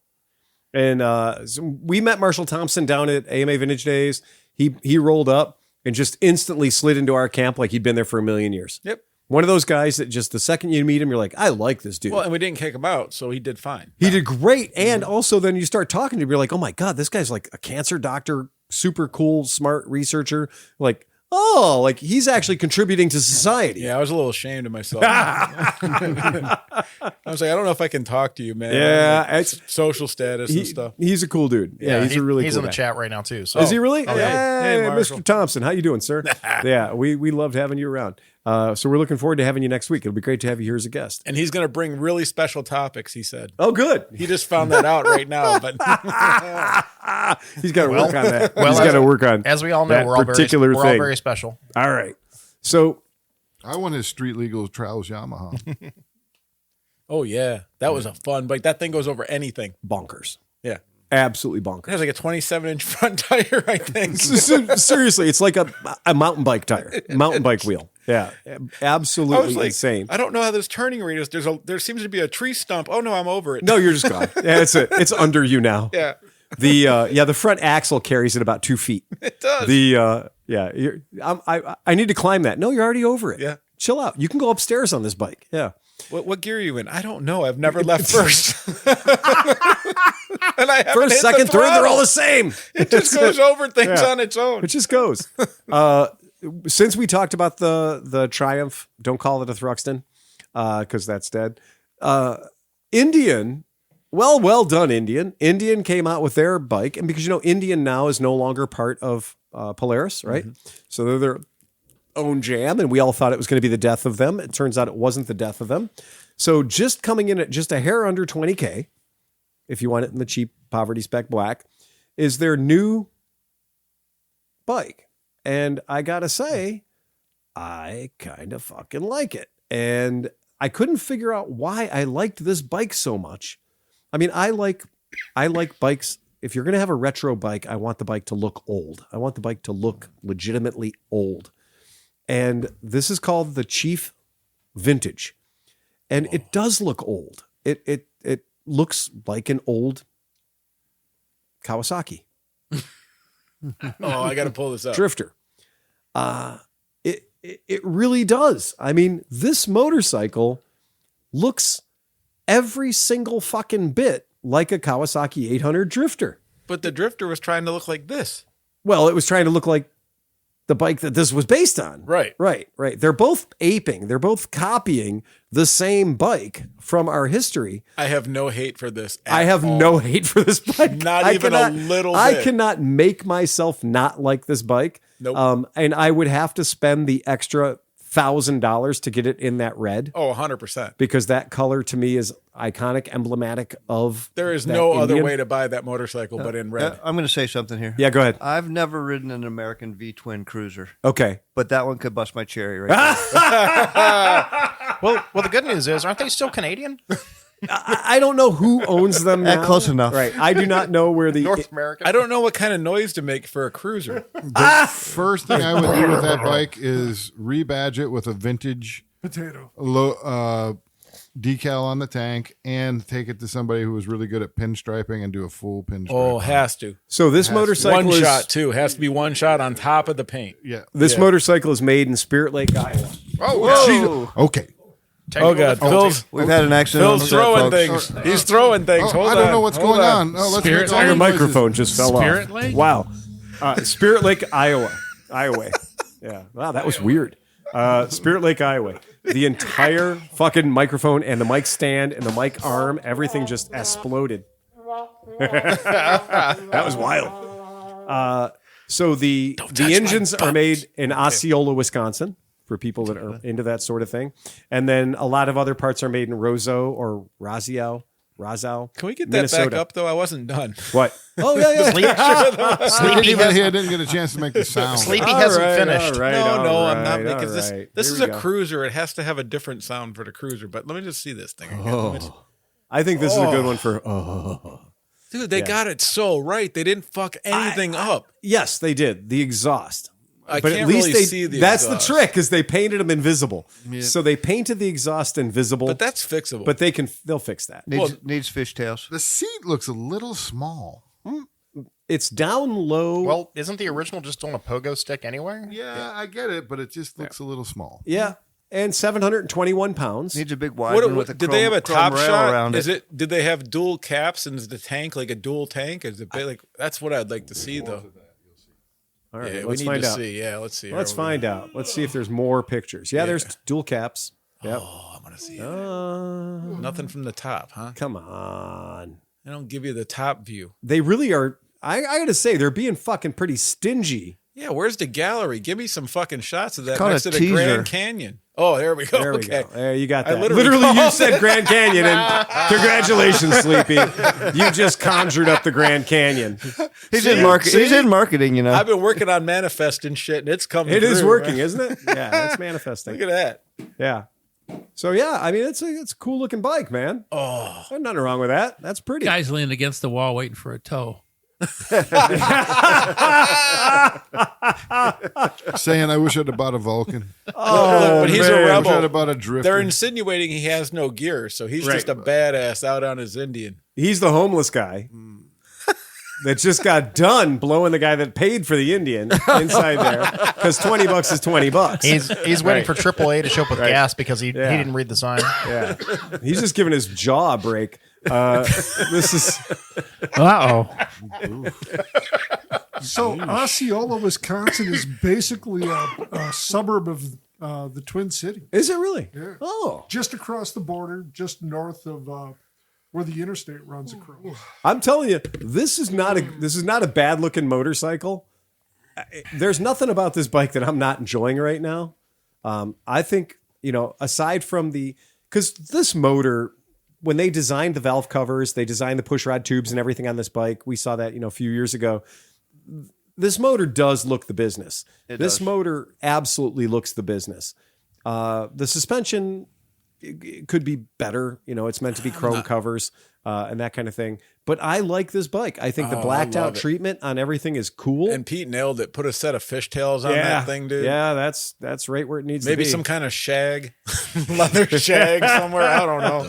And so we met Marshall Thompson down at AMA Vintage Days. He rolled up and just instantly slid into our camp like he'd been there for a million years. Yep. One of those guys that just the second you meet him, you're like, "I like this dude." Well, and we didn't kick him out, so he did fine. He did great. And also then you start talking to him, you're like, "Oh my God, this guy's like a cancer doctor, super cool, smart researcher." Like, oh, like he's actually contributing to society. Yeah, I was a little ashamed of myself. I was like, I don't know if I can talk to you, man. Yeah, Like, it's- social status and stuff. He's a cool dude. Yeah, he's a really he's cool in the guy. chat right now too. So Is he really? Oh, yeah. Hey, Hey, Marshall. Mr. Thompson, how you doing, sir? Yeah, we loved having you around. So we're looking forward to having you next week. It'll be great to have you here as a guest. And he's going to bring really special topics, he said. Oh, good. He just found that out right now. But He's got to work on that. well, He's got to work on as we all know, that we're all particular we're all thing. very special. All right. So I want his street legal trials Yamaha. oh, yeah, that was a fun bike. That thing goes over anything. bonkers. Yeah. Absolutely It bonkers. has like a 27-inch front tire, I think. Seriously, it's like a mountain bike tire, mountain bike wheel. Yeah, I absolutely was like, insane. I don't know how this turning radius. There seems to be a tree stump. Oh no, I'm over it. No, you're just gone. Yeah, it's under you now. Yeah, The front axle carries it about 2 feet. it does. I need to climb that. No, you're already over it. Yeah. Chill out. You can go upstairs on this bike. Yeah. What gear are you in? I don't know. I've never left first. And I haven't First, hit second, the third, they're throttle. all the same. It just goes over things Yeah. on its own. It just goes. Since we talked about the Triumph, don't call it a Thruxton, because that's dead. Indian, well done, Indian. Indian came out with their bike, and because Indian now is no longer part of Polaris, right? So they're their own jam, and we all thought it was going to be the death of them. It turns out it wasn't the death of them. So just coming in at just a hair under 20K, if you want it in the cheap poverty spec black, is their new bike. And I gotta say, I kind of fucking like it. And I couldn't figure out why I liked this bike so much. I mean, I like bikes. If you're gonna have a retro bike, I want the bike to look old. I want the bike to look legitimately old. And this is called the Chief Vintage. And it does look old. It looks like an old Kawasaki Oh, I got to pull this up. drifter. It really does. I mean, this motorcycle looks every single fucking bit like a Kawasaki 800 drifter. But the drifter was trying to look like this. Well, it was trying to look like the bike that this was based on. Right. Right. They're both aping. They're both copying the same bike from our history. I have no hate for this. I have no hate for this bike. Not I even a little I bit. cannot make myself not like this bike. Nope. And I would have to spend the extra $1,000 to get it in that red, Oh, 100%. because that color to me is iconic, emblematic of. There is that no other Indian. way to buy that motorcycle but in red. I'm going to say something here. Yeah, go ahead. I've never ridden an American V twin cruiser, Okay. but that one could bust my cherry right there. Well, the good news is, aren't they still Canadian? I don't know who owns them now. Close enough. Right. I do not know where the North America. I don't know what kind of noise to make for a cruiser. The first thing I would do with that bike is rebadge it with a vintage Potato. decal on the tank and take it to somebody who was really good at pinstriping and do a full pinstripe. Oh, has to. So this motorcycle One is shot too. Has to be one shot on top of the paint. Yeah. this motorcycle is made in Spirit Lake, Iowa. Oh, Okay. Oh God, Phil's We've had an accident. on Phil's set, throwing folks. things. He's throwing things. Hold I don't on. know what's Hold going on. Oh, let's Spirit make all Lake? Your the noises. microphone just fell Spirit off. Lake? Wow. Spirit Lake, Iowa. Yeah. Wow, that was weird. Spirit Lake, Iowa. The entire fucking microphone and the mic stand and the mic arm, everything just exploded. That was wild. So the engines are made in Osceola, Wisconsin, for people that are into that sort of thing. And then a lot of other parts are made in Roseau or Roscoe. Can we get that Minnesota. back up though? I wasn't done. What? Oh, yeah. Sleepy Even hasn't, here, I didn't get a chance to make the sound. Sleepy hasn't finished. No, I'm not all making this. right. This Here is we a go. cruiser. It has to have a different sound for the cruiser. But let me just see this thing again. I think this is a good one for. Dude, they got it so right. They didn't fuck anything up. Yes, they did. The exhaust. I But can't at least really see the that's exhaust. the trick, is they painted them invisible. So they painted the exhaust invisible. But that's fixable. But they'll fix that. Needs fishtails. The seat looks a little small. It's down low. Well, isn't the original just on a pogo stick anyway? Yeah, I get it, but it just looks a little small. yeah, and 721 pounds. Needs a big wide one with a did they have a chrome top rail shot? around Is it. it? Did they have dual caps? And is the tank like a dual tank? Is it big, like that's what I'd like to see though. All right, Yeah, we let's need find to out. see. Yeah, let's see. Let's find out. Let's see if there's more pictures. Yeah, there's dual caps. Yep. Oh, I want to see. It. Nothing from the top, huh? Come on. I don't give you the top view. They really are. I got to say, they're being fucking pretty stingy. Yeah, where's the gallery? Give me some fucking shots of that called next a to the teaser. Grand Canyon. Oh, there we go. There we Okay. go. There you got I that. literally Literally, you called said Grand Canyon, and congratulations, Sleepy. You just conjured up the Grand Canyon. He's in market. He's in marketing, you know. I've been working on manifesting shit, and it's coming. It is through, working, man. isn't it? Yeah, it's manifesting. Look at that. Yeah. So yeah, I mean, it's a cool looking bike, man. Oh, there's nothing wrong with that. That's pretty. Guys leaning against the wall waiting for a tow. Saying I wish I'd have bought a Vulcan. Oh, but he's man. a I wish I'd rebel. have bought a Drifter. They're insinuating he has no gear, so he's Right. just a badass out on his Indian. He's the homeless guy that just got done blowing the guy that paid for the Indian inside there, because $20 is $20. He's waiting for AAA to show up with gas because he didn't read the sign. Yeah, he's just giving his jaw a break. This is Uh-oh. So Osceola, Wisconsin is basically a suburb of the Twin Cities. is it really? Yeah. Oh, Just across the border, just north of where the interstate runs across. I'm telling you, this is not a bad looking motorcycle. There's nothing about this bike that I'm not enjoying right now. I think, aside from because this motor, when they designed the valve covers, they designed the pushrod tubes and everything on this bike. We saw that, a few years ago. This motor does look the business. This motor absolutely looks the business. The suspension it could be better. It's meant to be chrome covers and that kind of thing. But I like this bike. I think the blacked out treatment on everything is cool. And Pete nailed it. Put a set of fishtails on that thing, dude. Yeah, that's right where it needs to be. Maybe some kind of shag, leather shag somewhere. I don't know.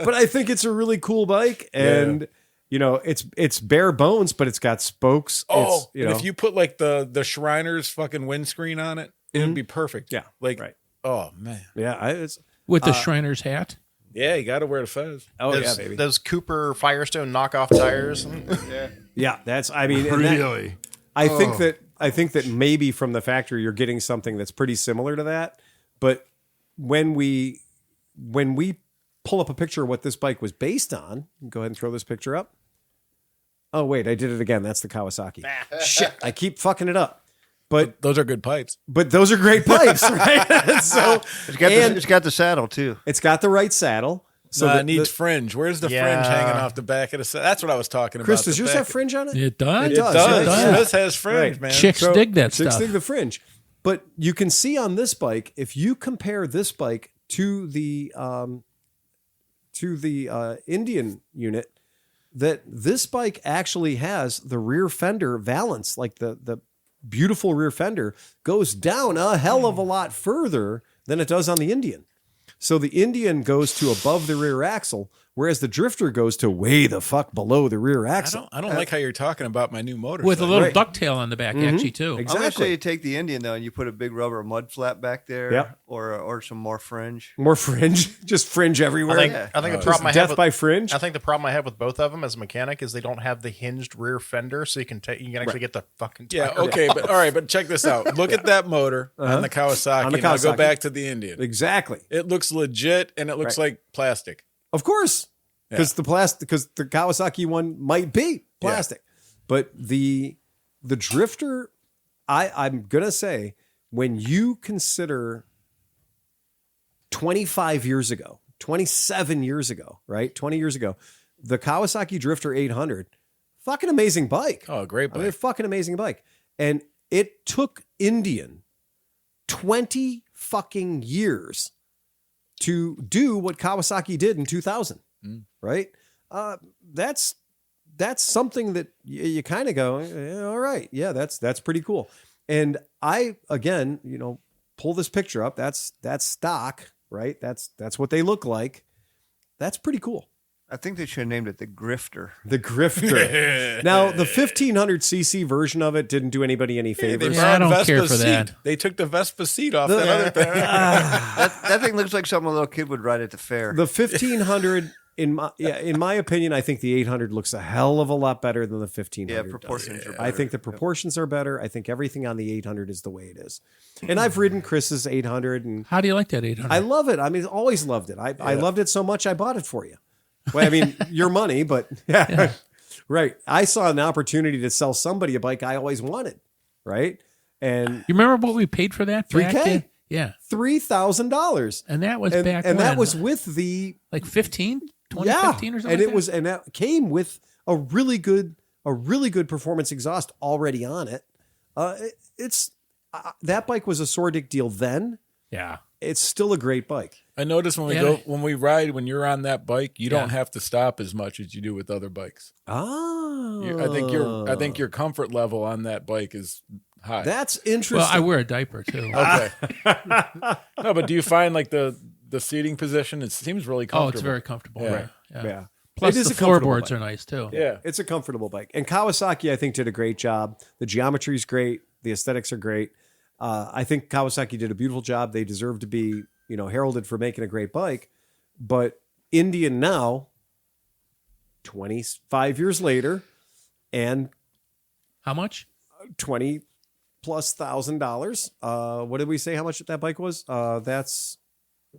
But I think it's a really cool bike, and it's bare bones, but it's got spokes. Oh, It's, and if you put like the Shriner's fucking windscreen on it, it'd be perfect. Yeah, like right. Oh man, yeah, With the Shriner's hat. yeah, you got to wear the fez. Those Cooper Firestone knockoff tires. yeah. That's I mean, and that- really. I think that maybe from the factory you're getting something that's pretty similar to that. But when we pull up a picture of what this bike was based on, go ahead and throw this picture up. Oh wait, I did it again. That's the Kawasaki. Shit, I keep fucking it up. But Those are good pipes. those are great pipes, right? So It's got the saddle too. it's got the right saddle. So So it needs fringe. Where's the fringe hanging off the back of the set? That's what I was talking Chris, about. does yours have fringe on it? It does. It does. It does. Yeah. This has fringe, Right. man. Chicks dig that Chicks stuff. dig the fringe. But you can see on this bike, if you compare this bike to the Indian unit, that this bike actually has the rear fender valance, like the beautiful rear fender goes down a hell of a lot further than it does on the Indian. So the Indian goes to above the rear axle, whereas the Drifter goes to way the fuck below the rear axle. I don't like how you're talking about my new motorcycle. With a little ducktail on the back, actually, too. I'm going to say you take the Indian, though, and you put a big rubber mud flap back there, Yep. or some more fringe. More fringe, just fringe everywhere. I think the problem I have death with, by fringe. I think the problem I have with both of them as a mechanic is they don't have the hinged rear fender, so you can actually get the fucking tire. Yeah, okay, but all right, but check this out. Look at that motor on the Kawasaki. On the and I'll go Kawasaki. back to the Indian. Exactly. It looks legit, and it looks like plastic. Of course, because the Kawasaki one might be plastic, but the Drifter, I'm gonna say, when you consider 25 years ago, 27 years ago, right, 20 years ago, the Kawasaki Drifter 800, fucking amazing bike. Oh, great bike. I mean, fucking amazing bike, and it took Indian 20 fucking years to do what Kawasaki did in 2000, right? That's something that you kind of go, all right, yeah, that's pretty cool. And I, again, pull this picture up. That's stock, right? That's what they look like. That's pretty cool. I think they should have named it the Grifter. The Grifter. Now, the 1500cc version of it didn't do anybody any favors. I don't care for that. They took the Vespa seat off that other thing. That thing looks like something a little kid would ride at the fair. The 1500, in my opinion, I think the 800 looks a hell of a lot better than the 1500. Yeah, proportions are better. I think the proportions are better. I think everything on the 800 is the way it is. And I've ridden Chris's 800, and How do you like that 800? I love it. I mean, always loved it. I loved it so much I bought it for you. Well, I mean, your money, but yeah. Right. I saw an opportunity to sell somebody a bike I always wanted, right? And You remember what we paid for that? $3K? back then? Yeah. $3,000. And that was And back that when? was with the 15? 2015 or something and like it was, and that came with a really good performance exhaust already on it. It's that bike was a Sordic deal then. Yeah. It's still a great bike. I noticed when when you're on that bike, you don't have to stop as much as you do with other bikes. Oh, I think your comfort level on that bike is high. That's interesting. Well, I wear a diaper too. Okay. No, but do you find like the seating position? It seems really comfortable. Oh, it's very comfortable. Yeah. Right. yeah. Plus, It is the a comfortable floorboards bike. are nice too. Yeah. It's a comfortable bike. And Kawasaki, I think, did a great job. The geometry is great. The aesthetics are great. I think Kawasaki did a beautiful job. They deserve to be, heralded for making a great bike. But Indian now, 25 years later, and How much? $20,000+. What did we say how much that bike was? That's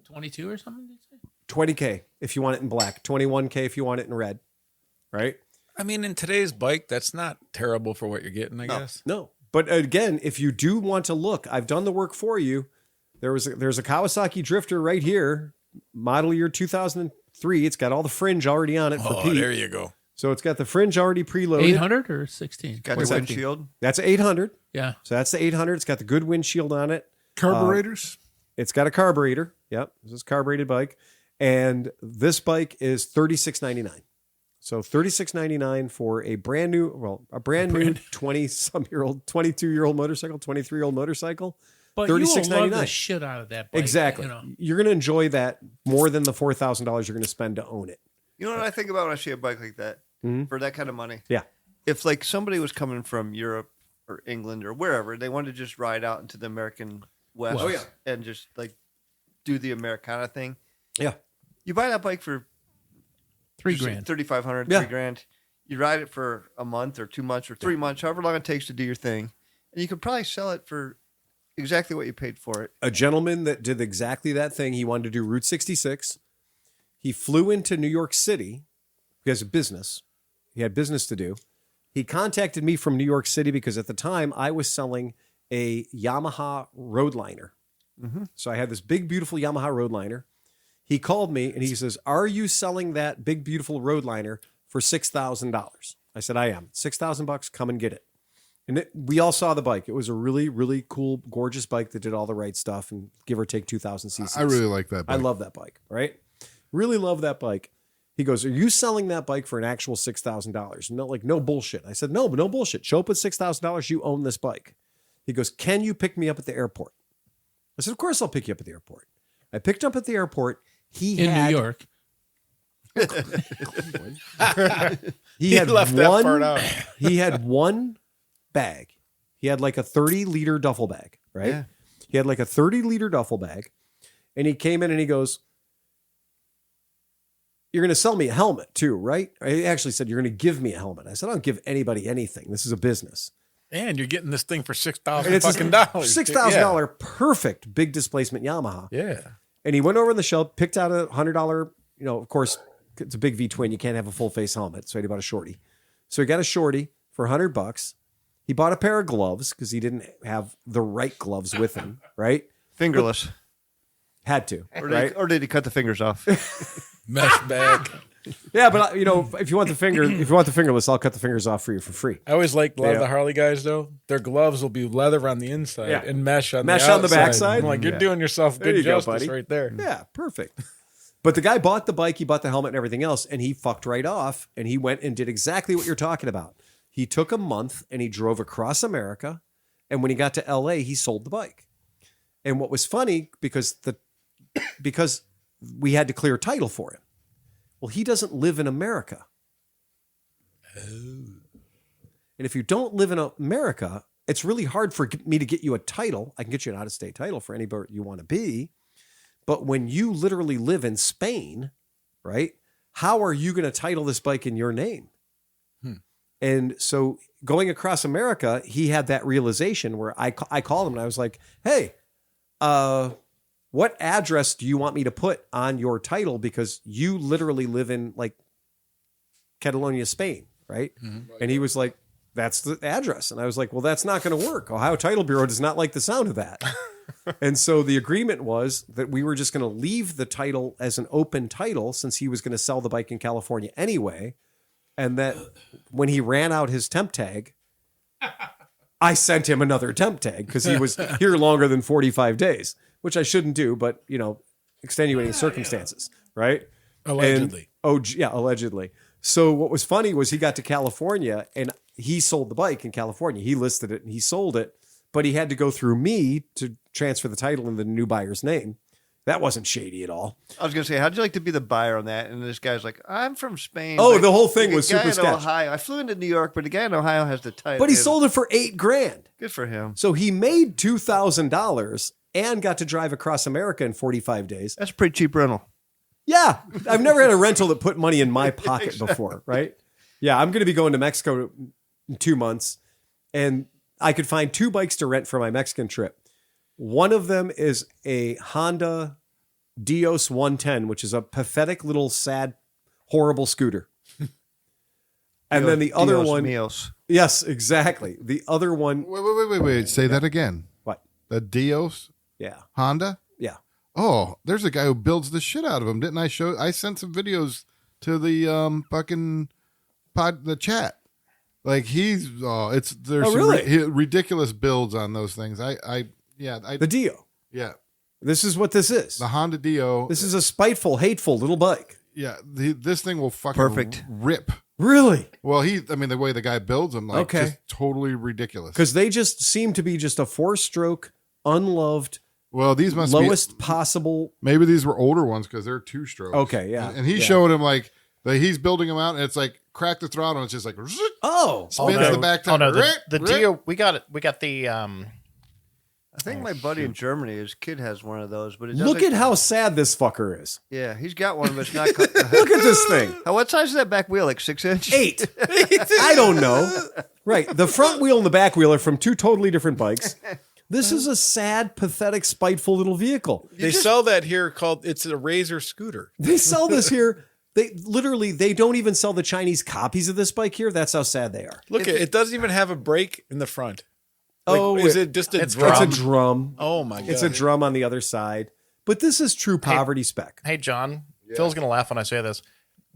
22 or something? Did you say? $20K if you want it in black, $21K if you want it in red, right? I mean, in today's bike, that's not terrible for what you're getting, I guess. No. But again, if you do want to look, I've done the work for you. There's a Kawasaki Drifter right here, model year 2003. It's got all the fringe already on it for Pete. There you go. So it's got the fringe already preloaded. 800 or 16? Got What's the that? windshield. That's 800. Yeah. So that's the 800. It's got the good windshield on it. Carburetors. It's got a carburetor. Yep. This is a carbureted bike. And this bike is $36.99. So $36.99 for a brand new 20-some-year-old, 22-year-old motorcycle, 23-year-old motorcycle. But you will love $36.99. the shit out of that bike. Exactly. You're going to enjoy that more than the $4,000 you're going to spend to own it. You know what I think about when I see a bike like that? For that kind of money? Yeah. If like somebody was coming from Europe or England or wherever, they wanted to just ride out into the American West and just like do the Americana thing. Yeah. You buy that bike for $3,000. $3,500, Yeah. $3,000. You ride it for a month or 2 months or 3 months, however long it takes to do your thing. And you could probably sell it for exactly what you paid for it. A gentleman that did exactly that thing. He wanted to do Route 66. He flew into New York City because of business. He had business to do. He contacted me from New York City because at the time I was selling a Yamaha Roadliner. So I had this big, beautiful Yamaha Roadliner. He called me and he says, "Are you selling that big, beautiful Roadliner for $6,000?" I said, "I am." $6,000, come and get it. And we all saw the bike. It was a really, really cool, gorgeous bike that did all the right stuff and give or take 2,000 cc's. I really like that bike. I love that bike, right? Really love that bike. He goes, are you selling that bike for an actual $6,000? No, like, no bullshit. I said, no, but no bullshit. Show up with $6,000. You own this bike. He goes, can you pick me up at the airport? I said, of course I'll pick you up at the airport. I picked him up at the airport. In New York. He had left that part out. He had one bag. He had like a 30-liter duffel bag, right? Yeah. He had like a 30-liter duffel bag. And he came in and he goes, you're going to sell me a helmet too, right? I actually said, you're going to give me a helmet. I said, I don't give anybody anything. This is a business. And you're getting this thing for $6,000 $6,000 perfect big displacement Yamaha. Yeah. And he went over on the shelf, picked out a $100, of course, it's a big V-twin. You can't have a full face helmet. So he bought a shorty. So he got a shorty for $100. He bought a pair of gloves because he didn't have the right gloves with him, right? Fingerless. Had to, Or did he cut the fingers off? Mesh bag. Yeah, but if you want the fingerless, I'll cut the fingers off for you for free. I always like a lot of the Harley guys though. Their gloves will be leather on the inside and mesh on the outside. backside. I'm like, you're doing yourself There good you go, justice buddy. right there. Yeah, perfect. But the guy bought the bike, he bought the helmet and everything else, and he fucked right off, and he went and did exactly what you're talking about. He took a month and he drove across America, and when he got to LA, he sold the bike. And what was funny, because we had to clear title for him. Well, he doesn't live in America. And if you don't live in America, it's really hard for me to get you a title. I can get you an out-of-state title for anybody you want to be. But when you literally live in Spain, right, how are you going to title this bike in your name? And so going across America, he had that realization where I called him and I was like, hey, what address do you want me to put on your title? Because you literally live in like Catalonia, Spain, right? Mm-hmm. And he was like, that's the address. And I was like, well, that's not going to work. Ohio Title Bureau does not like the sound of that. And so the agreement was that we were just going to leave the title as an open title since he was going to sell the bike in California anyway. And that when he ran out his temp tag, I sent him another temp tag because he was here longer than 45 days, which I shouldn't do, but extenuating circumstances, right? Allegedly. Allegedly. So what was funny was he got to California and he sold the bike in California. He listed it and he sold it, but he had to go through me to transfer the title in the new buyer's name. That wasn't shady at all. I was going to say, how'd you like to be the buyer on that? And this guy's like, I'm from Spain. Oh, the whole thing was super sketchy. sketch. Ohio. I flew into New York, but the guy in Ohio has the title. But he sold it for $8,000. Good for him. So he made $2,000 and got to drive across America in 45 days. That's a pretty cheap rental. Yeah. I've never had a rental that put money in my pocket before, right? Yeah, I'm going to be going to Mexico in 2 months, and I could find 2 bikes to rent for my Mexican trip. One of them is a Honda Dios 110, which is a pathetic little sad, horrible scooter. And then the other Dios one. Míos. Yes, exactly. The other one. Wait. Say that again. What? The Dios Yeah. Honda? Yeah. Oh, there's a guy who builds the shit out of them. Didn't I show? I sent some videos to the fucking the chat. Like there's really? ridiculous builds on those things. The Dio. Yeah. This is what this is. The Honda Dio. This is a spiteful, hateful little bike. Yeah, this thing will fucking Perfect. rip. Really? Well, the way the guy builds them, like, Okay. just totally ridiculous. Because they just seem to be just a 4-stroke, unloved, Well, these must lowest possible. Maybe these were older ones because they're 2-strokes. Okay, yeah. And he's showing him like he's building them out, and it's like crack the throttle, and it's just like spins the back tire. The Dio, we got it. We got the. I think my buddy in Germany, his kid has one of those. But Look at how sad this fucker is. Yeah, he's got one, but it's not. Look at this thing. What size is that back wheel? Like 6 inch? 8. I don't know. Right. The front wheel and the back wheel are from 2 totally different bikes. This is a sad, pathetic, spiteful little vehicle. They sell that here it's a Razor scooter. They sell this here. They don't even sell the Chinese copies of this bike here. That's how sad they are. Look, it doesn't even have a brake in the front. Is it just a It's drum? a drum. Oh my God. It's a drum on the other side. But this is true poverty spec. Hey, John, Phil's going to laugh when I say this.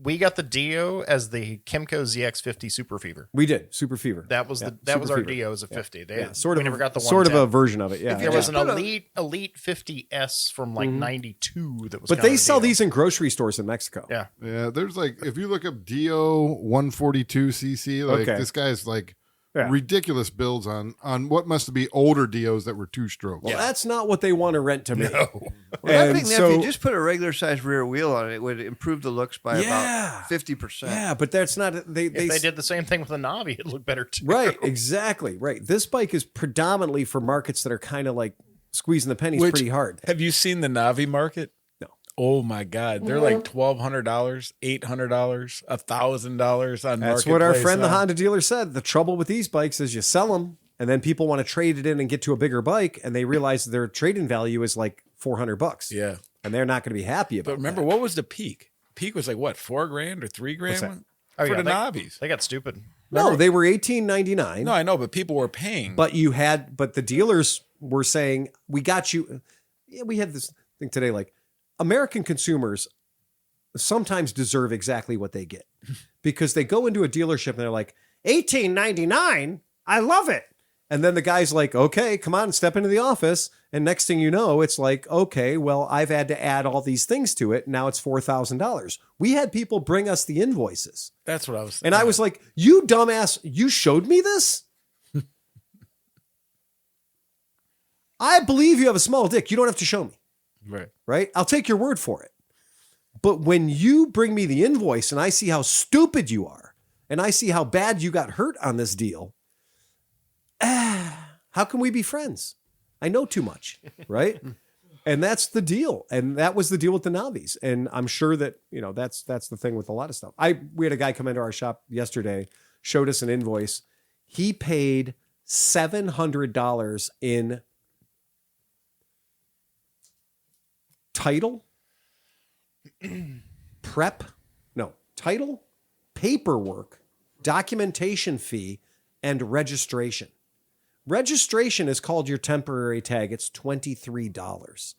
We got the Dio as the Kymco ZX50 Super Fever. We did Super Fever. That was our Fever. Dio as a 50. Sort we of never got the sort of 110. a version of it. Yeah, There was an elite 50S from like 92 that was. but they sell these in grocery stores in Mexico. Yeah. Yeah, there's like if you look up Dio 142cc, like this guy's like ridiculous builds on what must be older Dios that were 2-stroke. Well, that's not what they want to rent to me. Well, I think that if you just put a regular size rear wheel on it, it would improve the looks by about 50%. Yeah, but that's not If they did the same thing with a Navi, it'd look better too. Right, exactly. Right. This bike is predominantly for markets that are kind of like squeezing the pennies pretty hard. Have you seen the Navi market? No. Oh my God, they're like $1,200, $800, $1,000 on. That's what our friend, the Honda dealer, said. The trouble with these bikes is you sell them, and then people want to trade it in and get to a bigger bike, and they realize their trade-in value is like $400. Yeah, and they're not going to be happy about. But remember, what was the peak? Peak was like what, $4,000 or $3,000 Oh, for yeah, the Navis. They got stupid. No, they were $1,899. No, I know, but people were paying. But but the dealers were saying, "We got you." Yeah, we had this thing today, like American consumers sometimes deserve exactly what they get because they go into a dealership and they're like, $18.99, I love it. And then the guy's like, okay, come on, step into the office. And next thing you know, it's like, okay, well, I've had to add all these things to it. Now it's $4,000. We had people bring us the invoices. That's what I was saying. And I was like, you dumbass, you showed me this? I believe you have a small dick. You don't have to show me. Right? I'll take your word for it. But when you bring me the invoice and I see how stupid you are and I see how bad you got hurt on this deal, how can we be friends? I know too much, right? And that's the deal. And that was the deal with the Navis. And I'm sure that, that's the thing with a lot of stuff. We had a guy come into our shop yesterday, showed us an invoice. He paid $700 in title, paperwork, documentation fee, and registration. Registration is called your temporary tag. It's $23.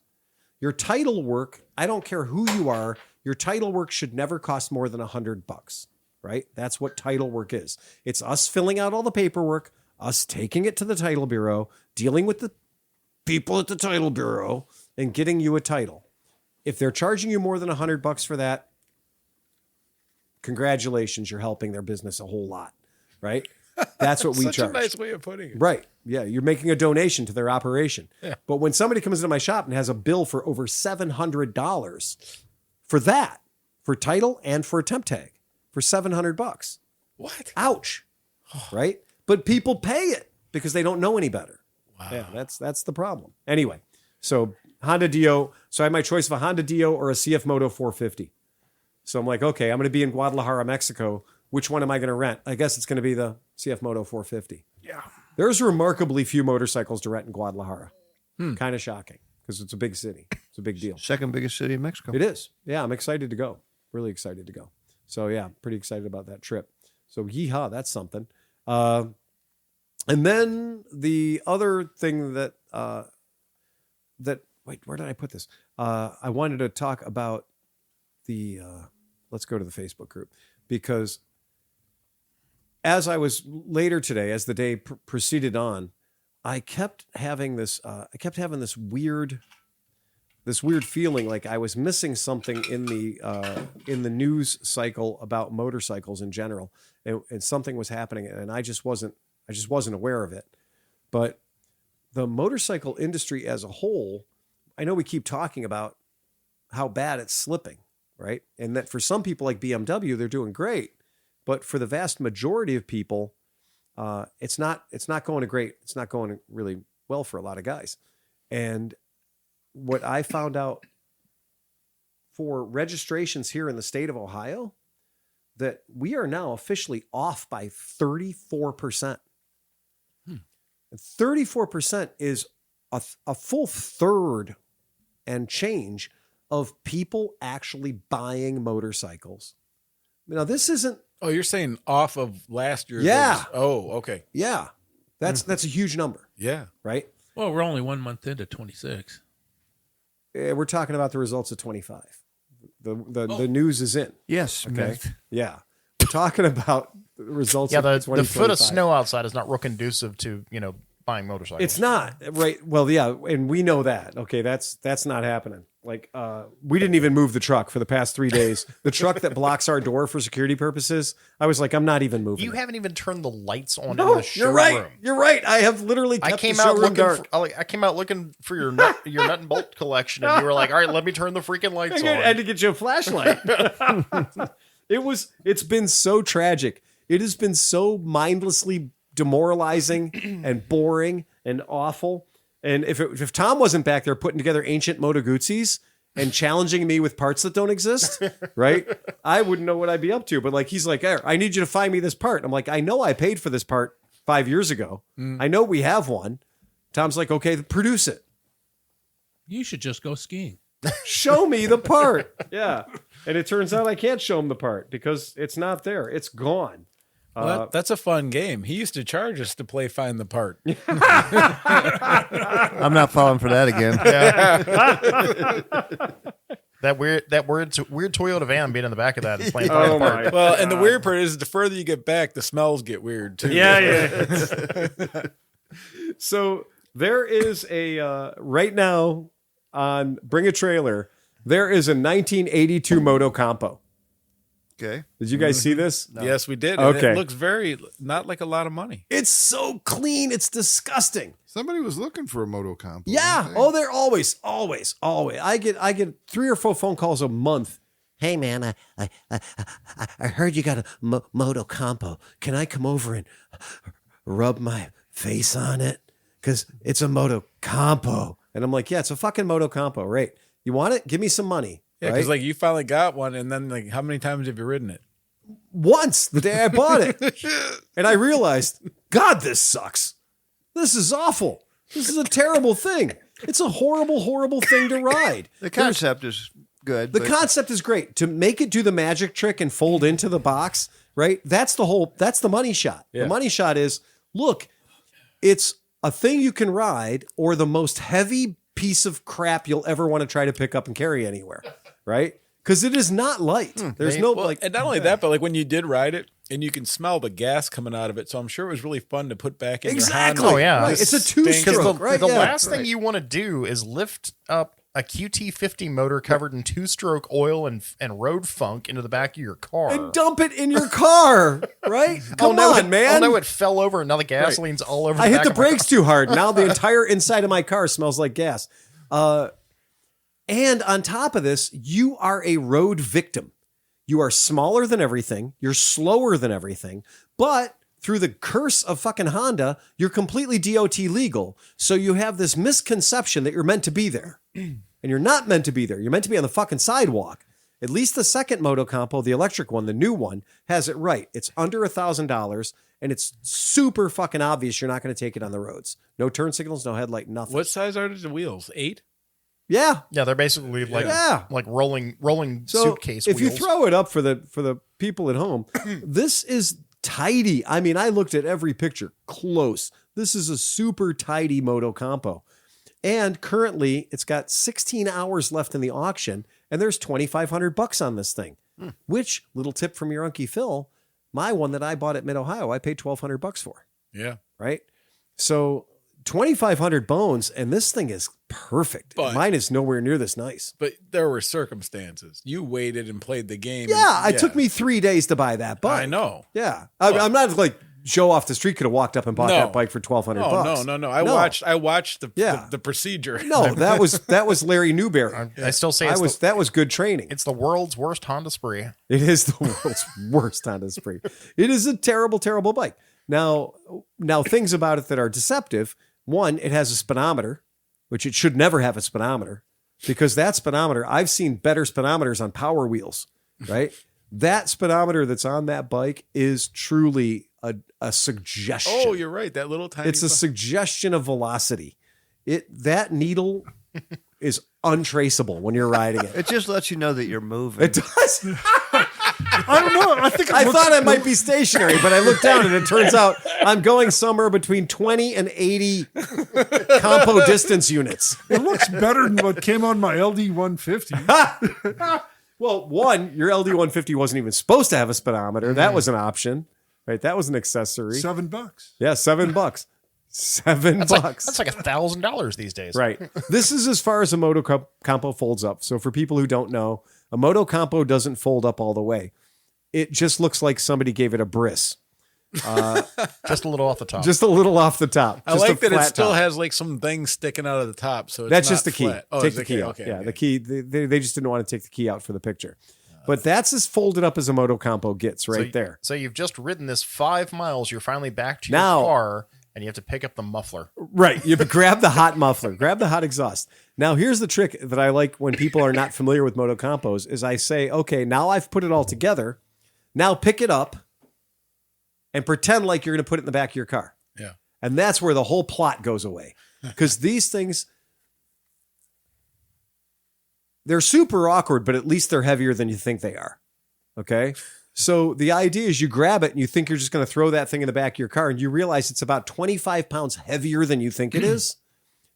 Your title work, I don't care who you are, your title work should never cost more than $100, right? That's what title work is. It's us filling out all the paperwork, us taking it to the title bureau, dealing with the people at the title bureau, and getting you a title. If they're charging you more than $100 for that, congratulations, you're helping their business a whole lot, right? That's what we charge. Such a nice way of putting it. Right. Yeah. You're making a donation to their operation. Yeah. But when somebody comes into my shop and has a bill for over $700 for that, for title and for a temp tag, for $700. What? Ouch. Right. But people pay it because they don't know any better. Wow. Yeah. That's the problem. Anyway, so Honda Dio. So I had my choice of a Honda Dio or a CF-Moto 450. So I'm like, okay, I'm going to be in Guadalajara, Mexico. Which one am I going to rent? I guess it's going to be the CF-Moto 450. Yeah. There's remarkably few motorcycles to rent in Guadalajara. Kind of shocking because it's a big city. It's a big deal. Second biggest city in Mexico. It is. Yeah, I'm excited to go. Really excited to go. So yeah, pretty excited about that trip. So yeehaw, that's something. And then the other thing that wait, where did I put this? I wanted to talk about the let's go to the Facebook group because as I was later today, as the day proceeded on, I kept having this weird feeling like I was missing something in the news cycle about motorcycles in general, and something was happening, and I just wasn't aware of it. But the motorcycle industry as a whole, I know we keep talking about how bad it's slipping, right? And that for some people like BMW, they're doing great. But for the vast majority of people, it's not going really well for a lot of guys. And what I found out for registrations here in the state of Ohio, that we are now officially off by 34%. 34% is a full third and change of people actually buying motorcycles. Now, this isn't. Oh, you're saying off of last year's? Yeah. Oh, okay. Yeah. That's a huge number. Yeah. Right? Well, we're only 1 month into 26. We're talking about the results of 25. The news is in. Yes, Okay. Smith. Yeah. We're talking about the results Yeah, of the 2025. foot of snow outside is not real conducive to buying motorcycles. It's not right. Well, yeah, and we know that. Okay, that's not happening. Like, we didn't even move the truck for the past 3 days. The truck that blocks our door for security ppurposes, I was like, I'm not even moving. You haven't even turned the lights on in No, the showroom. you're right. You're right. I have literally kept I came the out showroom looking. dark. I came out looking for your nut and bolt collection, and you were like, "All right, let me turn the freaking lights I on." had to get you a flashlight. It's been so tragic. It has been so mindlessly demoralizing and boring and awful. And if Tom wasn't back there putting together ancient Moto Guzzis and challenging me with parts that don't exist, right? I wouldn't know what I'd be up to. But like, he's like, hey, I need you to find me this part. I'm like, I know I paid for this part 5 years ago. I know we have one. Tom's like, okay, produce it. You should just go skiing. Show me the part. Yeah. And it turns out I can't show him the part because it's not there. It's gone. Well, that's a fun game. He used to charge us to play Find the Part. I'm not falling for that again. That weird Toyota van being in the back of that and playing. Oh my. Well, and the weird part is the further you get back, the smells get weird too. Yeah. So there is a right now on Bring a Trailer. There is a 1982 Moto Compo. Okay. Did you guys see this? Yes, we did. And Okay. it looks very not like a lot of money. It's so clean. It's disgusting. Somebody was looking for a Moto Compo. Yeah. weren't they? Oh, they're always. I get 3 or 4 phone calls a month. Hey man, I heard you got a Moto Compo. Can I come over and rub my face on it? Because it's a Moto Compo. And I'm like, yeah, it's a fucking Moto Compo, right? You want it? Give me some money. Yeah, right? because like you finally got one, and then like how many times have you ridden it? Once the day I bought it. And I realized, God, this sucks. This is awful. This is a terrible thing. It's a horrible, horrible thing to ride. The concept is good. The but concept is great. To make it do the magic trick and fold into the box, right? That's the money shot. Yeah. The money shot is, look, it's a thing you can ride or the most heavy piece of crap you'll ever want to try to pick up and carry anywhere, right? Because it is not light. There's no Well, and not only that, but like when you did ride it, and you can smell the gas coming out of it. So I'm sure it was really fun to put back in exactly. your Honda. Oh, yeah. Right. It's a Stinks. two-stroke, right? The Yeah. last thing you want to do is lift up a QT50 motor covered in 2-stroke oil and road funk into the back of your car. And dump it in your car, right? Come on, man. Oh no, it fell over and now the gasoline's all over. I hit back the of my brakes too hard. Now the entire inside of my car smells like gas. And on top of this, you are a road victim. You are smaller than everything. You're slower than everything. But through the curse of fucking Honda, you're completely DOT legal. So you have this misconception that you're meant to be there. And you're not meant to be there. You're meant to be on the fucking sidewalk. At least the second Moto Compo, the electric one, the new one, has it right. It's under $1,000, and it's super fucking obvious you're not going to take it on the roads. No turn signals, no headlight, nothing. What size are the wheels? 8? Yeah. Yeah, they're basically like rolling So suitcase if wheels. you throw it up for the people at home, this is tidy. I mean, I looked at every picture close. This is a super tidy Moto Compo. And currently it's got 16 hours left in the auction, and there's $2,500 on this thing. Which, little tip from your Uncle Phil, my one that I bought at Mid-Ohio, I paid $1,200 for. Yeah. Right? So 2,500 bones, and this thing is perfect. But- Mine is nowhere near this nice. But there were circumstances. You waited and played the game. Yeah, it took me 3 days to buy that bike. I know. Yeah, I'm not like Joe off the street could have walked up and bought No. that bike for $1,200. No. I watched the procedure. No, that was Larry Newberry. I still say that was good training. it's the world's worst Honda spree. It is the world's worst Honda Spree. It is a terrible, terrible bike. Now things about it that are deceptive. One, it has a speedometer, which it should never have a speedometer, because that speedometer, I've seen better speedometers on Power Wheels, right? That speedometer that's on that bike is truly a suggestion. Oh, you're right. That little tiny. It's a suggestion of velocity. That needle is untraceable when you're riding it. it just lets you know that you're moving. It does. I don't know. I think I thought I might be stationary, but I looked down and it turns out I'm going somewhere between 20 and 80 compo distance units. It looks better than what came on my LD 150. Well, one, your LD150 wasn't even supposed to have a speedometer. That was an option, right? That was an accessory. $7. Yeah, $7. $7. That's like $1,000 these days. Right. This is as far as a Moto Compo folds up. So for people who don't know, a Moto Compo doesn't fold up all the way. It just looks like somebody gave it a bris. Just a little off the top. Just a little off the top. I Just like a that it flat still top. has like some things sticking out of the top. So it's That's not just the key. flat. Oh, Take it's the key out. Okay, Yeah, okay. the key. They just didn't want to take the key out for the picture. But that's as folded up as a Moto Compo gets right there. So you've just ridden this 5 miles. You're finally back to your Now- car, and you have to pick up the muffler. Right. You grab the hot muffler, grab the hot exhaust. Now, here's the trick that I like when people are not familiar with Moto Compos is I say, okay, now I've put it all together. Now pick it up and pretend like you're going to put it in the back of your car. Yeah. And that's where the whole plot goes away. Because these things, they're super awkward, but at least they're heavier than you think they are. Okay? So the idea is you grab it and you think you're just going to throw that thing in the back of your car and you realize it's about 25 pounds heavier than you think it is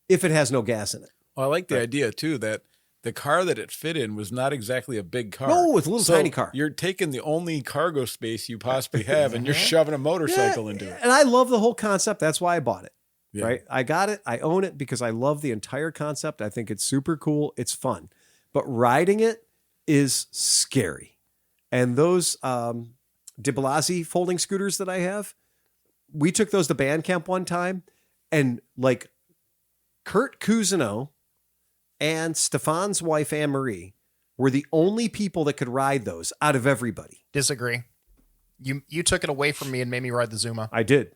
if it has no gas in it. Well, I like the idea too that the car that it fit in was not exactly a big car. No, it's a little tiny car. You're taking the only cargo space you possibly have and you're shoving a motorcycle into it. And I love the whole concept. That's why I bought it. Yeah. Right? I got it. I own it because I love the entire concept. I think it's super cool. It's fun. But riding it is scary. And those De Blasi folding scooters that I have, we took those to band camp one time, and like Kurt Cousineau and Stefan's wife, Anne-Marie, were the only people that could ride those out of everybody. Disagree. You took it away from me and made me ride the Zuma. I did.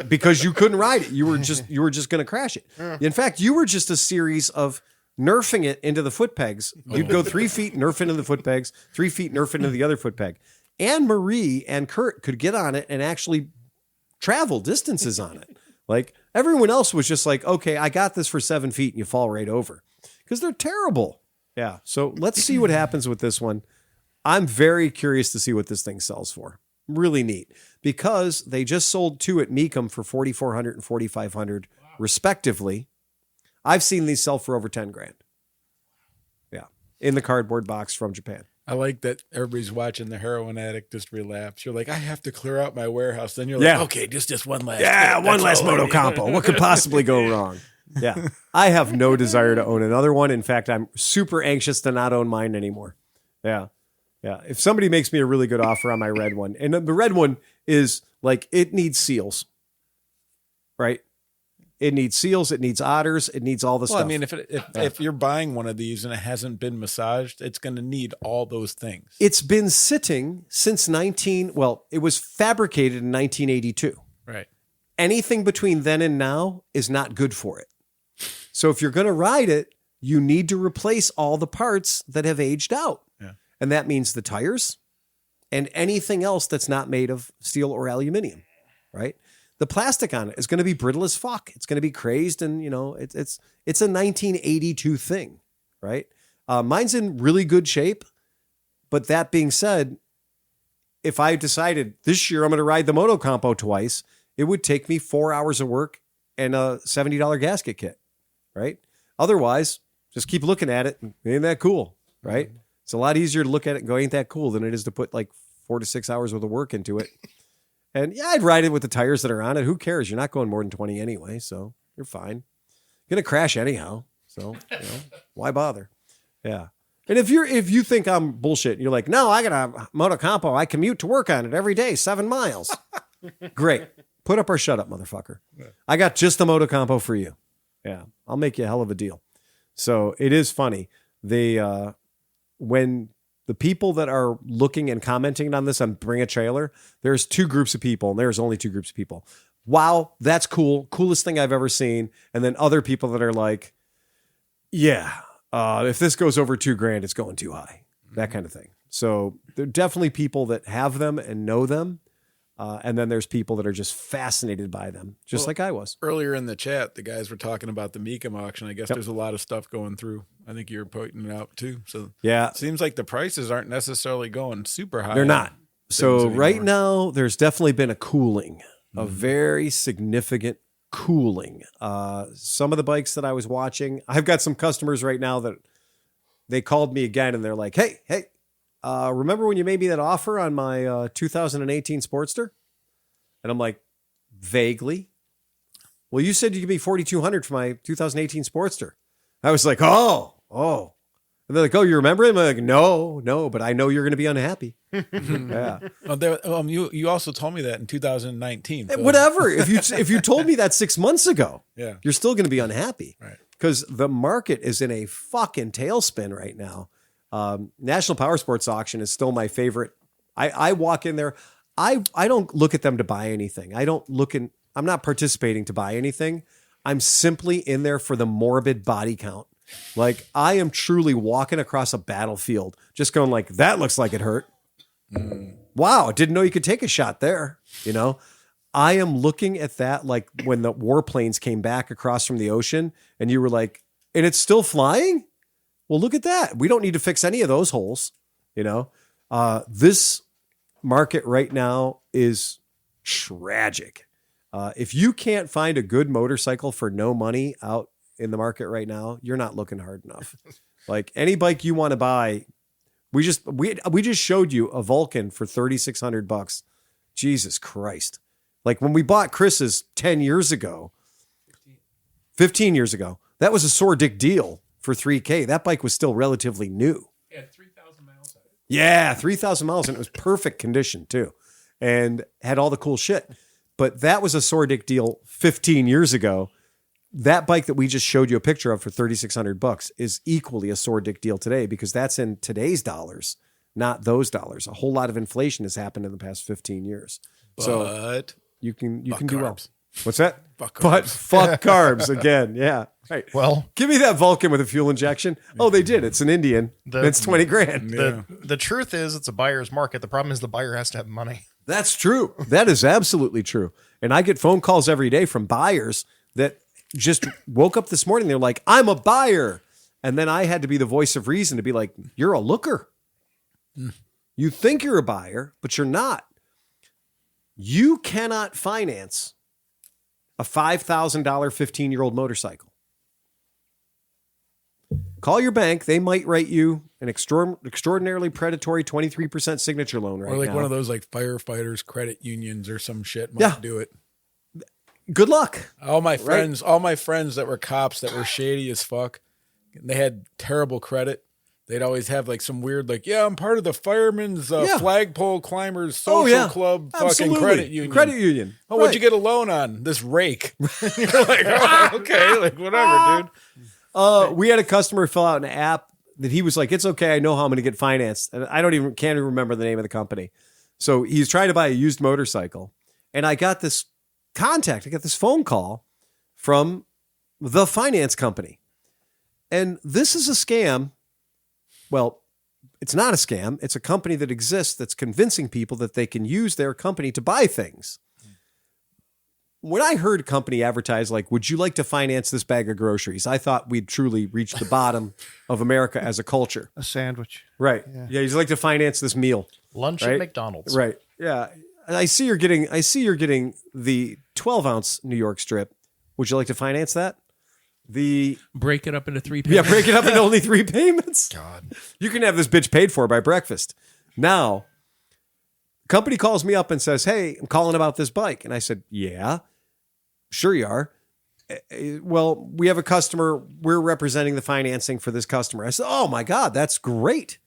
Because you couldn't ride it. You were just going to crash it. In fact, you were just a series of nerfing it into the foot pegs. You'd go 3 feet, nerf into the foot pegs, 3 feet, nerf into the other foot peg. Anne-Marie and Kurt could get on it and actually travel distances on it. Like everyone else was just like, okay, I got this for 7 feet and you fall right over because they're terrible. Yeah. So let's see what happens with this one. I'm very curious to see what this thing sells for. Really neat because they just sold 2 at Mecum for $4,400 and $4,500 respectively. I've seen these sell for over 10 grand. Yeah. In the cardboard box from Japan. I like that everybody's watching the heroin addict just relapse. You're like, I have to clear out my warehouse. Then you're like, okay, just one last. Yeah, bit. one That's last all I Moto need. Compo. What could possibly go wrong? Yeah. I have no desire to own another one. In fact, I'm super anxious to not own mine anymore. Yeah. Yeah. If somebody makes me a really good offer on my red one, and the red one is like, it needs seals, right? It needs seals. It needs otters. It needs all the Well, stuff. I mean, if you're buying one of these and it hasn't been massaged, it's going to need all those things. It's been sitting since it was fabricated in 1982. Right. Anything between then and now is not good for it. So if you're going to ride it, you need to replace all the parts that have aged out. Yeah. And that means the tires and anything else that's not made of steel or aluminum, right? The plastic on it is going to be brittle as fuck. It's going to be crazed, and it's a 1982 thing, right? Mine's in really good shape, but that being said, if I decided this year I'm going to ride the Moto Compo twice, it would take me 4 hours of work and a $70 gasket kit, right? Otherwise, just keep looking at it. Ain't that cool, right? It's a lot easier to look at it and go, ain't that cool, than it is to put like 4 to 6 hours worth of work into it. And yeah, I'd ride it with the tires that are on it. Who cares? You're not going more than 20 anyway, so you're fine. You're going to crash anyhow, so why bother? Yeah. And if you think I'm bullshit, and you're like, no, I got a Moto Compo. I commute to work on it every day, 7 miles. Great. Put up or shut up, motherfucker. I got just the Moto Compo for you. Yeah, I'll make you a hell of a deal. So it is funny. When the people that are looking and commenting on this on Bring a Trailer, there's 2 groups of people, and there's only 2 groups of people. Wow, that's cool. Coolest thing I've ever seen. And then other people that are like, yeah, if this goes over $2,000, it's going too high. That kind of thing. So there are definitely people that have them and know them. And then there's people that are just fascinated by them, just like I was. Earlier in the chat, the guys were talking about the Mecum auction. I guess there's a lot of stuff going through. I think you're pointing it out too. So yeah, it seems like the prices aren't necessarily going super high. They're not. So anymore. Right now, there's definitely been a cooling, a very significant cooling. Some of the bikes that I was watching, I've got some customers right now that they called me again and they're like, hey, remember when you made me that offer on my 2018 Sportster? And I'm like, vaguely. Well, you said you could be $4,200 for my 2018 Sportster. I was like, oh. And they're like, oh, you remember him? I'm like, no, but I know you're going to be unhappy. Yeah. You also told me that in 2019. So. Whatever. If you told me that 6 months ago, yeah, you're still going to be unhappy. Right. Because the market is in a fucking tailspin right now. National Power Sports Auction is still my favorite. I walk in there. I don't look at them to buy anything. I'm not participating to buy anything. I'm simply in there for the morbid body count. Like I am truly walking across a battlefield, just going like, that looks like it hurt. Wow. Didn't know you could take a shot there. You know, I am looking at that. Like when the warplanes came back across from the ocean and you were like, and it's still flying. Well, look at that. We don't need to fix any of those holes. You know, this market right now is tragic. If you can't find a good motorcycle for no money out in the market right now, you're not looking hard enough. Like any bike you want to buy, we just showed you a Vulcan for $3,600. Jesus Christ. Like when we bought Chris's 15 years ago, that was a sore dick deal for $3,000. That bike was still relatively new. Yeah, 3,000 miles on it. Yeah, 3,000 miles, and it was perfect condition too, and had all the cool shit. But that was a sore dick deal 15 years ago. That bike that we just showed you a picture of for $3,600 is equally a sore dick deal today because that's in today's dollars, not those dollars. A whole lot of inflation has happened in the past 15 years. But you can do carbs. well. What's that? Fuck But carbs. fuck carbs again. Yeah. Right. Well, Give me that Vulcan with a fuel injection. Oh, they did. It's an Indian. It's 20 grand. Yeah. the truth is it's a buyer's market. The problem is the buyer has to have money. That's true. That is absolutely true. And I get phone calls every day from buyers that just woke up this morning. They're like, I'm a buyer. And then I had to be the voice of reason to be like, you're a looker. You think you're a buyer, but you're not. You cannot finance a $5,000 15-year-old motorcycle. Call your bank. They might write you an extraordinarily predatory 23% signature loan right now. Or like one of those like firefighters credit unions or some shit might do it. Good luck. All my friends that were cops that were shady as fuck, they had terrible credit. They'd always have like some weird like, yeah, I'm part of the firemen's flagpole climbers social club fucking credit union. Oh, what'd you get a loan on? This rake. You're like, oh, okay, like whatever, dude. We had a customer fill out an app that he was like, it's okay, I know how I'm going to get financed. And I can't even remember the name of the company. So he's trying to buy a used motorcycle. And I got this phone call from the finance company. And this is a scam. Well, it's not a scam. It's a company that exists that's convincing people that they can use their company to buy things. When I heard a company advertise, like, would you like to finance this bag of groceries? I thought we'd truly reached the bottom of America as a culture. A sandwich. Right. Yeah. You'd like to finance this meal. Lunch right? at McDonald's. Right. Yeah. I see you're getting the 12-ounce New York strip. Would you like to finance that? Break it up into 3 payments. Yeah, break it up into only 3 payments. God. You can have this bitch paid for by breakfast. Now, company calls me up and says, hey, I'm calling about this bike. And I said, yeah, sure you are. Well, we have a customer. We're representing the financing for this customer. I said, oh my God, that's great.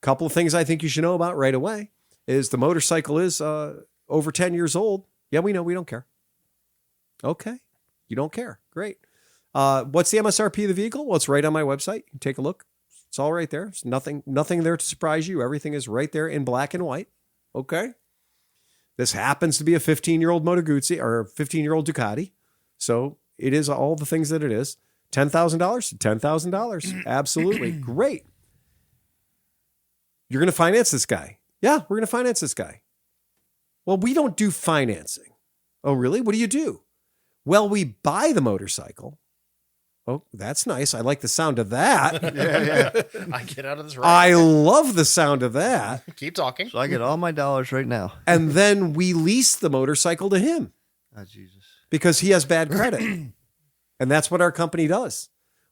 Couple of things I think you should know about right away is the motorcycle is over 10 years old. Yeah, we know. We don't care. Okay. You don't care. Great. What's the MSRP of the vehicle? Well, it's right on my website. You can take a look. It's all right there. There's nothing there to surprise you. Everything is right there in black and white. Okay. This happens to be a 15-year-old Moto Guzzi or a 15-year-old Ducati. So it is all the things that it is. $10,000? $10,000. Absolutely. Great. You're going to finance this guy. Yeah, we're going to finance this guy. Well, we don't do financing. Oh, really? What do you do? Well, we buy the motorcycle. Oh, that's nice. I like the sound of that. Yeah. I get out of this right. I love the sound of that. Keep talking. So I get all my dollars right now. And then we lease the motorcycle to him Oh, Jesus. because he has bad credit. And that's what our company does.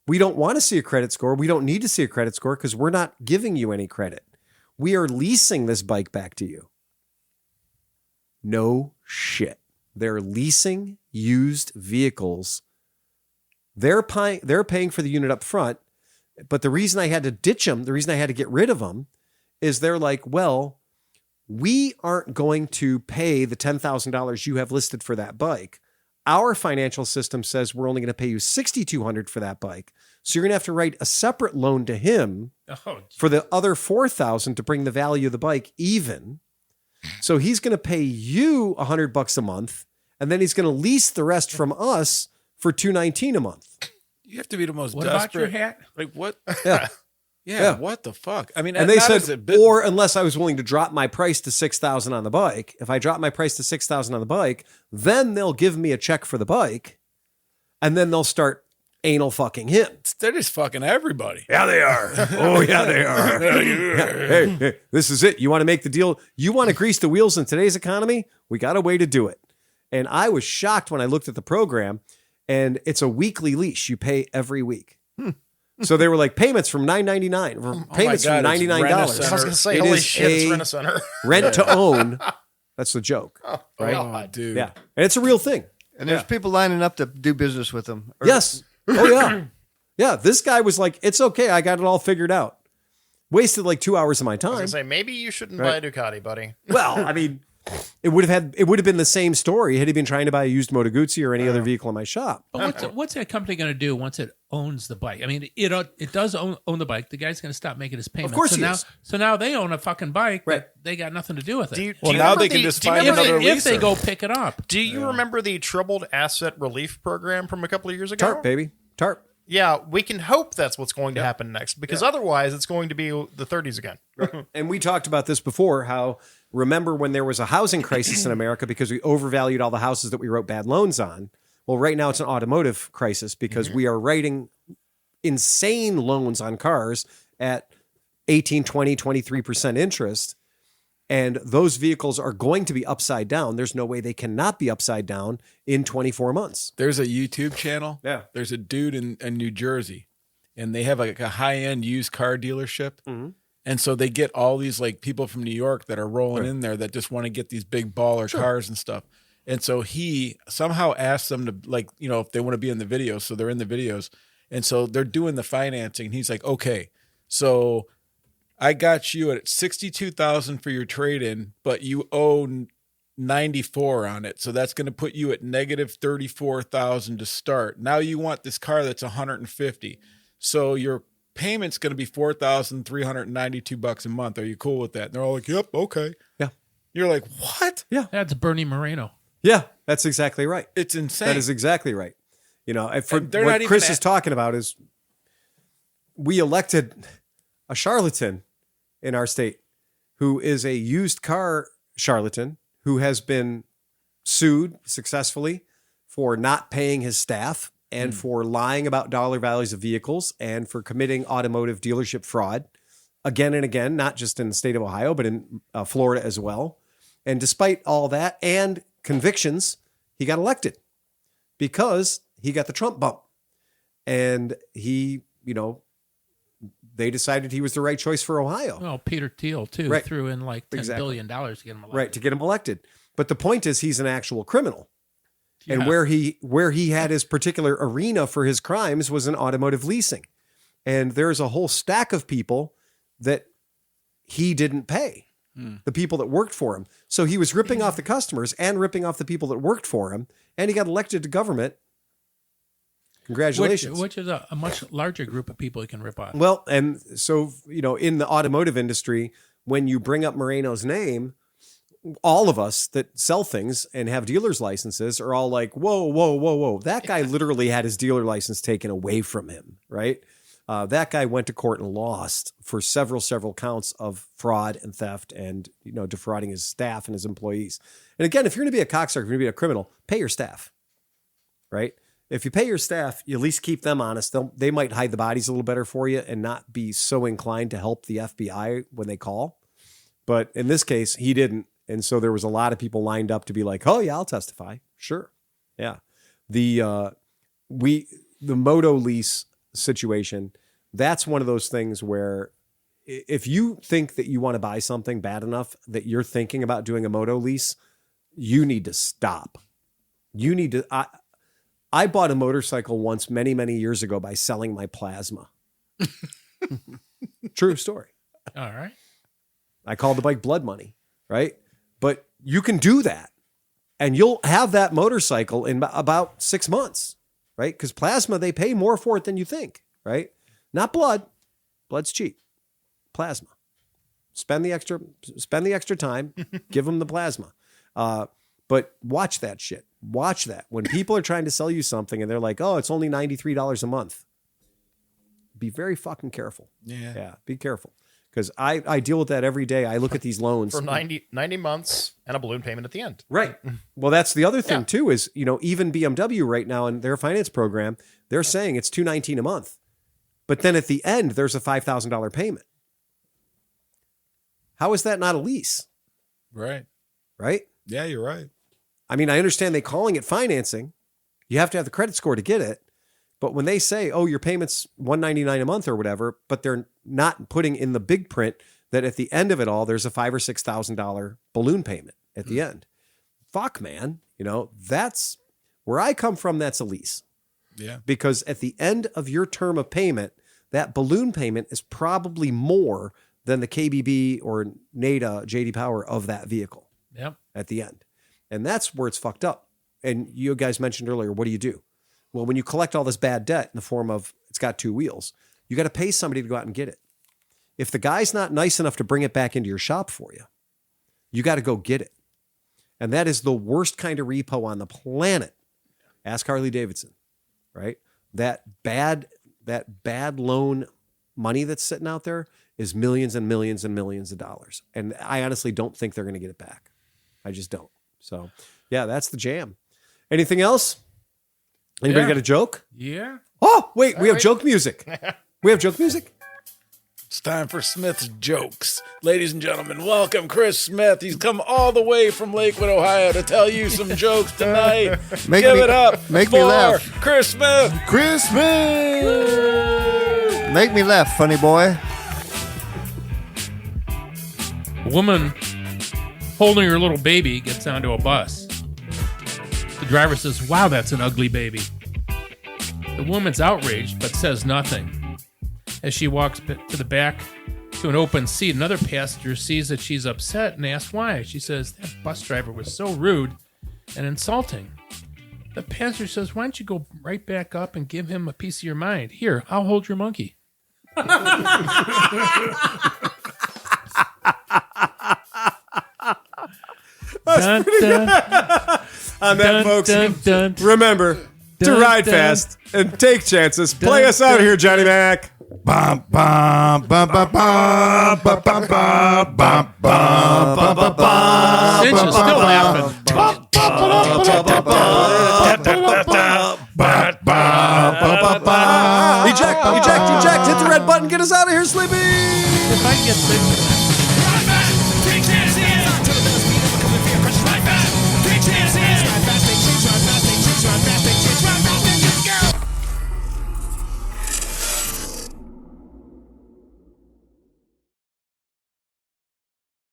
We don't want to see a credit score. We don't need to see a credit score because we're not giving you any credit. We are leasing this bike back to you. No shit. They're leasing used vehicles. They're paying for the unit up front. But the reason I had to ditch them, the reason I had to get rid of them is they're like, well, we aren't going to pay the $10,000 you have listed for that bike. Our financial system says we're only going to pay you $6,200 for that bike. So you're going to have to write a separate loan to him for the other $4,000 to bring the value of the bike even. So he's going to pay you $100 a month, and then he's going to lease the rest from us for $219 a month. You have to be the most What desperate. about your hat? Like what? Yeah. Yeah. What the fuck? I mean, And they not said, as a bit- or unless I was willing to drop my price to $6,000 on the bike, if I drop my price to $6,000 on the bike, then they'll give me a check for the bike, and then they'll start anal fucking him. they're just fucking everybody. Yeah, they are. Oh, yeah, they are. Hey, this is it. You want to make the deal? You want to grease the wheels in today's economy? We got a way to do it. And I was shocked when I looked at the program, and it's a weekly lease. You pay every week. So they were like payments from $9.99, payments God, from it's $99. I was going to say, It holy is shit, it's a Rent-A-Center. rent to own. That's the joke. Right? Oh, dude. Yeah. And it's a real thing. And there's people lining up to do business with them. Yes. Oh, yeah. Yeah. This guy was like, it's okay. I got it all figured out. Wasted like 2 hours of my I was time. going to say, maybe you shouldn't buy a Ducati, buddy. Well, I mean, it would have been the same story had he been trying to buy a used Moto Guzzi or any other vehicle in my shop. But what's that company going to do once it owns the bike? I mean, it does own the bike. The guy's going to stop making his payments. Of course so he now, is. So now they own a fucking bike. Right. That they got nothing to do with it. Well, now they can just find another if they leaser. go pick it up. Do you remember the Troubled Asset Relief Program from a couple of years ago? Tarp, baby. Tarp. Yeah, we can hope that's what's going to happen next, because otherwise it's going to be the 30s again. And we talked about this before, how remember when there was a housing crisis in America because we overvalued all the houses that we wrote bad loans on? Well, right now it's an automotive crisis because we are writing insane loans on cars at 18, 20, 23% interest. And those vehicles are going to be upside down. There's no way they cannot be upside down in 24 months. There's a YouTube channel. Yeah. There's a dude in New Jersey, and they have like a high-end used car dealership. Mm-hmm. And so they get all these like people from New York that are rolling in there that just want to get these big baller cars and stuff. And so he somehow asked them to, like, you know, if they want to be in the videos. So they're in the videos. And so they're doing the financing. And he's like, okay, so I got you at $62,000 for your trade-in, but you owe $94 on it. So that's going to put you at negative $34,000 to start. Now you want this car that's $150,000. So your payment's going to be $4,392 a month. Are you cool with that? And they're all like, yep, okay. Yeah. You're like, what? Yeah. That's Bernie Moreno. Yeah, that's exactly right. It's insane. That is exactly right. You know, for And they're what not even Chris is talking about is we elected a charlatan in our state who is a used car charlatan who has been sued successfully for not paying his staff and for lying about dollar values of vehicles and for committing automotive dealership fraud again and again, not just in the state of Ohio, but in Florida as well. And despite all that and convictions, he got elected because he got the Trump bump. And he, you know, they decided he was the right choice for Ohio. Well, Peter Thiel, too, Right. threw in like $10 Exactly. billion to get him elected. Right, to get him elected. But the point is he's an actual criminal. And Yeah. where he had his particular arena for his crimes was in automotive leasing. And there's a whole stack of people that he didn't pay. The people that worked for him. So he was ripping off the customers and ripping off the people that worked for him, and he got elected to government. Congratulations. Which is a much larger group of people you can rip off. Well, and so, you know, in the automotive industry, when you bring up Moreno's name, all of us that sell things and have dealer's licenses are all like, whoa, whoa, whoa, whoa. That guy literally had his dealer license taken away from him, right? That guy went to court and lost for several counts of fraud and theft and, you know, defrauding his staff and his employees. And again, if you're going to be a cocksucker, if you're going to be a criminal, pay your staff, right? If you pay your staff, you at least keep them honest. They might hide the bodies a little better for you and not be so inclined to help the FBI when they call. But in this case, he didn't. And so there was a lot of people lined up to be like, oh, yeah, I'll testify. Sure. Yeah. The moto lease situation, that's one of those things where if you think that you want to buy something bad enough that you're thinking about doing a moto lease, you need to stop. You need to. I bought a motorcycle once many, many years ago by selling my plasma. True story. All right. I called the bike blood money, right? But you can do that and you'll have that motorcycle in about 6 months, right? Because plasma, they pay more for it than you think, right? Not blood. Blood's cheap. Plasma. Spend the extra time, give them the plasma. But watch that shit. Watch that. When people are trying to sell you something and they're like, oh, it's only $93 a month. Be very fucking careful. Yeah, be careful. Because I deal with that every day. I look at these loans. For 90 months and a balloon payment at the end. Right. Well, that's the other thing too is, even BMW right now in their finance program, they're saying it's $219 a month. But then at the end, there's a $5,000 payment. How is that not a lease? Right. Right? Yeah, you're right. I mean, I understand they calling it financing. You have to have the credit score to get it. But when they say, oh, your payment's $199 a month or whatever, but they're not putting in the big print that at the end of it all, there's a $5,000 or $6,000 balloon payment at the end. Fuck, man. That's where I come from. That's a lease. Yeah. Because at the end of your term of payment, that balloon payment is probably more than the KBB or NADA JD Power of that vehicle. Yep. At the end. And that's where it's fucked up. And you guys mentioned earlier, what do? Well, when you collect all this bad debt in the form of it's got two wheels, you got to pay somebody to go out and get it. If the guy's not nice enough to bring it back into your shop for you, you got to go get it. And that is the worst kind of repo on the planet. Ask Harley Davidson, right? That bad loan money that's sitting out there is millions and millions and millions of dollars. And I honestly don't think they're going to get it back. I just don't. So, yeah, that's the jam. Anything else? Anybody got a joke? Yeah. Oh, wait, we have joke music. We have joke music? It's time for Smith's jokes. Ladies and gentlemen, welcome Chris Smith. He's come all the way from Lakewood, Ohio to tell you some jokes tonight. Give it up Make for me laugh. Chris Smith. Christmas. Make me laugh, funny boy. A woman holding her little baby gets onto a bus. The driver says, wow, that's an ugly baby. The woman's outraged, but says nothing. As she walks to the back to an open seat, another passenger sees that she's upset and asks why. She says, that bus driver was so rude and insulting. The passenger says, why don't you go right back up and give him a piece of your mind? Here, I'll hold your monkey. Dun, dun, on that, folks, remember to ride fast and take chances. Play us out here, Johnny Mac. Bum, bum, bum, bum, bum, bum, bum, bum, bum, bum, bum, bum. Cinch is still laughing. Eject, hit the red button, get us out of here, Sleepy. If I can get sleepy.